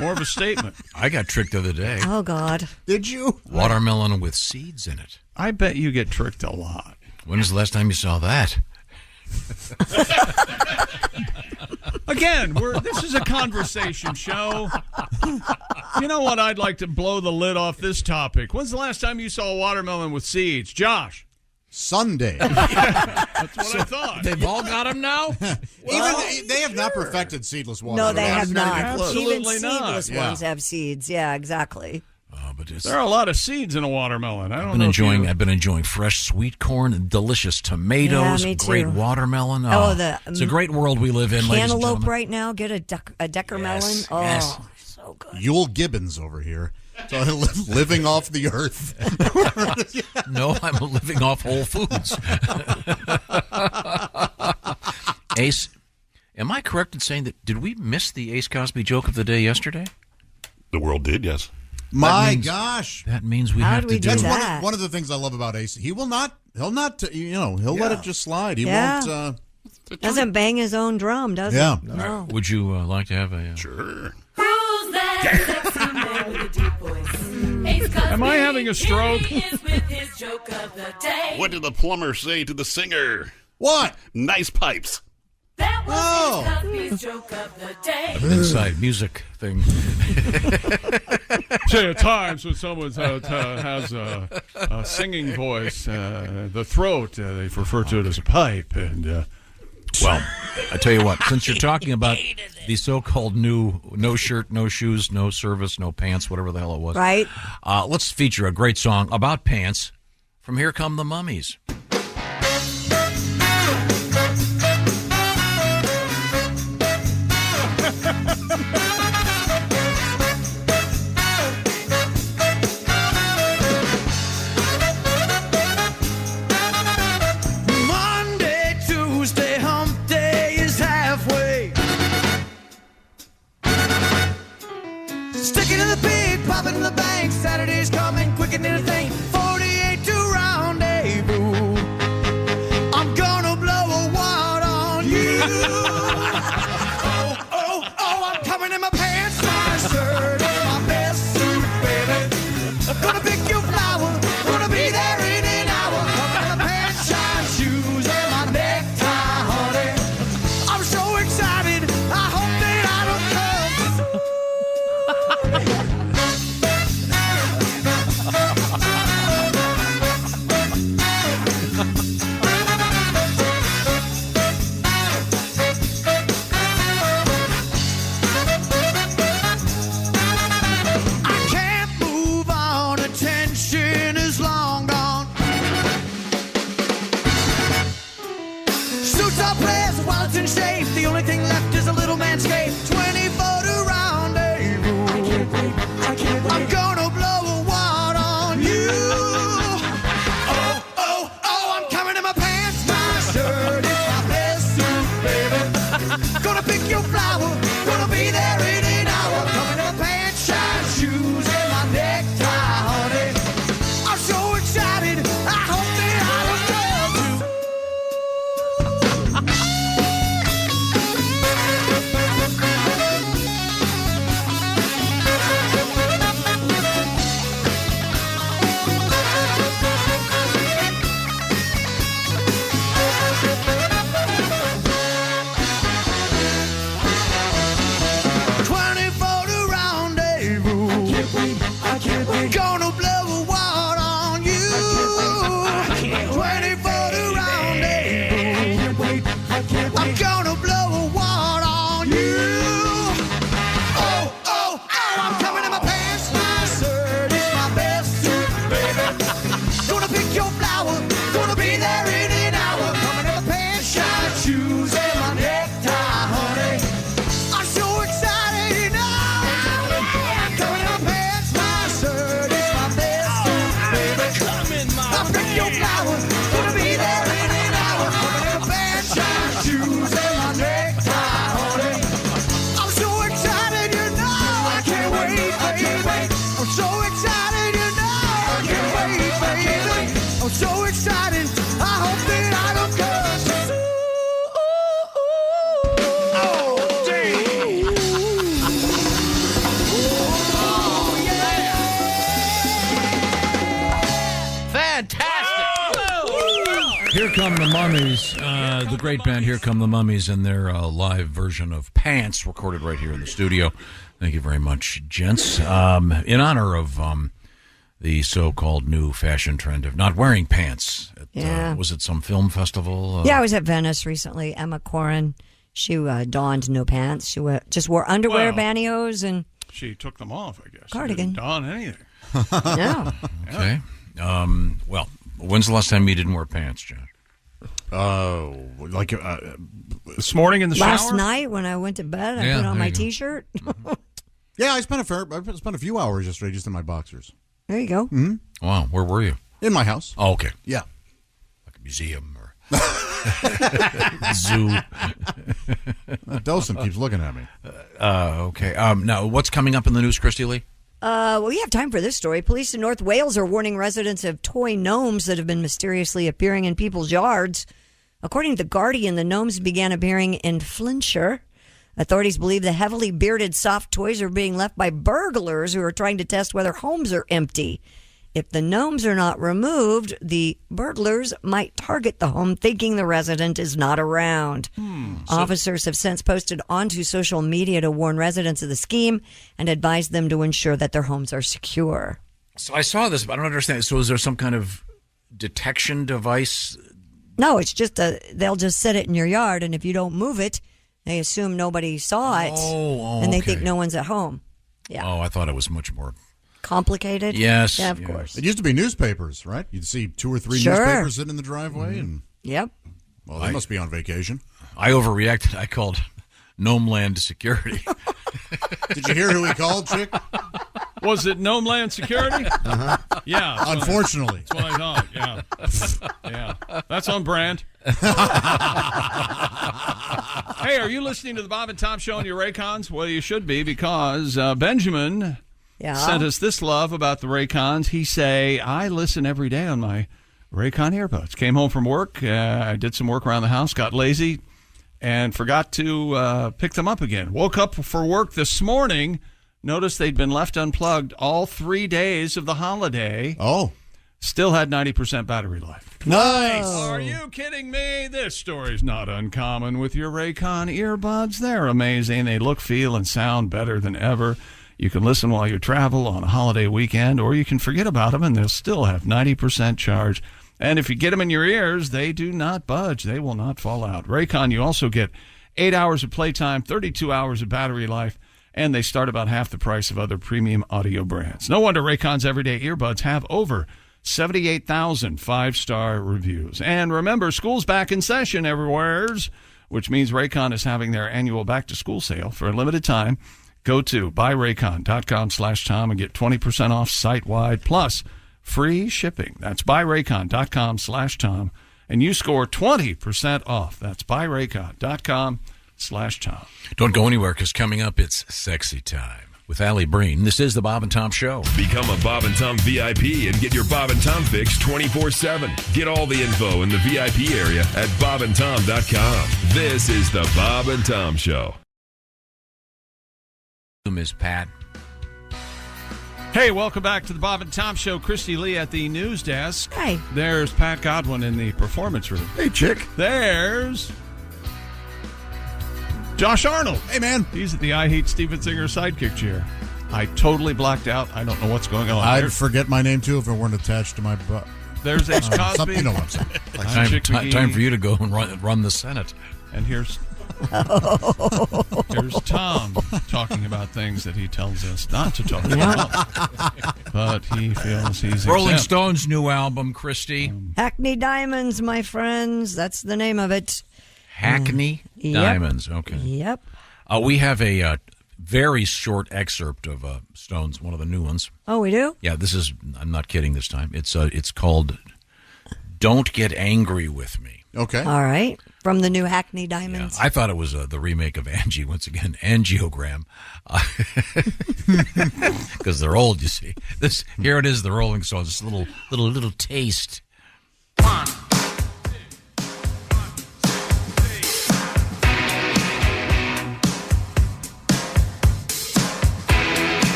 more of a statement. I got tricked the other day. Oh, God. Did you? Watermelon with seeds in it. I bet you get tricked a lot. When was the last time you saw that? Again, this is a conversation show. You know what? I'd like to blow the lid off this topic. When's the last time you saw a watermelon with seeds? Josh? Sunday. That's what I thought. They've all got them now? Even they have not perfected seedless watermelon. No, they have not. Absolutely Even not. seedless ones have seeds. Yeah, exactly. Oh, but There are a lot of seeds in a watermelon. I've been enjoying fresh sweet corn and delicious tomatoes, Yeah, me great too. watermelon. It's a great world we live in, ladies and Cantaloupe gentlemen. right now. Get a Decker melon. Oh, yes. so good. Yule Gibbons over here. So living off the earth. No, I'm living off Whole Foods. Am I correct in saying that, did we miss the Ace Cosby joke of the day yesterday? The world did, yes. My gosh. That means we have to do That's that? one of the things I love about Ace. He'll let it just slide. He Yeah. won't. Doesn't bang his own drum, does he? Yeah. No. Would you like to have a... Sure. Who's that sexy man with a deep voice? Ace Cosby. Am I having a stroke? Here he is with his joke of the day. What did the plumber say to the singer? What? Nice pipes. That was Ace Cosby's joke of the day. An inside music thing. Say, at times when someone has a singing voice, the throat, they refer to it as a pipe. And well, I tell you what, since you're talking about the so-called new no shirt, no shoes, no service, no pants, whatever the hell it was. Right. Let's feature a great song about pants from Here Come the Mummies. Monday, Tuesday, hump day is halfway. Sticking to the pig, popping in the bank. Saturday's coming quicker than a thing. 48 to rendezvous. I'm gonna blow a wad on you. Oh, I'm coming in my pants, my shirt, and my best suit, baby. I'm gonna pick your flower, gonna be there in an hour. Coming in my pants, shine shoes, and my necktie, honey. I'm so excited, I hope that I don't come. I can't move on, attention is long gone. Suits are pressed, wallets in shape. The only thing left is a little manscape. 24 to rendezvous. I can't wait. I'm gonna blow a wad on you. Oh, I'm coming in my pants, my shirt, it's my best suit, baby. Gonna pick your flower, gonna be there in an hour. Coming in my pants, shine shoes, and my necktie, honey. I'm so excited, I hope that I don't come to. I can't wait. Gonna blow a wad on you. 24 to rendezvous. I'm gonna blow a wad on you. Oh, I'm coming in my pants, my shirt, it's my best suit, baby. Gonna pick your flower, gonna be there in an hour. Coming in my pants, shine shoes, and my necktie, honey. I'm so excited, you know. I'm coming in my pants, my shirt, it's my best suit, baby. I'll pick your flower, gonna be there in an hour. Coming in my pants, shine shoes, and my necktie, honey. I'm so excited, you know. I can't wait, baby. I'm so excited, you know. I can't wait, baby. I'm so excited. I hope that I don't come too soon. Oh, damn. Oh, yeah. Fantastic! Here Come the Mummies, the great band Here Come the Mummies, and their live version of Pants, recorded right here in the studio. Thank you very much, gents. In honor of the so-called new fashion trend of not wearing pants. Yeah. Was it some film festival? Yeah, I was at Venice recently. Emma Corrin, she donned no pants. She just wore underwear, pantyhose, and she took them off, I guess. cardigan. She didn't don anything. No. Okay. Well, when's the last time you didn't wear pants, John? Oh, like this morning in the shower? Last night when I went to bed, I put on my T-shirt. Yeah, I spent a few hours yesterday just in my boxers. There you go. Mm-hmm. Wow, where were you? In my house. Oh, okay. Yeah. Like a museum or... Zoo. Dawson keeps looking at me. Okay. Now, what's coming up in the news, Christy Lee? We have time for this story. Police in North Wales are warning residents of toy gnomes that have been mysteriously appearing in people's yards. According to The Guardian, the gnomes began appearing in Flintshire. Authorities believe the heavily bearded soft toys are being left by burglars who are trying to test whether homes are empty. If the gnomes are not removed, the burglars might target the home thinking the resident is not around. Officers have since posted onto social media to warn residents of the scheme and advise them to ensure that their homes are secure. So I saw this, but I don't understand. So is there some kind of detection device? No, it's just they'll just set it in your yard, and if you don't move it, they assume nobody saw it, and they think no one's at home. Yeah. Oh, I thought it was much more complicated. Yes. Yeah, of course. It used to be newspapers, right? You'd see 2 or 3 Sure. newspapers sitting in the driveway. And Yep. well, they must be on vacation. I overreacted. I called Gnomeland Security. Did you hear who he called, Chick? Was it Gnomeland Security? Uh-huh. Yeah. Unfortunately. That's what I thought, yeah. Yeah. That's on brand. Hey, are you listening to the Bob and Tom Show on your Raycons? Well, you should be, because Benjamin sent us this love about the Raycons. He say, I listen every day on my Raycon earbuds. Came home from work. I did some work around the house, got lazy, and forgot to pick them up again. Woke up for work this morning, noticed they'd been left unplugged all 3 days of the holiday. Oh. Still had 90% battery life. Nice. Are you kidding me? This story's not uncommon with your Raycon earbuds. They're amazing. They look, feel, and sound better than ever. You can listen while you travel on a holiday weekend, or you can forget about them and they'll still have 90% charge. And if you get them in your ears, they do not budge. They will not fall out. Raycon, you also get 8 hours of playtime, 32 hours of battery life, and they start about half the price of other premium audio brands. No wonder Raycon's everyday earbuds have over 78,000 5-star reviews. And remember, school's back in session everywheres, which means Raycon is having their annual back-to-school sale for a limited time. Go to buyraycon.com/Tom and get 20% off site-wide, plus free shipping. That's buyraycon.com/Tom, and you score 20% off. That's buyraycon.com/Tom. Don't go anywhere, because coming up, it's sexy time with Alli Breen. This is the Bob and Tom Show. Become a Bob and Tom VIP and get your Bob and Tom fix 24/7. Get all the info in the VIP area at bobandtom.com. This is the Bob and Tom Show. Ms. Pat. Hey, welcome back to the Bob and Tom Show. Christy Lee at the news desk. Hi. There's Pat Godwin in the performance room. Hey, Chick. There's Josh Arnold. Hey, man. He's at the I Hate Steven Singer sidekick chair. I totally blacked out. I don't know what's going on. I'd forget my name, too, if it weren't attached to my butt. There's H. Cosby. You know what I'm saying. Time for you to go and run the Senate. And here's Tom talking about things that he tells us not to talk about. But he feels he's Rolling exempt. Stones' new album, Christy. Hackney Diamonds, my friends. That's the name of it. Hackney Diamonds. Okay. Yep. We have a very short excerpt of Stones, one of the new ones. Oh, we do? Yeah, this is, I'm not kidding this time. It's called Don't Get Angry With Me. Okay. All right. From the new Hackney Diamonds. Yeah, I thought it was the remake of Angie, once again, Angiogram. Because they're old, you see. Here it is, the Rolling Stones, this little taste.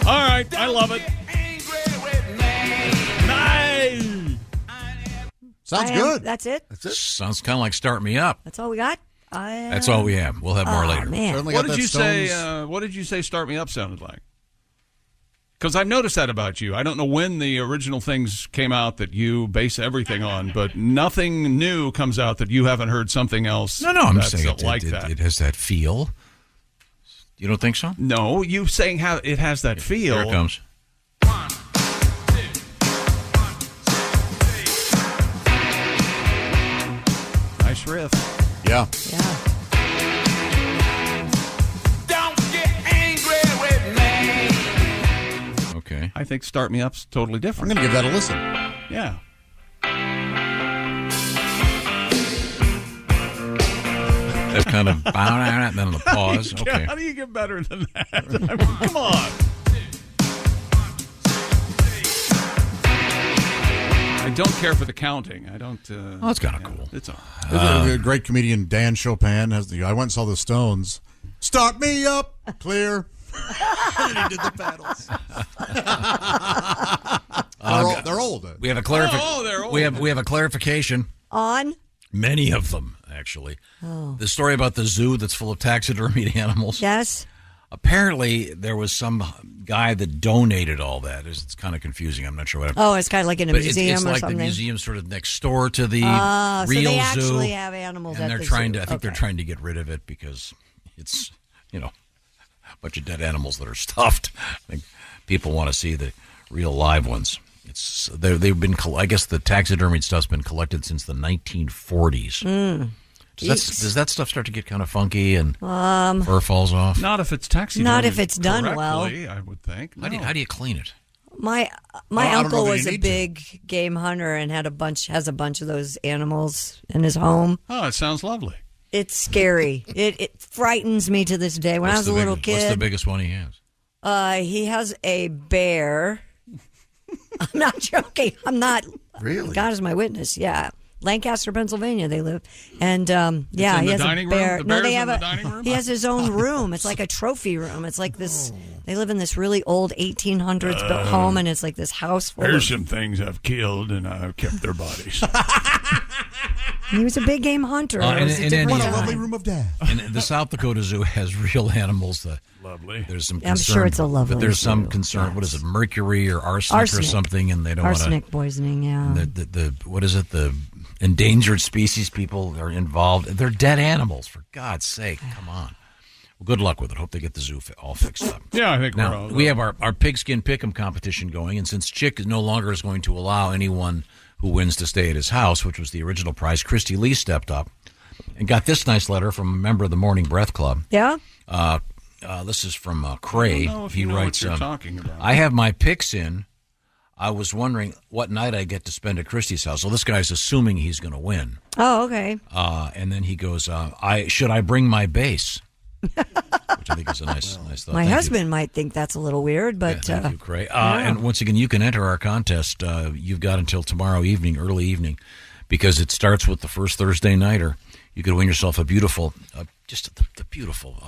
All right, I love it. Nice. Sounds good. That's it? Sounds kind of like Start Me Up. That's all we got? That's all we have. We'll have more later. Man. What did you say? What did you say? Start Me Up sounded like? Because I've noticed that about you. I don't know when the original things came out that you base everything on, but nothing new comes out that you haven't heard something else. No, I'm that's saying that. It has that feel. You don't think so? No, you saying how it has that feel. Here it comes. Nice riff. Yeah. Yeah. Don't get angry with me. Okay. I think Start Me Up's totally different. I'm going to give that a listen. Yeah. That kind of and then the pause. Okay. How do you get better than that? I mean, come on. I don't care for the counting. I don't. Oh, it's kind of cool. It's all a great comedian Dan Chopin has the. I went and saw the Stones. Start me up, clear. And he did the paddles. They're old. We have a they're old. We have a clarification On? Many of them, actually. Oh. The story about the zoo that's full of taxidermied animals. Yes. Apparently, there was some guy that donated all that. It's kind of confusing. I'm not sure what. Oh, it's kind of like in a museum it's or like something. the museum sort of next door to the so real they zoo. actually have animals and at they're the trying zoo. to. I think they're Okay. trying to get rid of it because it's a bunch of dead animals that are stuffed. I think people want to see the real live ones. They've been. I guess the taxidermied stuff's been collected since the 1940s. Does that stuff start to get kind of funky and fur falls off? Not if it's taxidermied. Not if it's done well. I would think. No. How do you clean it? My uncle was a big game hunter and has a bunch of those animals in his home. Oh, it sounds lovely. It's scary. It frightens me to this day. When I was a little kid. What's the biggest one he has? He has a bear. I'm not joking. I'm not. Really? God is my witness. Yeah. Lancaster, Pennsylvania, they live. And, he in the has dining a bear. room? The No, they bear's have in the dining room? He has his own room. It's like a trophy room. It's like this. They live in this really old 1800s built home, and it's like this house full There's of. some things I've killed, and I've kept their bodies. He was a big game hunter. It was a different What a time. lovely room of death. And the South Dakota Zoo has real animals. Lovely. There's some. I'm sure it's a lovely But there's some zoo. concern. Yes. What is it? Mercury or arsenic or something, and they don't want to. Arsenic poisoning. Yeah. The what is it? The endangered species people are involved. They're dead animals. For God's sake, come on. Well, good luck with it. Hope they get the zoo all fixed up. Yeah, I think now we have our pigskin pick'em competition going, and since Chick no longer is going to allow anyone who wins to stay at his house, which was the original prize, Christy Lee stepped up and got this nice letter from a member of the Morning Breath Club. Yeah. This is from Cray. I don't know if He you know writes, what you're talking about. I have my picks in. I was wondering what night I get to spend at Christy's house. So this guy's assuming he's going to win. Oh, okay. And then he goes, should I bring my bass? Which I think is a nice thought. My Thank you. husband might think that's a little weird, but Thank you, Cray. yeah. And once again, you can enter our contest. You've got until tomorrow evening, early evening, because it starts with the first Thursday nighter. You could win yourself a beautiful, just the beautiful.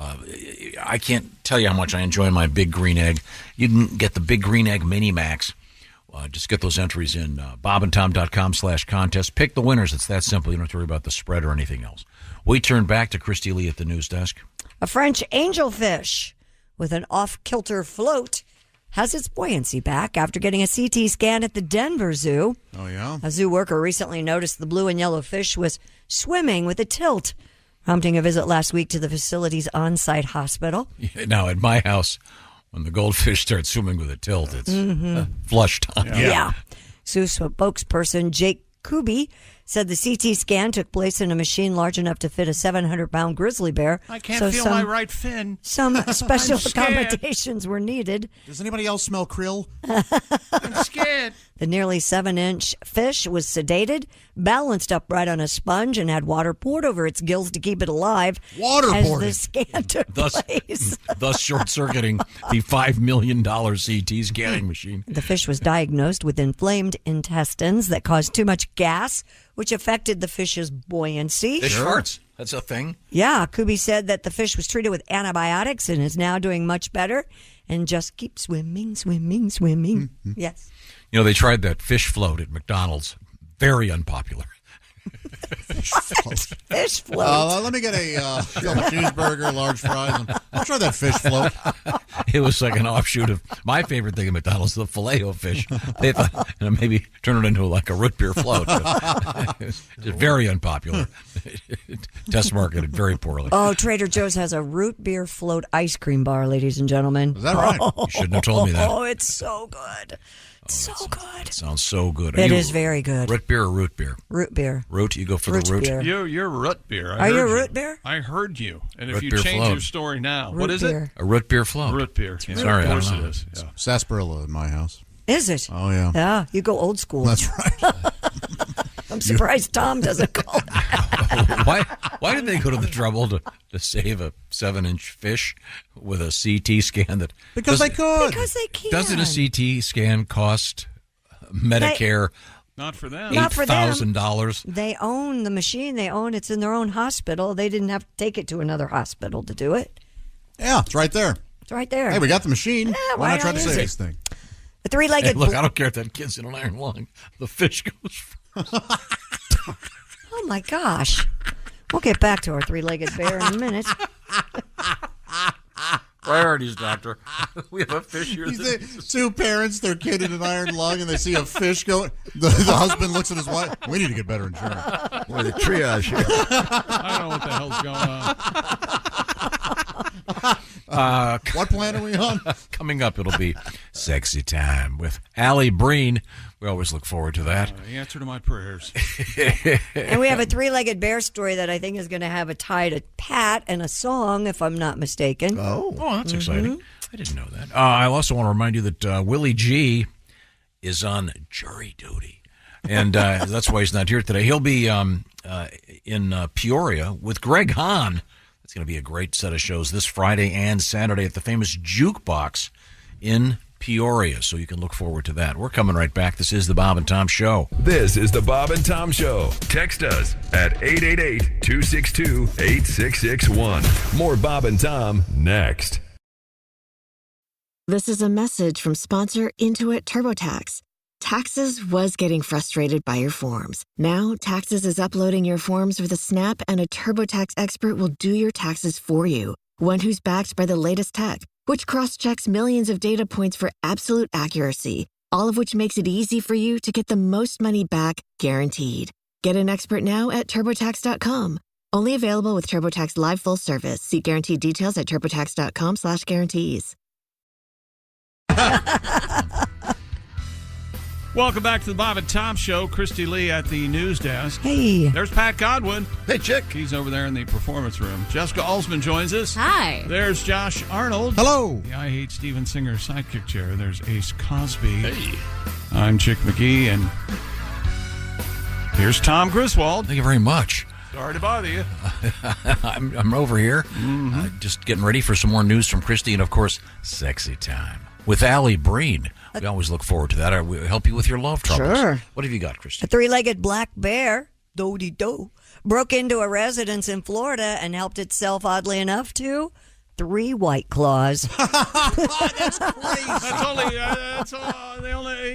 I can't tell you how much I enjoy my Big Green Egg. You can get the Big Green Egg Mini Max. Just get those entries in bobandtom.com/contest. Pick the winners. It's that simple. You don't have to worry about the spread or anything else. We turn back to Christy Lee at the news desk. A French angelfish with an off-kilter float has its buoyancy back after getting a CT scan at the Denver Zoo. Oh, yeah? A zoo worker recently noticed the blue and yellow fish was swimming with a tilt, prompting a visit last week to the facility's on-site hospital. Now, at my house, when the goldfish start swimming with a tilt, it's flush time. Yeah. Zoo spokesperson Jake Kuby said the CT scan took place in a machine large enough to fit a 700-pound grizzly bear. I can't feel my right fin. Some special I'm scared. accommodations were needed. Does anybody else smell krill? I'm scared. The nearly 7-inch fish was sedated, balanced upright on a sponge, and had water poured over its gills to keep it alive. As Waterboarded. the scan took place. Thus short-circuiting the $5 million CT scanning machine. The fish was diagnosed with inflamed intestines that caused too much gas, which affected the fish's buoyancy. Fish farts. That's a thing. Yeah, Kuby said that the fish was treated with antibiotics and is now doing much better and just keeps swimming. Yes. You know, they tried that fish float at McDonald's. Very unpopular. Fish float. Let me get a double cheeseburger, large fries. And I'll try that fish float. It was like an offshoot of my favorite thing at McDonald's, the Filet-O-Fish. They thought, maybe turn it into like a root beer float. It's just very unpopular. Test marketed very poorly. Oh, Trader Joe's has a root beer float ice cream bar, ladies and gentlemen. Is that right? You shouldn't have told me that. Oh, it's so good. So good. It sounds so good. It is very good. Root beer or root beer? Root beer. Root? You go for Root the root? beer. You're root beer. Are you a root beer? I heard you. And Root if you beer change float. your story now, Root what is beer. it? A root beer float. Root beer. Yeah, Sorry, of I course don't know. it is. Yeah. Sarsaparilla in my house. Is it? Oh, yeah. Yeah, you go old school. That's right. I'm surprised Tom doesn't call it that. Why did they go to the trouble to save a 7-inch fish with a CT scan? Because they could. Because they can. Doesn't a CT scan cost Medicare? Not for them. $8,000. They own the machine. It's in their own hospital. They didn't have to take it to another hospital to do it. Yeah, it's right there. It's right there. Hey, we got the machine. Why not try to use save it? this thing? The three-legged. Hey, look, I don't care if that kid's in an iron lung. The fish goes first. Oh my gosh! We'll get back to our three-legged bear in a minute. Priorities, doctor. We have a fish here. Two parents, their kid in an iron lung, and they see a fish going. The husband looks at his wife. We need to get better insurance. Boy, the triage here. I don't know what the hell's going on. What plan are we on? Coming up, it'll be Sexy Time with Alli Breen. We always look forward to that. The answer to my prayers. And we have a three-legged bear story that I think is going to have a tie to Pat and a song, if I'm not mistaken. Oh, that's exciting. I didn't know that. I also want to remind you that Willie G is on jury duty. And that's why he's not here today. He'll be in Peoria with Greg Hahn. It's going to be a great set of shows this Friday and Saturday at the famous Jukebox in Peoria, so you can look forward to that. We're coming right back. This is the Bob and Tom Show. This is the Bob and Tom Show. Text us at 888-262-8661. More Bob and Tom next. This is a message from sponsor Intuit TurboTax. Taxes was getting frustrated by your forms. Now, Taxes is uploading your forms with a snap, and a TurboTax expert will do your taxes for you. One who's backed by the latest tech, which cross-checks millions of data points for absolute accuracy, all of which makes it easy for you to get the most money back, guaranteed. Get an expert now at TurboTax.com. Only available with TurboTax Live Full Service. See guaranteed details at TurboTax.com/guarantees. Welcome back to the Bob and Tom Show. Christy Lee at the news desk. Hey. There's Pat Godwin. Hey, chick. He's over there in the performance room. Jessica Alsman joins us. Hi. There's Josh Arnold. Hello. The I Hate Steven Singer sidekick chair. There's Ace Cosby. Hey. I'm Chick McGee, and here's Tom Griswold. Thank you very much. Sorry to bother you. I'm over here, just getting ready for some more news from Christy, and of course, Sexy Time with Alli Breen. We always look forward to that. We help you with your love troubles. Sure. What have you got, Christy? A three-legged black bear, do-de-do, broke into a residence in Florida and helped itself, oddly enough, to 3 White Claws. That's crazy.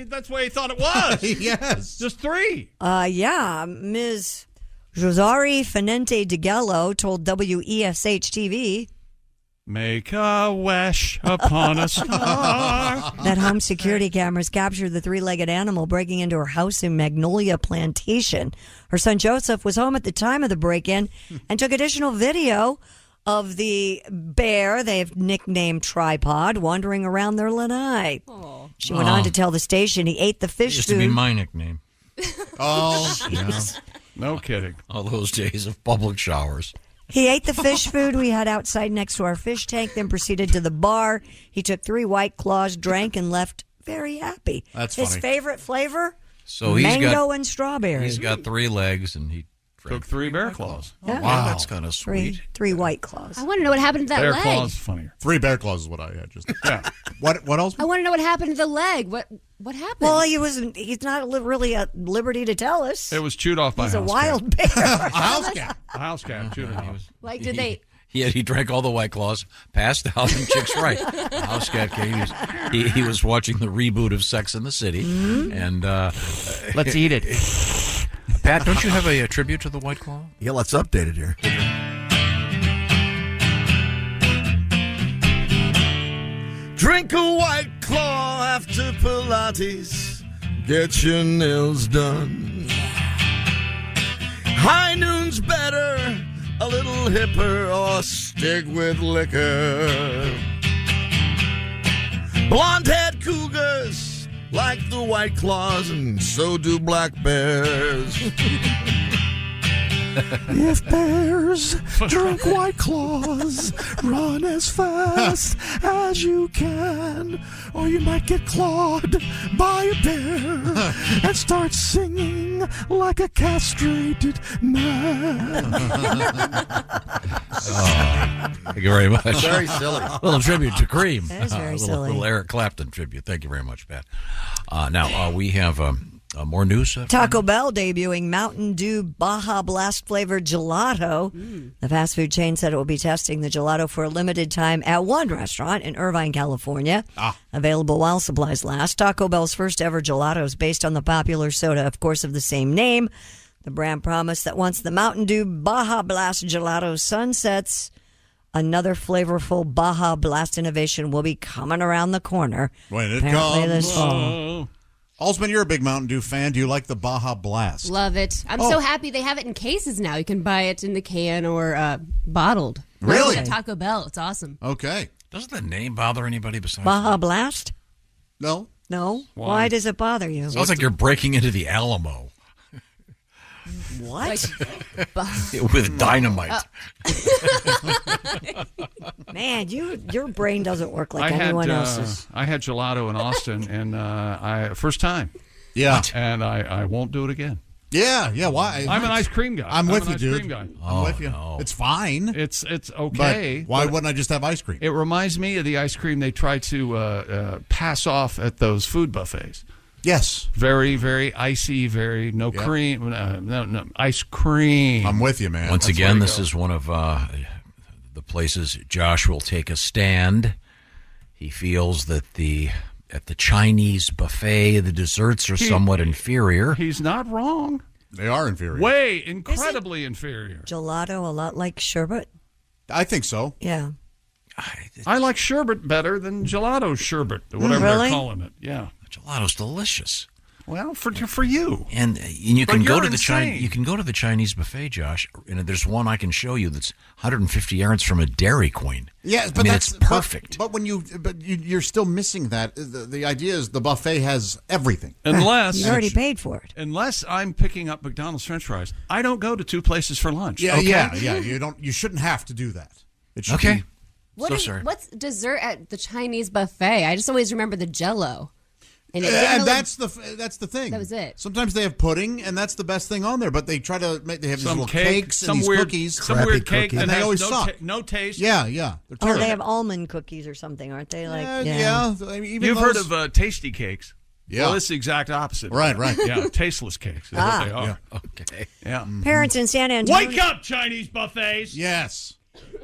That's the way he thought it was. Yes. Just 3. Yeah, Ms. Josari Finente DeGello told WESH-TV Make a wish upon a star. that home security cameras captured the 3-legged animal breaking into her house in Magnolia Plantation. Her son Joseph was home at the time of the break-in and took additional video of the bear they've nicknamed Tripod wandering around their lanai. She went on to tell the station he ate the fish Used food. to be my nickname. Oh, yeah. No kidding. All those days of public showers. He ate the fish food we had outside next to our fish tank, then proceeded to the bar. He took 3 White Claws, drank, and left very happy. That's His funny. favorite flavor? So he's mango and strawberry. He's got 3 legs, and he Took 3 bear claws. Yeah. wow, that's kind of sweet. 3 White Claws. I want to know what happened to that Bear leg. claws funnier. 3 bear claws is what I had just. Yeah. What else? I want to know what happened to the leg. What happened? Well, he's not really at liberty to tell us. It was chewed off by He's a a house wild bear. A house cat. cat. A house cat chewed it off. like, did they? He drank all the White Claws, passed out, and Chick's right. The house cat came. He was watching the reboot of Sex and the City, and Let's eat it. Pat, don't you have a tribute to the White Claw? Yeah, let's update it here. Drink a White Claw after Pilates. Get your nails done. High noon's better, a little hipper, or stick with liquor. Blonde-haired cougars like the White Claws, and so do black bears. If bears drink White Claws, run as fast as you can, or you might get clawed by a bear and start singing like a castrated man. Thank you very much. Very silly. A little tribute to Cream. That is very a silly. little Eric Clapton tribute. Thank you very much, Pat. Now, we have more news. Taco Bell debuting Mountain Dew Baja Blast flavored gelato. The fast food chain said it will be testing the gelato for a limited time at one restaurant in Irvine, California. Available while supplies last. Taco Bell's first ever gelato is based on the popular soda, of course, of the same name. The brand promised that once the Mountain Dew Baja Blast gelato sunsets, another flavorful Baja Blast innovation will be coming around the corner. When it apparently comes. this fall. Alsman, you're a big Mountain Dew fan. Do you like the Baja Blast? Love it. I'm so happy they have it in cases now. You can buy it in the can or bottled. Really? At Taco Bell. It's awesome. Okay. Doesn't the name bother anybody besides Baja Blast? No. No? Why does it bother you? Sounds like you're breaking into the Alamo. What? With dynamite. Man, your brain doesn't work like anyone else's. I had gelato in Austin, and first time. Yeah. And I won't do it again. Yeah. Why? I'm an ice cream guy. I'm with you, ice dude. Cream guy. I'm with you. No. It's fine. It's okay. But why wouldn't I just have ice cream? It reminds me of the ice cream they try to pass off at those food buffets. Yes. Very, very icy, very no cream, no ice cream. I'm with you, man. Once again, this is one of the places Josh will take a stand. He feels that at the Chinese buffet, the desserts are somewhat inferior. He's not wrong. They are inferior. Way incredibly inferior. Gelato a lot like sherbet? I think so. Yeah. I like sherbet better than gelato sherbet, whatever Really? they're calling it. Yeah. Gelato's delicious. Well, for you. And you can go to the insane. You can go to the Chinese buffet, Josh. And there's one I can show you that's 150 yards from a Dairy Queen. Yeah, but I mean, that's it's perfect. But you're still missing that. The idea is the buffet has everything. Unless You already paid for it. Unless I'm picking up McDonald's French fries, I don't go to two places for lunch. Yeah, okay? yeah. You shouldn't have to do that. It should Okay. What's dessert at the Chinese buffet? I just always remember the Jell-O. And that's the thing. That was it. Sometimes they have pudding, and that's the best thing on there. But they try to make. They have these Some little cake, cakes some and these weird cookies, some weird cake, and that they has always no suck. no taste. Yeah. They're Oh, terrible. they have almond cookies or something, aren't they? Like yeah. I mean, even You've those- heard of tasty cakes? Yeah. Well, it's the exact opposite. Right. Yeah, tasteless cakes is what they are. Yeah. Okay. Yeah. Parents in San Antonio. Wake up, Chinese buffets! Yes.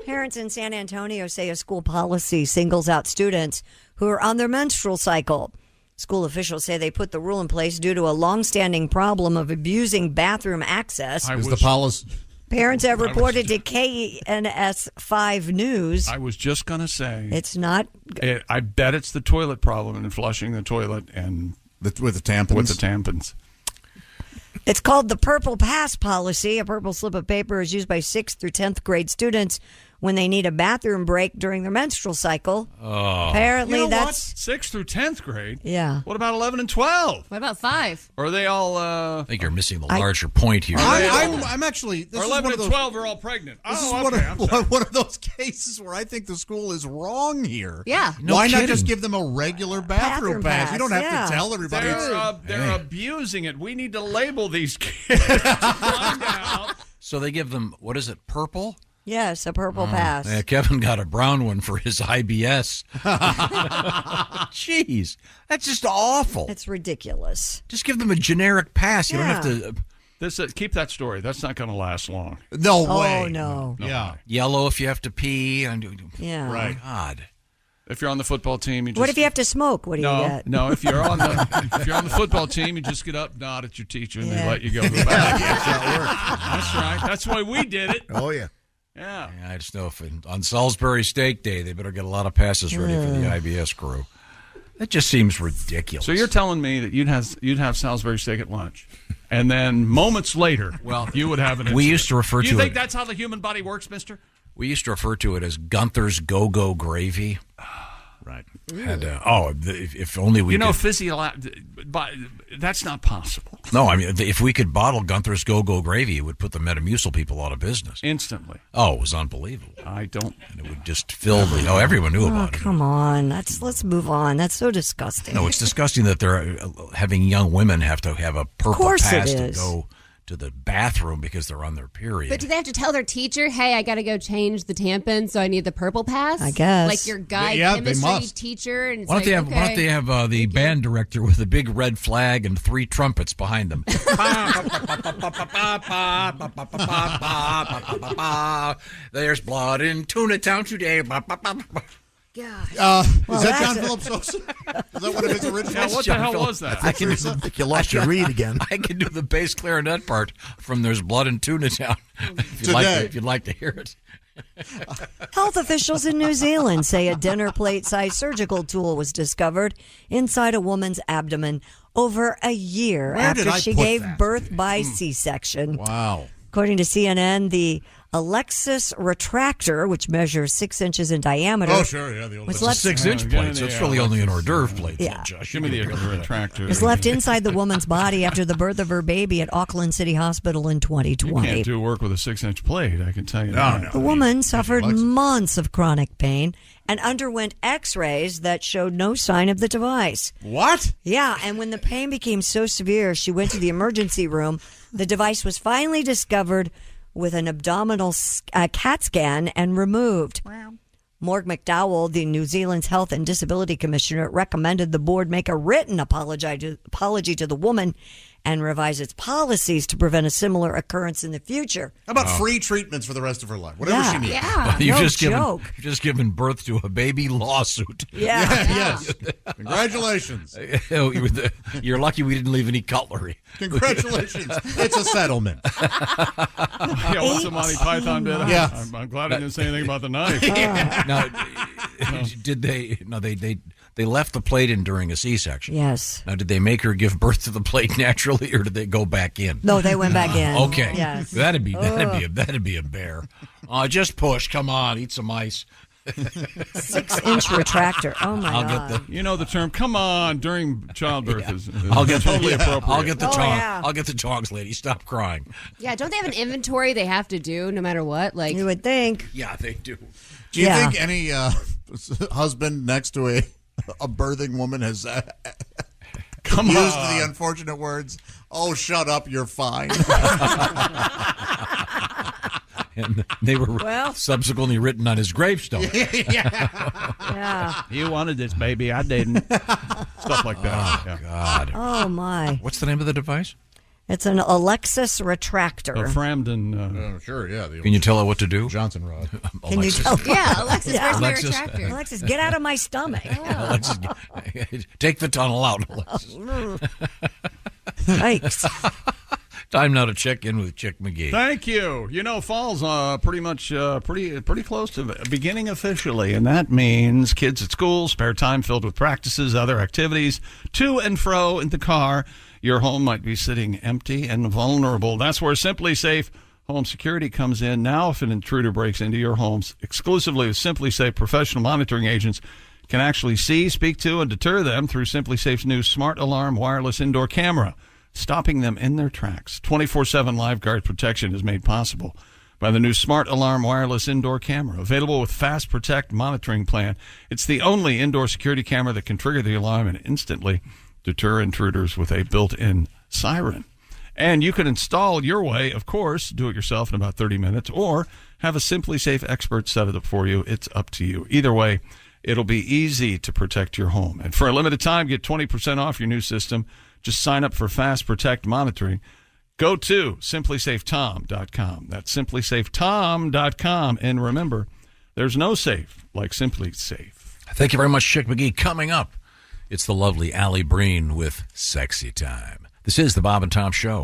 Parents in San Antonio say a school policy singles out students who are on their menstrual cycle. School officials say they put the rule in place due to a long-standing problem of abusing bathroom access. Is the policy? Parents have reported to KNS 5 News. I was just going to say. It's not. I bet it's the toilet problem and flushing the toilet and with the tampons. With the tampons. It's called the Purple Pass policy. A purple slip of paper is used by 6th through 10th grade students when they need a bathroom break during their menstrual cycle. Oh. Apparently, You know that's what? 6th through 10th grade? Yeah. What about 11 and 12? What about 5? Or are they all... I think you're missing the larger point here. I'm actually... This or is 11 one of and those, 12 are all pregnant. This is Oh, one, okay, I'm sorry. one of those cases where I think the school is wrong here. Yeah. No Why not kidding. just give them a regular bathroom pass? You don't have to tell everybody. They're abusing it. We need to label these kids to find out. So they give them, what is it, purple? Yes, a purple pass. Yeah, Kevin got a brown one for his IBS. Jeez, that's just awful. It's ridiculous. Just give them a generic pass. You don't have to... Keep that story. That's not going to last long. No way. Oh, no. Yeah. Yellow if you have to pee. Yeah. Right. God. If you're on the football team, you just... What if you have to smoke? What do you get? No, if you're on the football team, you just get up, nod at your teacher, and they let you go back. That's right. That's why we did it. Oh, yeah. Yeah. I just know if on Salisbury Steak Day, they better get a lot of passes ready for the IBS crew. That just seems ridiculous. So you're telling me that you'd have Salisbury steak at lunch, and then moments later, you would have an incident. We used to refer to You think it... that's how the human body works, mister? We used to refer to it as Gunther's Go-Go Gravy. Right. And if only we but that's not possible. No, I mean, if we could bottle Gunther's Go-Go Gravy, it would put the Metamucil people out of business. Instantly. Oh, it was unbelievable. I don't. And it would just fill the. Oh, everyone knew about it. Come on. Let's move on. That's so disgusting. No, it's disgusting that they're having young women have to have a purple pass to go to the bathroom because they're on their period. But do they have to tell their teacher, hey, I got to go change the tampon, so I need the purple pass? I guess. Like your guy chemistry teacher. And it's why don't they have the band director with a big red flag and 3 trumpets behind them? There's blood in Tuna Town today. Gosh. Is that John Philip Sousa? Is that one of his originals? Yeah, what the hell was that? I think you lost your read again. I can do the bass clarinet part from "There's Blood in Tuna Town" if you'd like to hear it. Health officials in New Zealand say a dinner plate-sized surgical tool was discovered inside a woman's abdomen over a year after she gave birth by C-section. Wow. According to CNN, the Alexis retractor, which measures 6 inches in diameter. Oh, sure, yeah. The old it's a 6-inch plate, so it's really only an hors d'oeuvre plate. Yeah. Josh. Give me the retractor. Was left inside the woman's body after the birth of her baby at Auckland City Hospital in 2020. You can't do work with a 6-inch plate, I can tell you that. The woman suffered months of chronic pain and underwent x-rays that showed no sign of the device. What? Yeah, and when the pain became so severe, she went to the emergency room. The device was finally discovered with an abdominal CAT scan and removed. Wow. Morg McDowell, the New Zealand's Health and Disability Commissioner, recommended the board make a written apology to the woman and revise its policies to prevent a similar occurrence in the future. How about free treatments for the rest of her life? Whatever she needs. Yeah, You've just given birth to a baby lawsuit. Yes. Congratulations. You're lucky we didn't leave any cutlery. Congratulations. It's a settlement. Yeah, what's the Monty Python bit? Yeah. I'm glad I didn't say anything about the knife. Now, did they? No, they left the plate in during a C-section. Yes. Now, did they make her give birth to the plate naturally, or did they go back in? No, they went back in. Okay. Yes. That'd be a bear. Just push. Come on, eat some ice. 6-inch retractor. Oh my God. You know the term. Come on, during childbirth is totally appropriate. I'll get the tongs. I'll get the tongs, lady. Stop crying. Yeah, don't they have an inventory they have to do no matter what? Like you would think. Yeah, they do. Do you think any husband next to a birthing woman has used the unfortunate words, "Oh, shut up, you're fine"? And they were subsequently written on his gravestone. Yeah. You wanted this, baby. I didn't. Stuff like that. Oh, God. Oh, my. What's the name of the device? It's an Alexis retractor. Framden. Sure, yeah. Can you tell her what to do? Johnson rod. Can you tell? Yeah, Alexis, where's my retractor? Alexis, get out of my stomach. Alexis, take the tunnel out, Alexis. Thanks. Time now to check in with Chick McGee. Thank you. You know, fall's pretty much pretty close to beginning officially, and that means kids at school, spare time filled with practices, other activities, to and fro in the car. Your home might be sitting empty and vulnerable. That's where Simply Safe Home Security comes in. Now, if an intruder breaks into your homes, exclusively with Simply Safe professional monitoring agents can actually see, speak to, and deter them through Simply Safe's new Smart Alarm wireless indoor camera, stopping them in their tracks. 24/7 live guard protection is made possible by the new Smart Alarm wireless indoor camera, available with Fast Protect monitoring plan. It's the only indoor security camera that can trigger the alarm and instantly deter intruders with a built-in siren. And you can install your way, of course, do it yourself in about 30 minutes, or have a Simply Safe expert set it up for you. It's up to you. Either way, it'll be easy to protect your home. And for a limited time, get 20% off your new system. Just sign up for Fast Protect monitoring. Go to simplysafetom.com. That's simplysafetom.com. And remember, there's no safe like Simply Safe. Thank you very much, Chick McGee. Coming up, it's the lovely Alli Breen with Sexy Time. This is the Bob and Tom Show.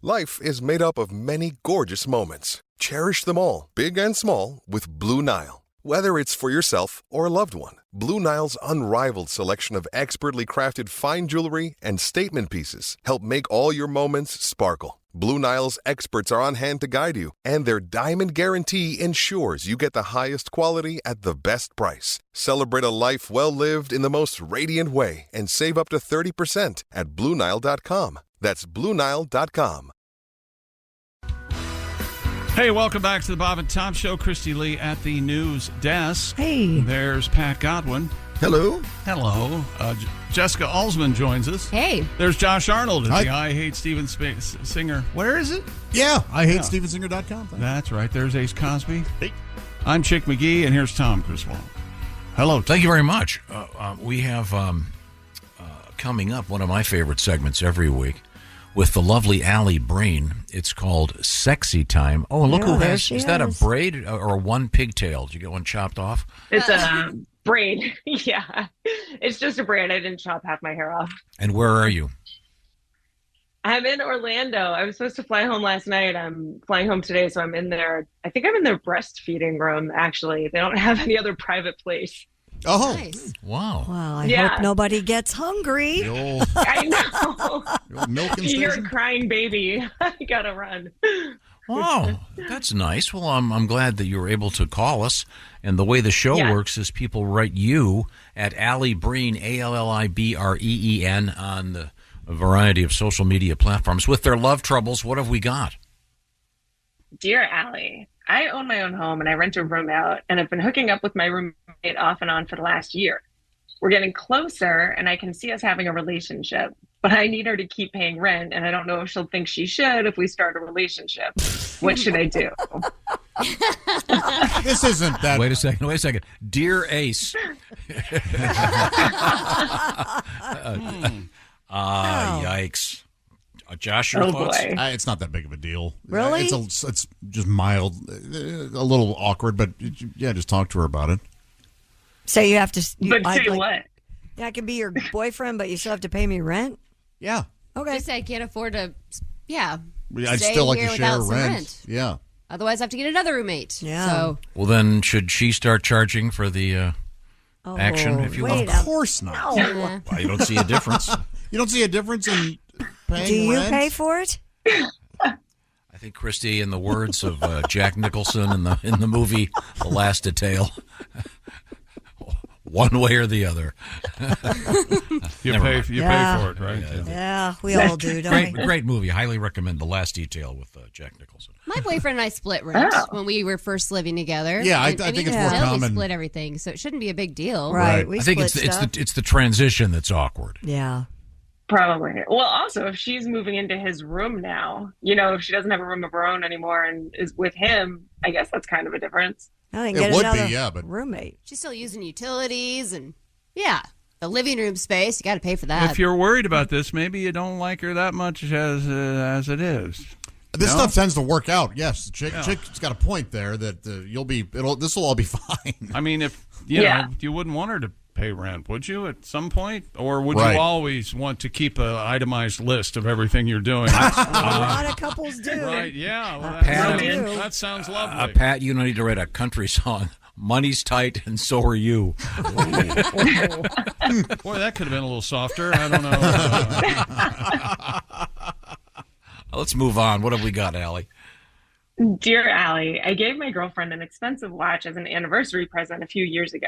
Life is made up of many gorgeous moments. Cherish them all, big and small, with Blue Nile. Whether it's for yourself or a loved one, Blue Nile's unrivaled selection of expertly crafted fine jewelry and statement pieces help make all your moments sparkle. Blue Nile's experts are on hand to guide you, and their Diamond Guarantee ensures you get the highest quality at the best price. Celebrate a life well lived in the most radiant way and save up to 30% at BlueNile.com. That's BlueNile.com. Hey, welcome back to the Bob and Tom Show. Christy Lee at the news desk. Hey. There's Pat Godwin. Hello. Hello. Jessica Alsman joins us. Hey. There's Josh Arnold at Hi. the I Hate Steven Singer. Where is it? Yeah, IHateStevenSinger.com. That's right. There's Ace Cosby. Hey. I'm Chick McGee, and here's Tom Griswold. Hello. Thank you very much. We have coming up one of my favorite segments every week with the lovely Alli Breen. It's called Sexy Time. Oh, and look who has. Is that a braid or one pigtail? Did you get one chopped off? It's a braid. Yeah. It's just a braid. I didn't chop half my hair off. And where are you? I'm in Orlando. I was supposed to fly home last night. I'm flying home today, so I'm in there. I think I'm in their breastfeeding room, actually. They don't have any other private place. Oh. Nice. Wow. Well, I hope nobody gets hungry. I know. Milking You hear a station? crying baby. I gotta run. Wow, that's nice. Well, I'm glad that you were able to call us. And the way the show works is people write you at Alli Breen, ALLIBREEN, on a variety of social media platforms with their love troubles. What have we got? Dear Allie, I own my own home and I rent a room out, and I've been hooking up with my roommate off and on for the last year. We're getting closer and I can see us having a relationship, but I need her to keep paying rent, and I don't know if she'll think she should if we start a relationship. What should I do? This isn't that. Wait a second. Dear Ace. Yikes. Josh, your thoughts? It's not that big of a deal. Really? It's just mild, a little awkward, but yeah, just talk to her about it. So you have to. But say what? Yeah, I can be your boyfriend, but you still have to pay me rent? Yeah. Okay. Just say I can't afford to, I'd stay still like here to share without some rent. Yeah. Otherwise, I have to get another roommate. Yeah. So Well, then, should she start charging for the action, if you will? Of course not. No. Well, you don't see a difference. You don't see a difference in paying Do you rent? pay for it? I think, Christy, in the words of Jack Nicholson in the movie The Last Detail, one way or the other. You pay for it, right? Yeah, we all do, don't we? Great movie. Highly recommend The Last Detail with Jack Nicholson. my boyfriend and I split rent when we were first living together. Yeah, I And think even it's more still, we common. split everything, so it shouldn't be a big deal. Right. We I think split it's the transition that's awkward. Yeah. Probably. Well, also, if she's moving into his room now, if she doesn't have a room of her own anymore and is with him, I guess that's kind of a difference. I think It get would another be, yeah, but roommate. She's still using utilities and the living room space. You got to pay for that. If you're worried about this, maybe you don't like her that much as it is. This stuff tends to work out. Yes, Chick's got a point there that this will all be fine. I mean, if you wouldn't want her to pay rent, would you, at some point? Or would you always want to keep an itemized list of everything you're doing? A lot of couples do. Right, yeah. Well, that sounds lovely. Pat, you don't need to write a country song. Money's tight, and so are you. Boy, that could have been a little softer. I don't know. Let's move on. What have we got, Allie? Dear Allie, I gave my girlfriend an expensive watch as an anniversary present a few years ago.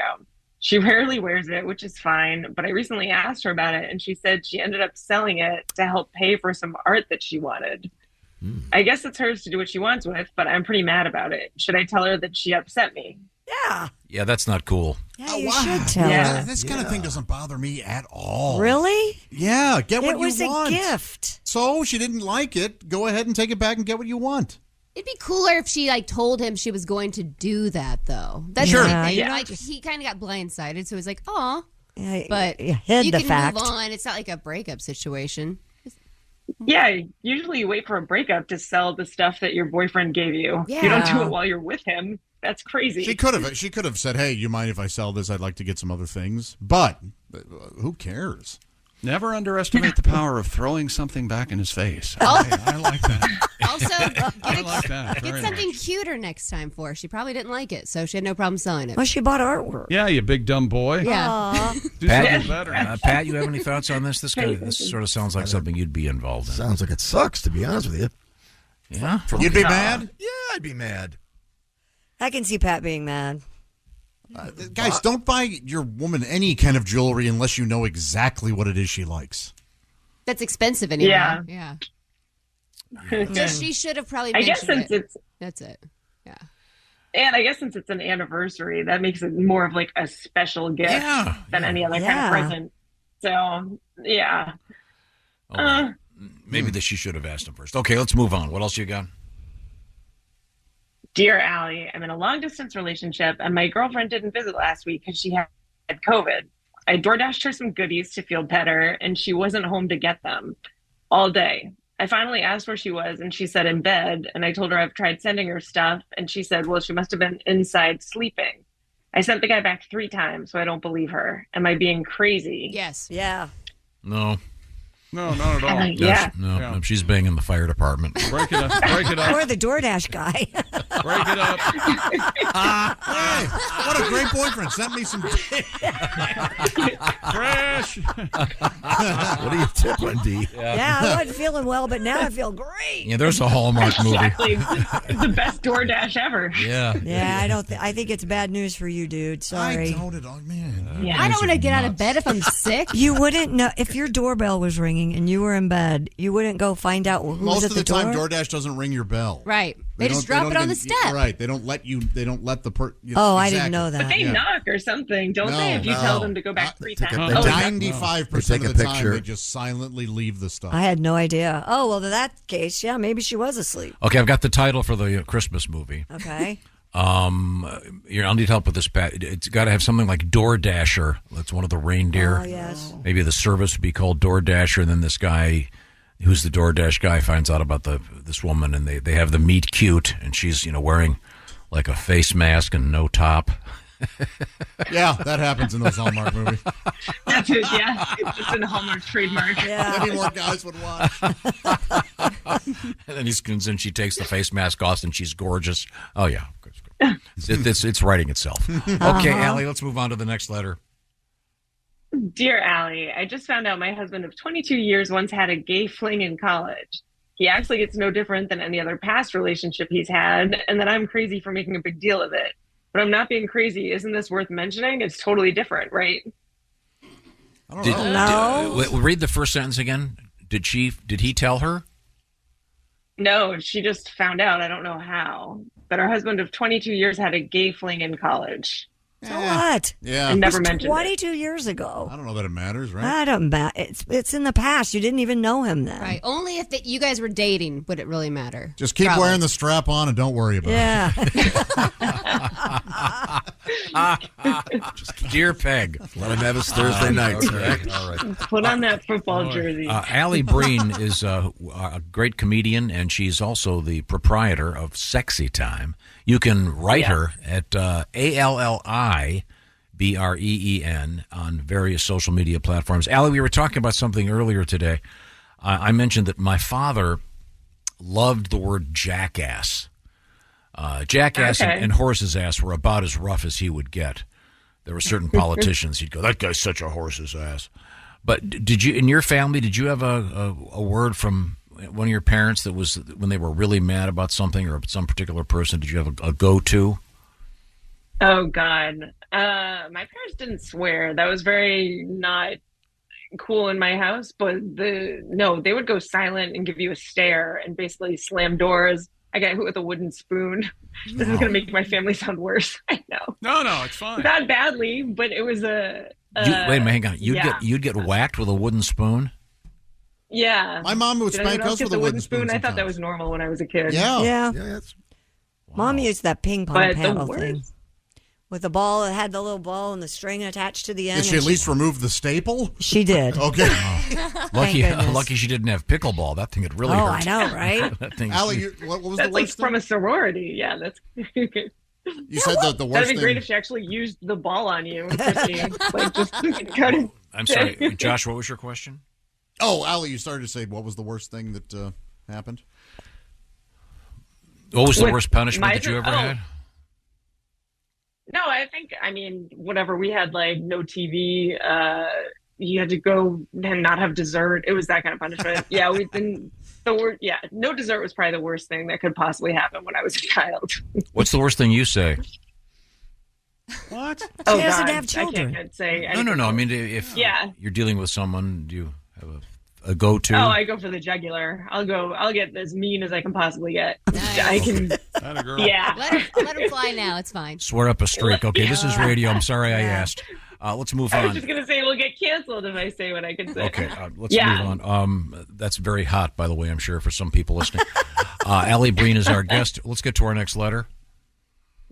She rarely wears it, which is fine, but I recently asked her about it, and she said she ended up selling it to help pay for some art that she wanted. I guess it's hers to do what she wants with, but I'm pretty mad about it. Should I tell her that she upset me? Yeah. Yeah, that's not cool. Yeah, you should tell her. This kind of thing doesn't bother me at all. Really? Yeah, get what It was you want. a gift. So she didn't like it. Go ahead and take it back and get what you want. It'd be cooler if she told him she was going to do that, though. That's Sure. the thing. Yeah. He kind of got blindsided, so he's like, "Oh," but you hid you the can fact. move on. It's not like a breakup situation. Yeah, usually you wait for a breakup to sell the stuff that your boyfriend gave you. Yeah. You don't do it while you're with him. That's crazy. She could have said, "Hey, you mind if I sell this? I'd like to get some other things." But who cares? Never underestimate the power of throwing something back in his face. I like that. Also, I like that. get Very something nice. cuter next time for her. She probably didn't like it, so she had no problem selling it. Well, she bought artwork. Yeah, you big dumb boy. Yeah. Do Pat, something better. Pat, you have any thoughts on this? This sort of sounds like something you'd be involved in. Sounds like it sucks, to be honest with you. Yeah, You'd be mad? Yeah, I'd be mad. I can see Pat being mad. Guys, don't buy your woman any kind of jewelry unless you know exactly what it is she likes. That's expensive anyway. Yeah. So she should have probably I mentioned guess since it. it's That's it. Yeah. And I guess since it's an anniversary, that makes it more of like a special gift than any other kind of present. So, yeah. Maybe she should have asked him first. Okay, let's move on. What else you got? Dear Allie, I'm in a long-distance relationship, and my girlfriend didn't visit last week because she had COVID. I DoorDashed her some goodies to feel better, and she wasn't home to get them all day. I finally asked where she was, and she said in bed, and I told her I've tried sending her stuff, and she said, well, she must have been inside sleeping. I sent the guy back 3 times, so I don't believe her. Am I being crazy? Yes. Yeah. No. No, not at all. Yeah. No, she's banging the fire department. Break it up. Or the DoorDash guy. Break it up. Hey, what a great boyfriend. Sent me some Trash. What do you tip on, D? Yeah, I wasn't feeling well, but now I feel great. Yeah, there's a Hallmark movie. Exactly. It's the best DoorDash ever. Yeah. Yeah, I think it's bad news for you, dude. Sorry. I don't at all, man. Yeah. I don't want to get out of bed if I'm sick. You wouldn't know if your doorbell was ringing and you were in bed. You wouldn't go find out who Most was at of the door? time, DoorDash doesn't ring your bell. Right. They just don't drop it on the even- step. Right. They don't let you. They don't let the I didn't know that. But they knock or something, don't they? If you tell them to go back 3 times. 95% of the time, they just silently leave the stuff. I had no idea. Oh, well, in that case, yeah, maybe she was asleep. Okay, I've got the title for the Christmas movie. Okay. I'll need help with this, Pat. It's got to have something like DoorDasher. That's one of the reindeer. Oh, yes. Maybe the service would be called DoorDasher, and then this guy, who's the DoorDash guy, finds out about this woman, and they have the meet cute, and she's wearing like a face mask and no top. Yeah, that happens in those Hallmark movies. That's it, yeah. It's in Hallmark trademark. Yeah. Maybe more guys would watch. And then she takes the face mask off, and she's gorgeous. Oh, yeah. It's writing itself. Okay, Allie, let's move on to the next letter. Dear Allie, I just found out my husband of 22 years once had a gay fling in college. He actually gets no different than any other past relationship he's had, and that I'm crazy for making a big deal of it. But I'm not being crazy. Isn't this worth mentioning? It's totally different, right? I don't know. Read the first sentence again. Did he tell her? No, she just found out. I don't know how. But her husband of 22 years had a gay fling in college. So what? Yeah. And never It was mentioned 22 years ago. I don't know that it matters, right? I don't matter. It's in the past. You didn't even know him then. Right. Only if you guys were dating would it really matter. Just keep wearing the strap on and don't worry about it. Dear Peg. Let him have his Thursday nights. Okay. All right. Put on that football jersey. Alli Breen is a great comedian, and she's also the proprietor of Sexy Time. You can write her at ALLI BREEN on various social media platforms. Allie, we were talking about something earlier today. I mentioned that my father loved the word jackass. Jackass and horse's ass were about as rough as he would get. There were certain politicians he'd go, that guy's such a horse's ass. But did you, in your family, did you have a word from one of your parents that was when they were really mad about something or some particular person? Did you have a go-to? Oh, God. My parents didn't swear. That was very not cool in my house. But they would go silent and give you a stare and basically slam doors. I got hit with a wooden spoon. This is going to make my family sound worse. I know. No, it's fine. Not badly, but it was a... wait a minute, hang on. You'd get whacked with a wooden spoon? Yeah. My mom would spank us with a wooden spoon. I thought that was normal when I was a kid. Yeah. That's... Mom used that ping pong But the paddle worst- thing. With the ball, it had the little ball and the string attached to the end. Did she at least remove the staple? She did. Okay. Lucky she didn't have pickleball. That thing had really hurt. Oh, I know, right? That thing. Allie, what was That's the like worst from thing? a sorority. Yeah, that's... You said that the worst That'd be thing... great if she actually used the ball on you, Christy. Like, just cut it. I'm sorry, Josh, what was your question? Oh, Allie, you started to say what was the worst thing that happened? What was the With worst punishment my- that you ever had? No, I think, whatever. We had, like, no TV. You had to go and not have dessert. It was that kind of punishment. Yeah, the the worst. Yeah, no dessert was probably the worst thing that could possibly happen when I was a child. What's the worst thing you say? What? Oh, She doesn't God, have children. I can't say. No. I mean, if you're dealing with someone, do you have a go-to? Oh, I go for the jugular. I'll get as mean as I can possibly get. I can. That a girl. Yeah. Let her fly now. It's fine. Swear up a streak. Okay, this is radio. I'm sorry I asked. Let's move I was on. just gonna say we'll get canceled if I say what I can say. Okay, let's move on. That's very hot, by the way, I'm sure, for some people listening. Alli Breen is our guest. Let's get to our next letter.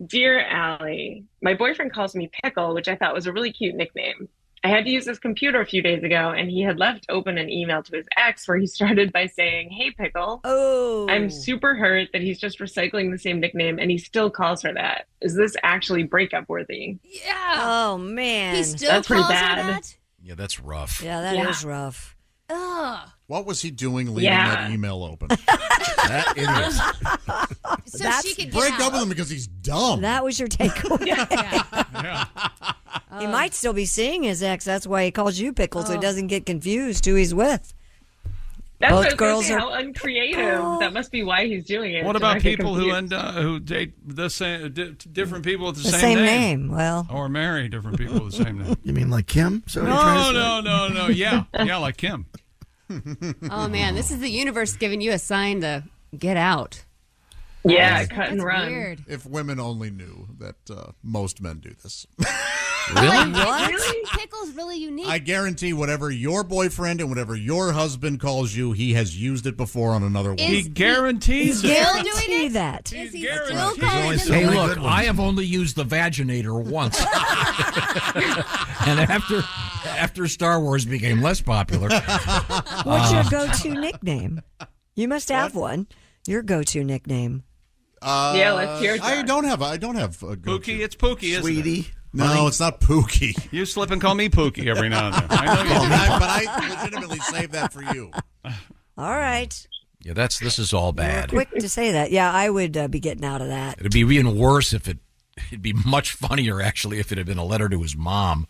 Dear Allie, my boyfriend calls me Pickle, which I thought was a really cute nickname. I had to use his computer a few days ago, and he had left open an email to his ex where he started by saying, "Hey, Pickle." Oh. I'm super hurt that he's just recycling the same nickname, and he still calls her that. Is this actually breakup worthy? Yeah. Oh, man. He still That's pretty calls her bad. that? Yeah, that's rough. Yeah, that is rough. Ugh. What was he doing leaving that email open? That idiot. So she could break get up out. with him because he's dumb. That was your takeaway. He might still be seeing his ex. That's why he calls you Pickle, so he doesn't get confused who he's with. That's Both what I was gonna girls say, are- how uncreative. That must be why he's doing it. What to about not get people who confused. who date the same different people with the, The same name. Well, or marry different people with the same name? You mean like Kim? So what you're trying to say? No. Yeah, like Kim. Oh man, this is the universe giving you a sign to get out. Yeah, That's- cut and that's run. Weird. If women only knew that most men do this. Really? What? Pickle's really unique. I guarantee whatever your boyfriend and whatever your husband calls you, he has used it before on another woman. He guarantees it. guarantee that. Is he guaranteed. still There's calling only him so Hey, many look, good ones. I have only used the vaginator once. And after Star Wars became less popular. What's your go-to nickname? You must have one. Your go-to nickname. Yeah, let's hear it. I don't have a go-to. Pookie, it's Pookie, isn't Sweetie. it? No, it's not Pookie. You slip and call me Pookie every now and then. I know you do. But I legitimately saved that for you. All right. Yeah, this is all bad. Quick to say that. Yeah, I would be getting out of that. It'd be even worse if it'd be much funnier, actually, if it had been a letter to his mom.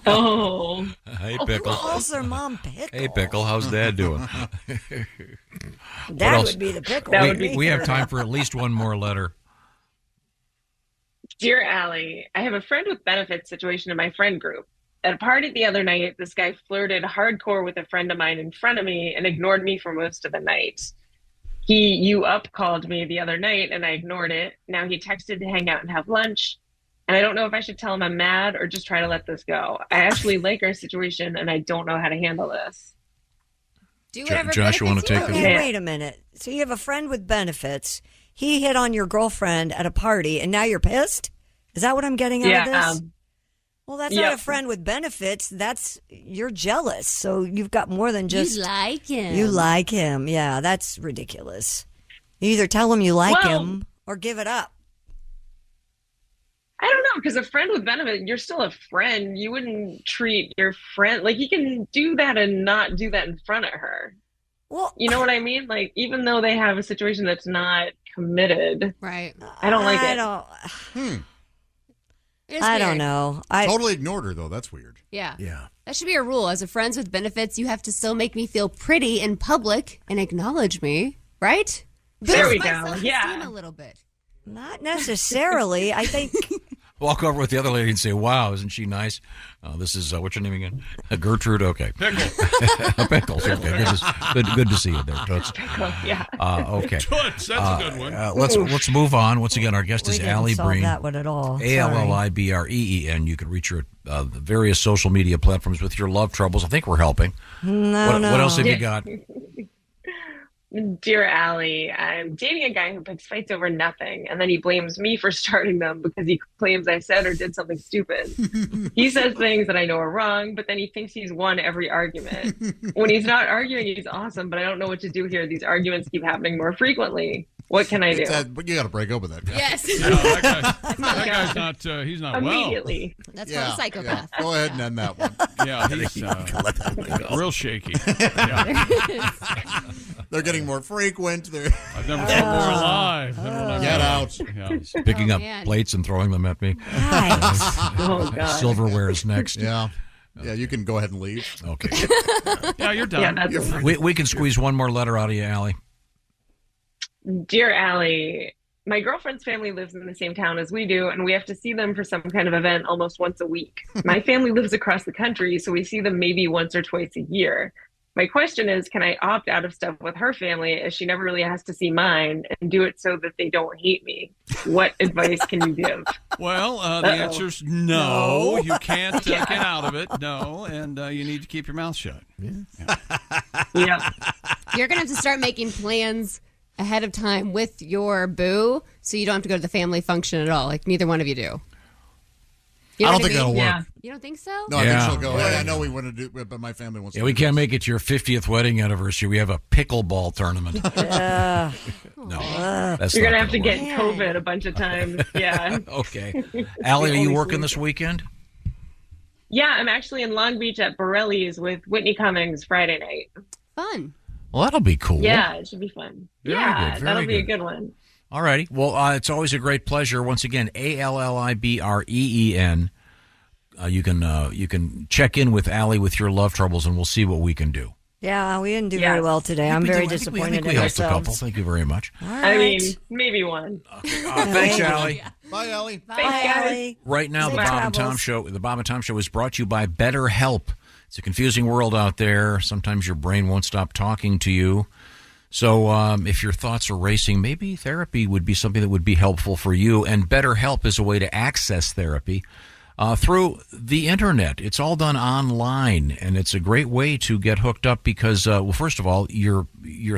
Oh. Hey, Pickle. Who calls their mom Pickle? Hey, Pickle, how's Dad doing? That else? would be the Pickle. That would be We have time for at least one more letter. Dear Allie, I have a friend with benefits situation in my friend group. At a party the other night, this guy flirted hardcore with a friend of mine in front of me and ignored me for most of the night. You called me the other night and I ignored it. Now he texted to hang out and have lunch. And I don't know if I should tell him I'm mad or just try to let this go. I actually like our situation and I don't know how to handle this. Do whatever. Josh, you want to take benefits this? Okay, wait a minute. So you have a friend with benefits. He hit on your girlfriend at a party, and now you're pissed? Is that what I'm getting out of this? Well, that's not a friend with benefits. You're jealous. So you've got more than just... You like him. You like him. Yeah, that's ridiculous. You either tell him you like Well- him or give it up. I don't know, because a friend with benefit, you're still a friend. You wouldn't treat your friend like you can do that and not do that in front of her. Well, you know what I mean? Like, even though they have a situation that's not committed, right? I don't like it. I don't know. I totally ignored her, though. That's weird. Yeah. Yeah. That should be a rule. As a friends with benefits, you have to still make me feel pretty in public and acknowledge me, right? There we Boost my go. self-esteem Yeah. a little bit. Not necessarily. I think... Walk over with the other lady and say, "Wow, isn't she nice?" This is what's your name again? Gertrude. Okay, Pickles. Okay, good to see you there, Toots. Pickle, yeah. Okay, Toots, that's a good one. Let's move on. Once again, our guest is Alli solve Breen. that one at all. ALLIBREEN. You can reach her at the various social media platforms with your love troubles. I think we're helping. No. What else have you got? Dear Allie, I'm dating a guy who picks fights over nothing, and then he blames me for starting them because he claims I said or did something stupid. He says things that I know are wrong, but then he thinks he's won every argument. When he's not arguing, he's awesome, but I don't know what to do here. These arguments keep happening more frequently. What can I do? But you got to break up with that guy. Yes. No, that guy's not. He's not Immediately. That's called a psychopath. Yeah. Go ahead and end that one. well. Yeah, he's real shaky. Yeah. They're getting more frequent. I've never felt more alive. Get out. Yeah. Picking up man. plates and throwing them at me. Right. Oh, God. Silverware is next. Yeah. Yeah, you can go ahead and leave. Okay. Yeah, you're done. Yeah, that's We can squeeze one more letter out of you, Allie. Dear Allie, my girlfriend's family lives in the same town as we do, and we have to see them for some kind of event almost once a week. My family lives across the country, so we see them maybe once or twice a year. My question is, can I opt out of stuff with her family as she never really has to see mine and do it so that they don't hate me? What advice can you give? Well, the answer is no. You can't get out of it. No, and you need to keep your mouth shut. Yeah. You're going to have to start making plans ahead of time with your boo so you don't have to go to the family function at all. Like, neither one of you do. You know I don't what think that'll work. Yeah. You don't think so? No, I think she'll go. Hey, I know we want to do it, but my family wants to. Yeah, we can't make it to your 50th wedding anniversary. We have a pickleball tournament. No, that's You're not going to have to gonna get COVID a bunch of times. Yeah. Okay. Allie, are you working this weekend? Yeah, I'm actually in Long Beach at Borelli's with Whitney Cummings Friday night. Fun. Well, that'll be cool. Yeah, it should be fun. Very yeah, good, very that'll be a good. good one. All righty. Well, it's always a great pleasure. Once again, ALLIBREEN. You can check in with Allie with your love troubles, and we'll see what we can do. Yeah, we didn't do very well today. I'm very disappointed I think we in helped a couple. ourselves. Thank you very much. All I mean, right. maybe one. Thanks, Allie. Bye, Allie. Thanks, guys. Right now, Safe the Bob and travels. Tom Show. The Bob and Tom Show is brought to you by BetterHelp. It's a confusing world out there. Sometimes your brain won't stop talking to you. So if your thoughts are racing, maybe therapy would be something that would be helpful for you. And BetterHelp is a way to access therapy through the internet. It's all done online, and it's a great way to get hooked up because, well, first of all, your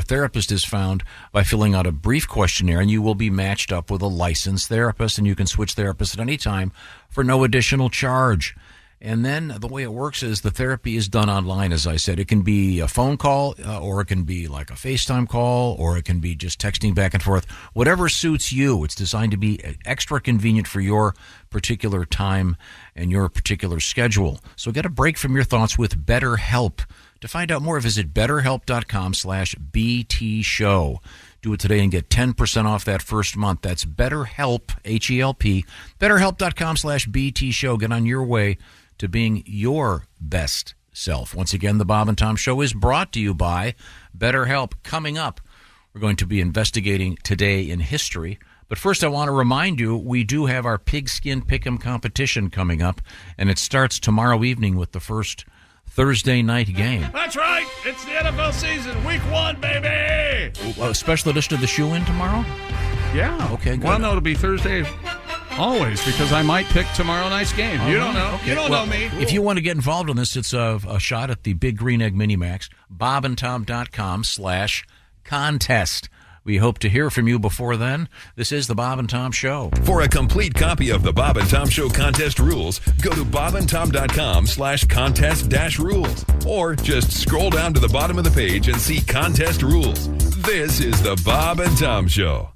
therapist is found by filling out a brief questionnaire, and you will be matched up with a licensed therapist, and you can switch therapists at any time for no additional charge. And then the way it works is the therapy is done online, as I said. It can be a phone call, or it can be like a FaceTime call, or it can be just texting back and forth. Whatever suits you. It's designed to be extra convenient for your particular time and your particular schedule. So get a break from your thoughts with BetterHelp. To find out more, visit BetterHelp.com/BTShow. Do it today and get 10% off that first month. That's BetterHelp, H-E-L-P, BetterHelp.com/BTShow. Get on your way to being your best self. Once again, the Bob and Tom Show is brought to you by BetterHelp. Coming up, we're going to be investigating today in history. But first, I want to remind you, we do have our Pigskin Pick'em competition coming up, and it starts tomorrow evening with the first Thursday night game. That's right. It's the NFL season. Week 1, baby. A special edition of the Shoe-In tomorrow? Yeah. Okay, good. Well, no, it'll be Thursday always because I might pick tomorrow night's game. You don't know. Okay. You don't Well, know me. If you want to get involved in this, it's a shot at the Big Green Egg Minimax, bobandtom.com/contest. We hope to hear from you before then. This is the Bob and Tom Show. For a complete copy of the Bob and Tom Show contest rules, go to bobandtom.com/contest-rules. Or just scroll down to the bottom of the page and see contest rules. This is the Bob and Tom Show.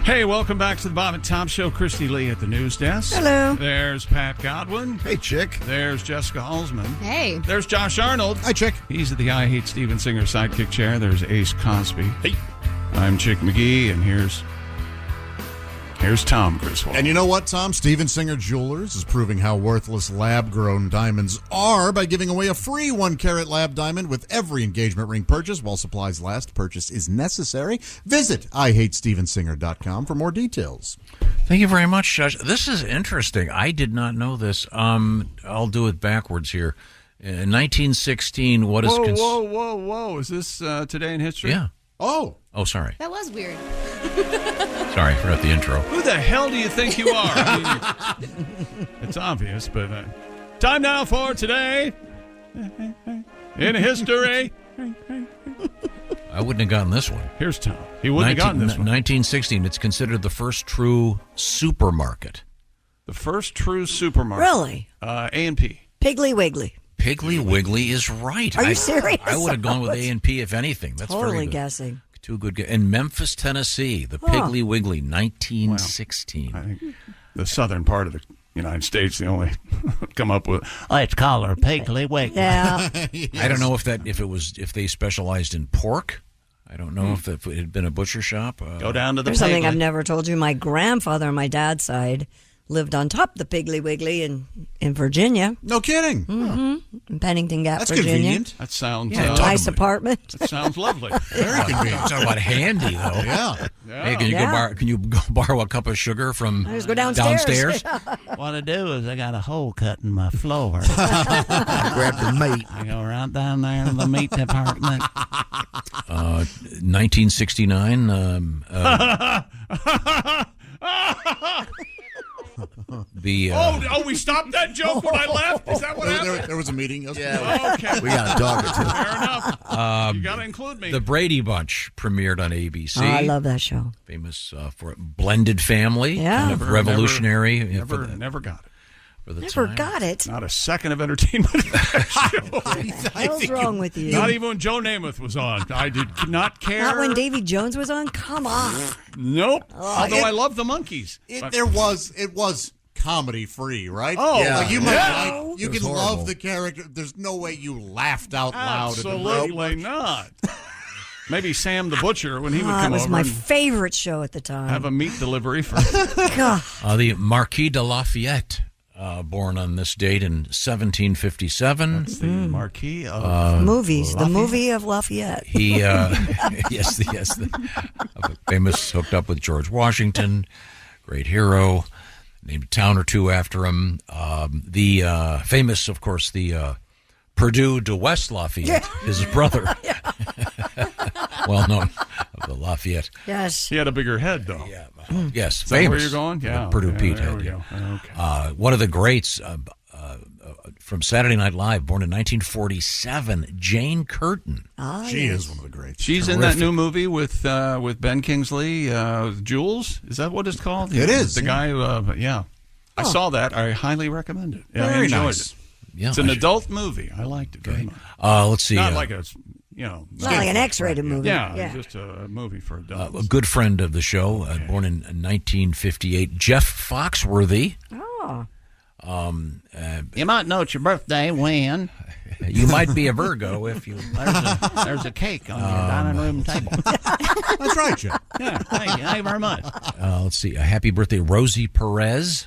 Hey, welcome back to the Bob and Tom Show. Christy Lee at the news desk. Hello. There's Pat Godwin. Hey, Chick. There's Jessica Alsman. Hey. There's Josh Arnold. Hi, Chick. He's at the I Hate Steven Singer sidekick chair. There's Ace Cosby. Hey. I'm Chick McGee, and here's Tom Griswold. And you know what, Tom? Steven Singer Jewelers is proving how worthless lab-grown diamonds are by giving away a free 1-carat lab diamond with every engagement ring purchase while supplies last. Purchase is necessary. Visit IHateStevenSinger.com for more details. Thank you very much, Josh. This is interesting. I did not know this. I'll do it backwards here. In 1916, what is... Whoa. Is this Today in History? Yeah. Oh, sorry. That was weird. Sorry, I forgot the intro. Who the hell do you think you are? I mean, it's obvious, but time now for Today in History. I wouldn't have gotten this one. Here's Tom. He wouldn't have gotten this one. 1916. It's considered the first true supermarket. The first true supermarket. Really? A&P. Piggly Wiggly. Piggly Wiggly is right. Are you serious? I would have gone with A&P if anything. That's totally very good. guessing. Too good. In Memphis, Tennessee, the Piggly Wiggly, 1916. I think the southern part of the United States, they only come up with, let's call her Piggly Wiggly. Yeah. Yes. I don't know if they specialized in pork. I don't know if it had been a butcher shop. Go down to the There's something Piggly. I've never told you. My grandfather on my dad's side lived on top of the Piggly Wiggly in Virginia. No kidding. In Pennington Gap, That's Virginia. convenient. That sounds Nice apartment. That sounds lovely. Very convenient. Talk about handy, though. Yeah. Hey, can you go borrow a cup of sugar from I just go downstairs. What I do is I got a hole cut in my floor. Grab the meat. I go right down there to the meat department. 1969. We stopped that joke when I left? Is that what happened? There was a meeting yesterday. Yeah, okay. We got a dog or two. Fair enough. You got to include me. The Brady Bunch premiered on ABC. Oh, I love that show. Famous for blended family. Yeah. Kind of revolutionary. Never got it. For the Never time. got it. Not a second of entertainment in that show. What the hell's wrong with you? Not even when Joe Namath was on. I did not care. Not when Davy Jones was on? Come on. Nope. Although I love the Monkees. It was comedy free, right? Oh, yeah. Like you might yeah. you can love the character. There's no way you laughed out loud. Absolutely not. Maybe Sam the Butcher when he would come It was over my and favorite show at the time. have a meat delivery for God. The Marquis de Lafayette, born on this date in 1757. That's the Marquis of Movies. Lafayette. The movie of Lafayette. He, yes, famous, hooked up with George Washington, great hero. Named a town or two after him. The famous, of course, the Purdue de West Lafayette, his brother. Well known of the Lafayette. Yes. He had a bigger head, though. Yeah. Yes, Is that famous. where you're going? Yeah. The Purdue Pete there head. we Yeah. go. Okay. One of the greats from Saturday Night Live, born in 1947, Jane Curtin. She is one of the greats. She's in that new movie with Ben Kingsley, Jules. Is that what it's called? It is. The guy who, I saw that. I highly recommend it. Yeah, I Very enjoyed nice. it. Yeah, it's an adult movie. I liked it very much. Let's see. Not like a, Not like an X-rated movie. Yeah, just a movie for adults. a good friend of the show, born in 1958, Jeff Foxworthy. Oh. You might know it's your birthday when. You might be a Virgo if you. There's a cake on your dining room table. That's right, Jeff. Yeah, thank you very much. Let's see. A happy birthday, Rosie Perez.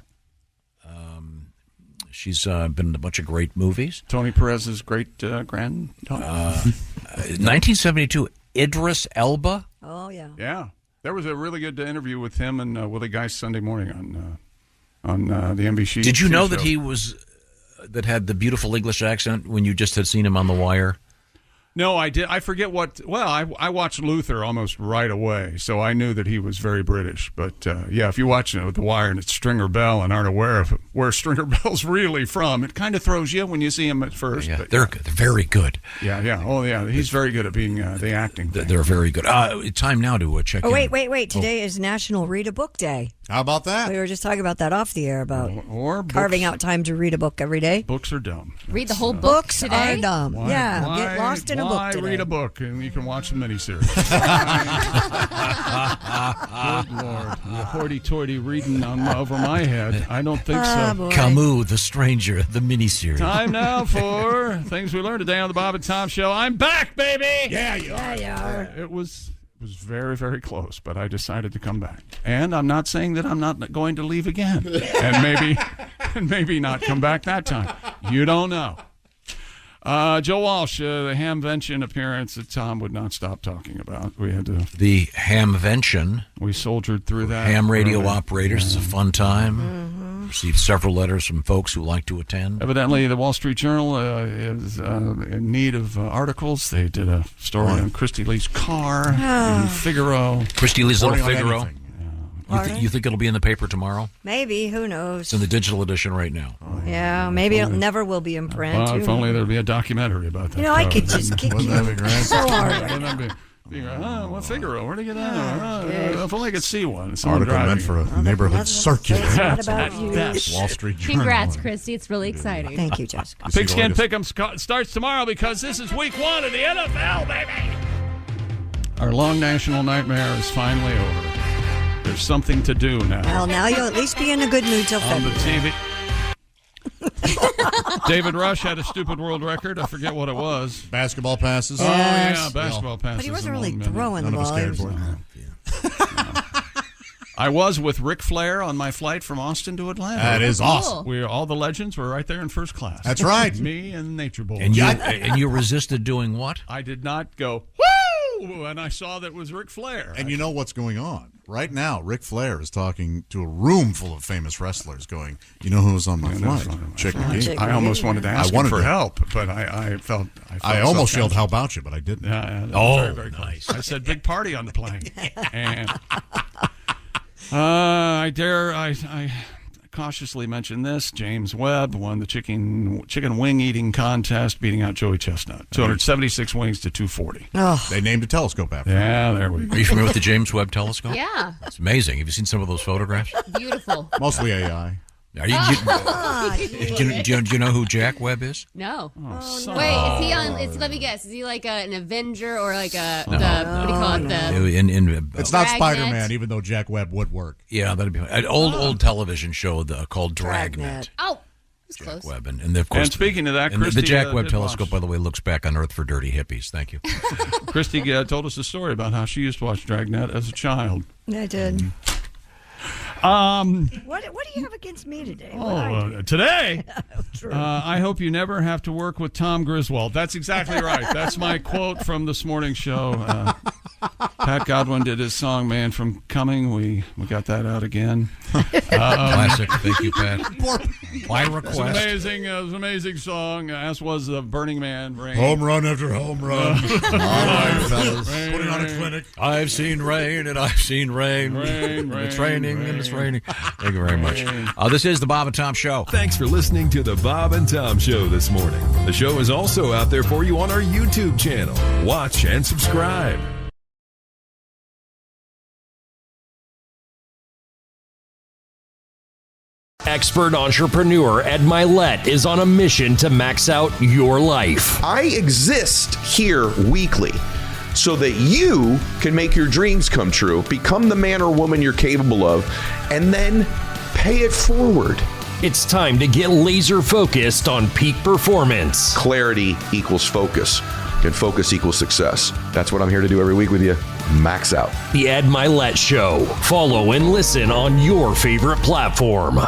She's been in a bunch of great movies. Tony Perez's great granddaughter. 1972, Idris Elba. Oh, yeah. Yeah. There was a really good interview with him and Willie Geist Sunday morning on the NBC. Did you know show. that he was that had the beautiful English accent when you just had seen him on The Wire? No, I did. I forget what. Well, I watched Luther almost right away, so I knew that he was very British. But yeah, if you watch The Wire and it's Stringer Bell and aren't aware of where Stringer Bell's really from, it kind of throws you when you see him at first. Yeah, but, they're very good. Yeah. Oh, yeah. He's very good at being the acting. They're very good. Time now to check. Oh, in. wait. Today is National Read a Book Day. How about that? We were just talking about that off the air about or carving out time to read a book every day. Books are dumb. Read the whole book Books today? are dumb. Get lost in a book Why today. read a book and you can watch the miniseries? Good Lord. The hoity-toity reading over my head. I don't think so. Boy. Camus, The Stranger, the miniseries. Time now for things we learned today on the Bob and Tom Show. I'm back, baby! Yeah, you are. It was very, very close, but I decided to come back. And I'm not saying that I'm not going to leave again. And maybe not come back that time. You don't know. Joe Walsh, the Hamvention appearance that Tom would not stop talking about. We had to. The Hamvention. We soldiered through that. Ham radio operators. It's a fun time. Received several letters from folks who like to attend. Evidently, the Wall Street Journal is in need of articles. They did a story on Christy Lee's car in Figaro. Christy Lee's little Reporting on Figaro. anything. You think it'll be in the paper tomorrow? Maybe. Who knows? It's in the digital edition right now. Yeah, maybe it never will be in print. Well, if only there'd be a documentary about that. You know, I could just kick you so hard right now. Well, Figaro, where'd he get that? If only I could see one. Article meant for a neighborhood circular. That's not about you. Wall Street Journal. Congrats, Christy. It's really exciting. Thank you, Jessica. Pigskin Pick'em starts tomorrow because this is week 1 of the NFL, baby. Our long national nightmare is finally over. There's something to do now. Well, now you'll at least be in a good mood till On the February. TV. David Rush had a stupid world record. I forget what it was. Basketball passes. Oh, yeah, basketball passes. But he wasn't in really 1 minute. throwing the None of us ball. cared for it. I was with Ric Flair on my flight from Austin to Atlanta. That is awesome. All the legends were right there in first class. That's right. Me and Nature Boy. And you resisted doing what? I did not go, woo! And I saw that it was Ric Flair. And you know what's going on? Right now, Ric Flair is talking to a room full of famous wrestlers going, you know who was on my flight? Chick McGee. I almost wanted to ask him for help, but I felt almost yelled, how about you, but I didn't. Yeah, very, very nice. I said, big party on the plane. And I cautiously mention this. James Webb won the chicken wing eating contest, beating out Joey Chestnut. 276 wings to 240. Oh. They named a telescope after him. There we go. Are you familiar with the James Webb telescope? Yeah. It's amazing. Have you seen some of those photographs? Beautiful. Mostly AI. Do you know who Jack Webb is? No. Oh, Wait, is he on? Let me guess. Is he like an Avenger or like what do you call it? It's not Spider-Man, even though Jack Webb would work. Yeah, that'd be an old television show called Dragnet. Oh. Jack Close. Webb, and of course, and speaking of that, and Christy, the Jack Webb did telescope, watch. by the way, looks back on Earth for dirty hippies. Thank you. Christy told us a story about how she used to watch Dragnet as a child. I did. What do you have against me today? Today, I hope you never have to work with Tom Griswold. That's exactly right. That's my quote from this morning's show. Pat Godwin did his song "Man from Coming." We got that out again. Classic. Thank you, Pat. My request. It was an amazing song. As was the Burning Man. Rain. Home run after home run. All right, fellas. Putting on a clinic. I've seen rain and I've seen rain. It's raining and it's raining. Thank you very much. This is the Bob and Tom Show. Thanks for listening to the Bob and Tom Show this morning. The show is also out there for you on our YouTube channel. Watch and subscribe. Expert entrepreneur Ed Milet is on a mission to max out your life. I exist here weekly so that you can make your dreams come true, become the man or woman you're capable of, and then pay it forward. It's time to get laser focused on peak performance. Clarity equals focus, and focus equals success. That's what I'm here to do every week with you. Max out. The Ed Milet Show. Follow and listen on your favorite platform.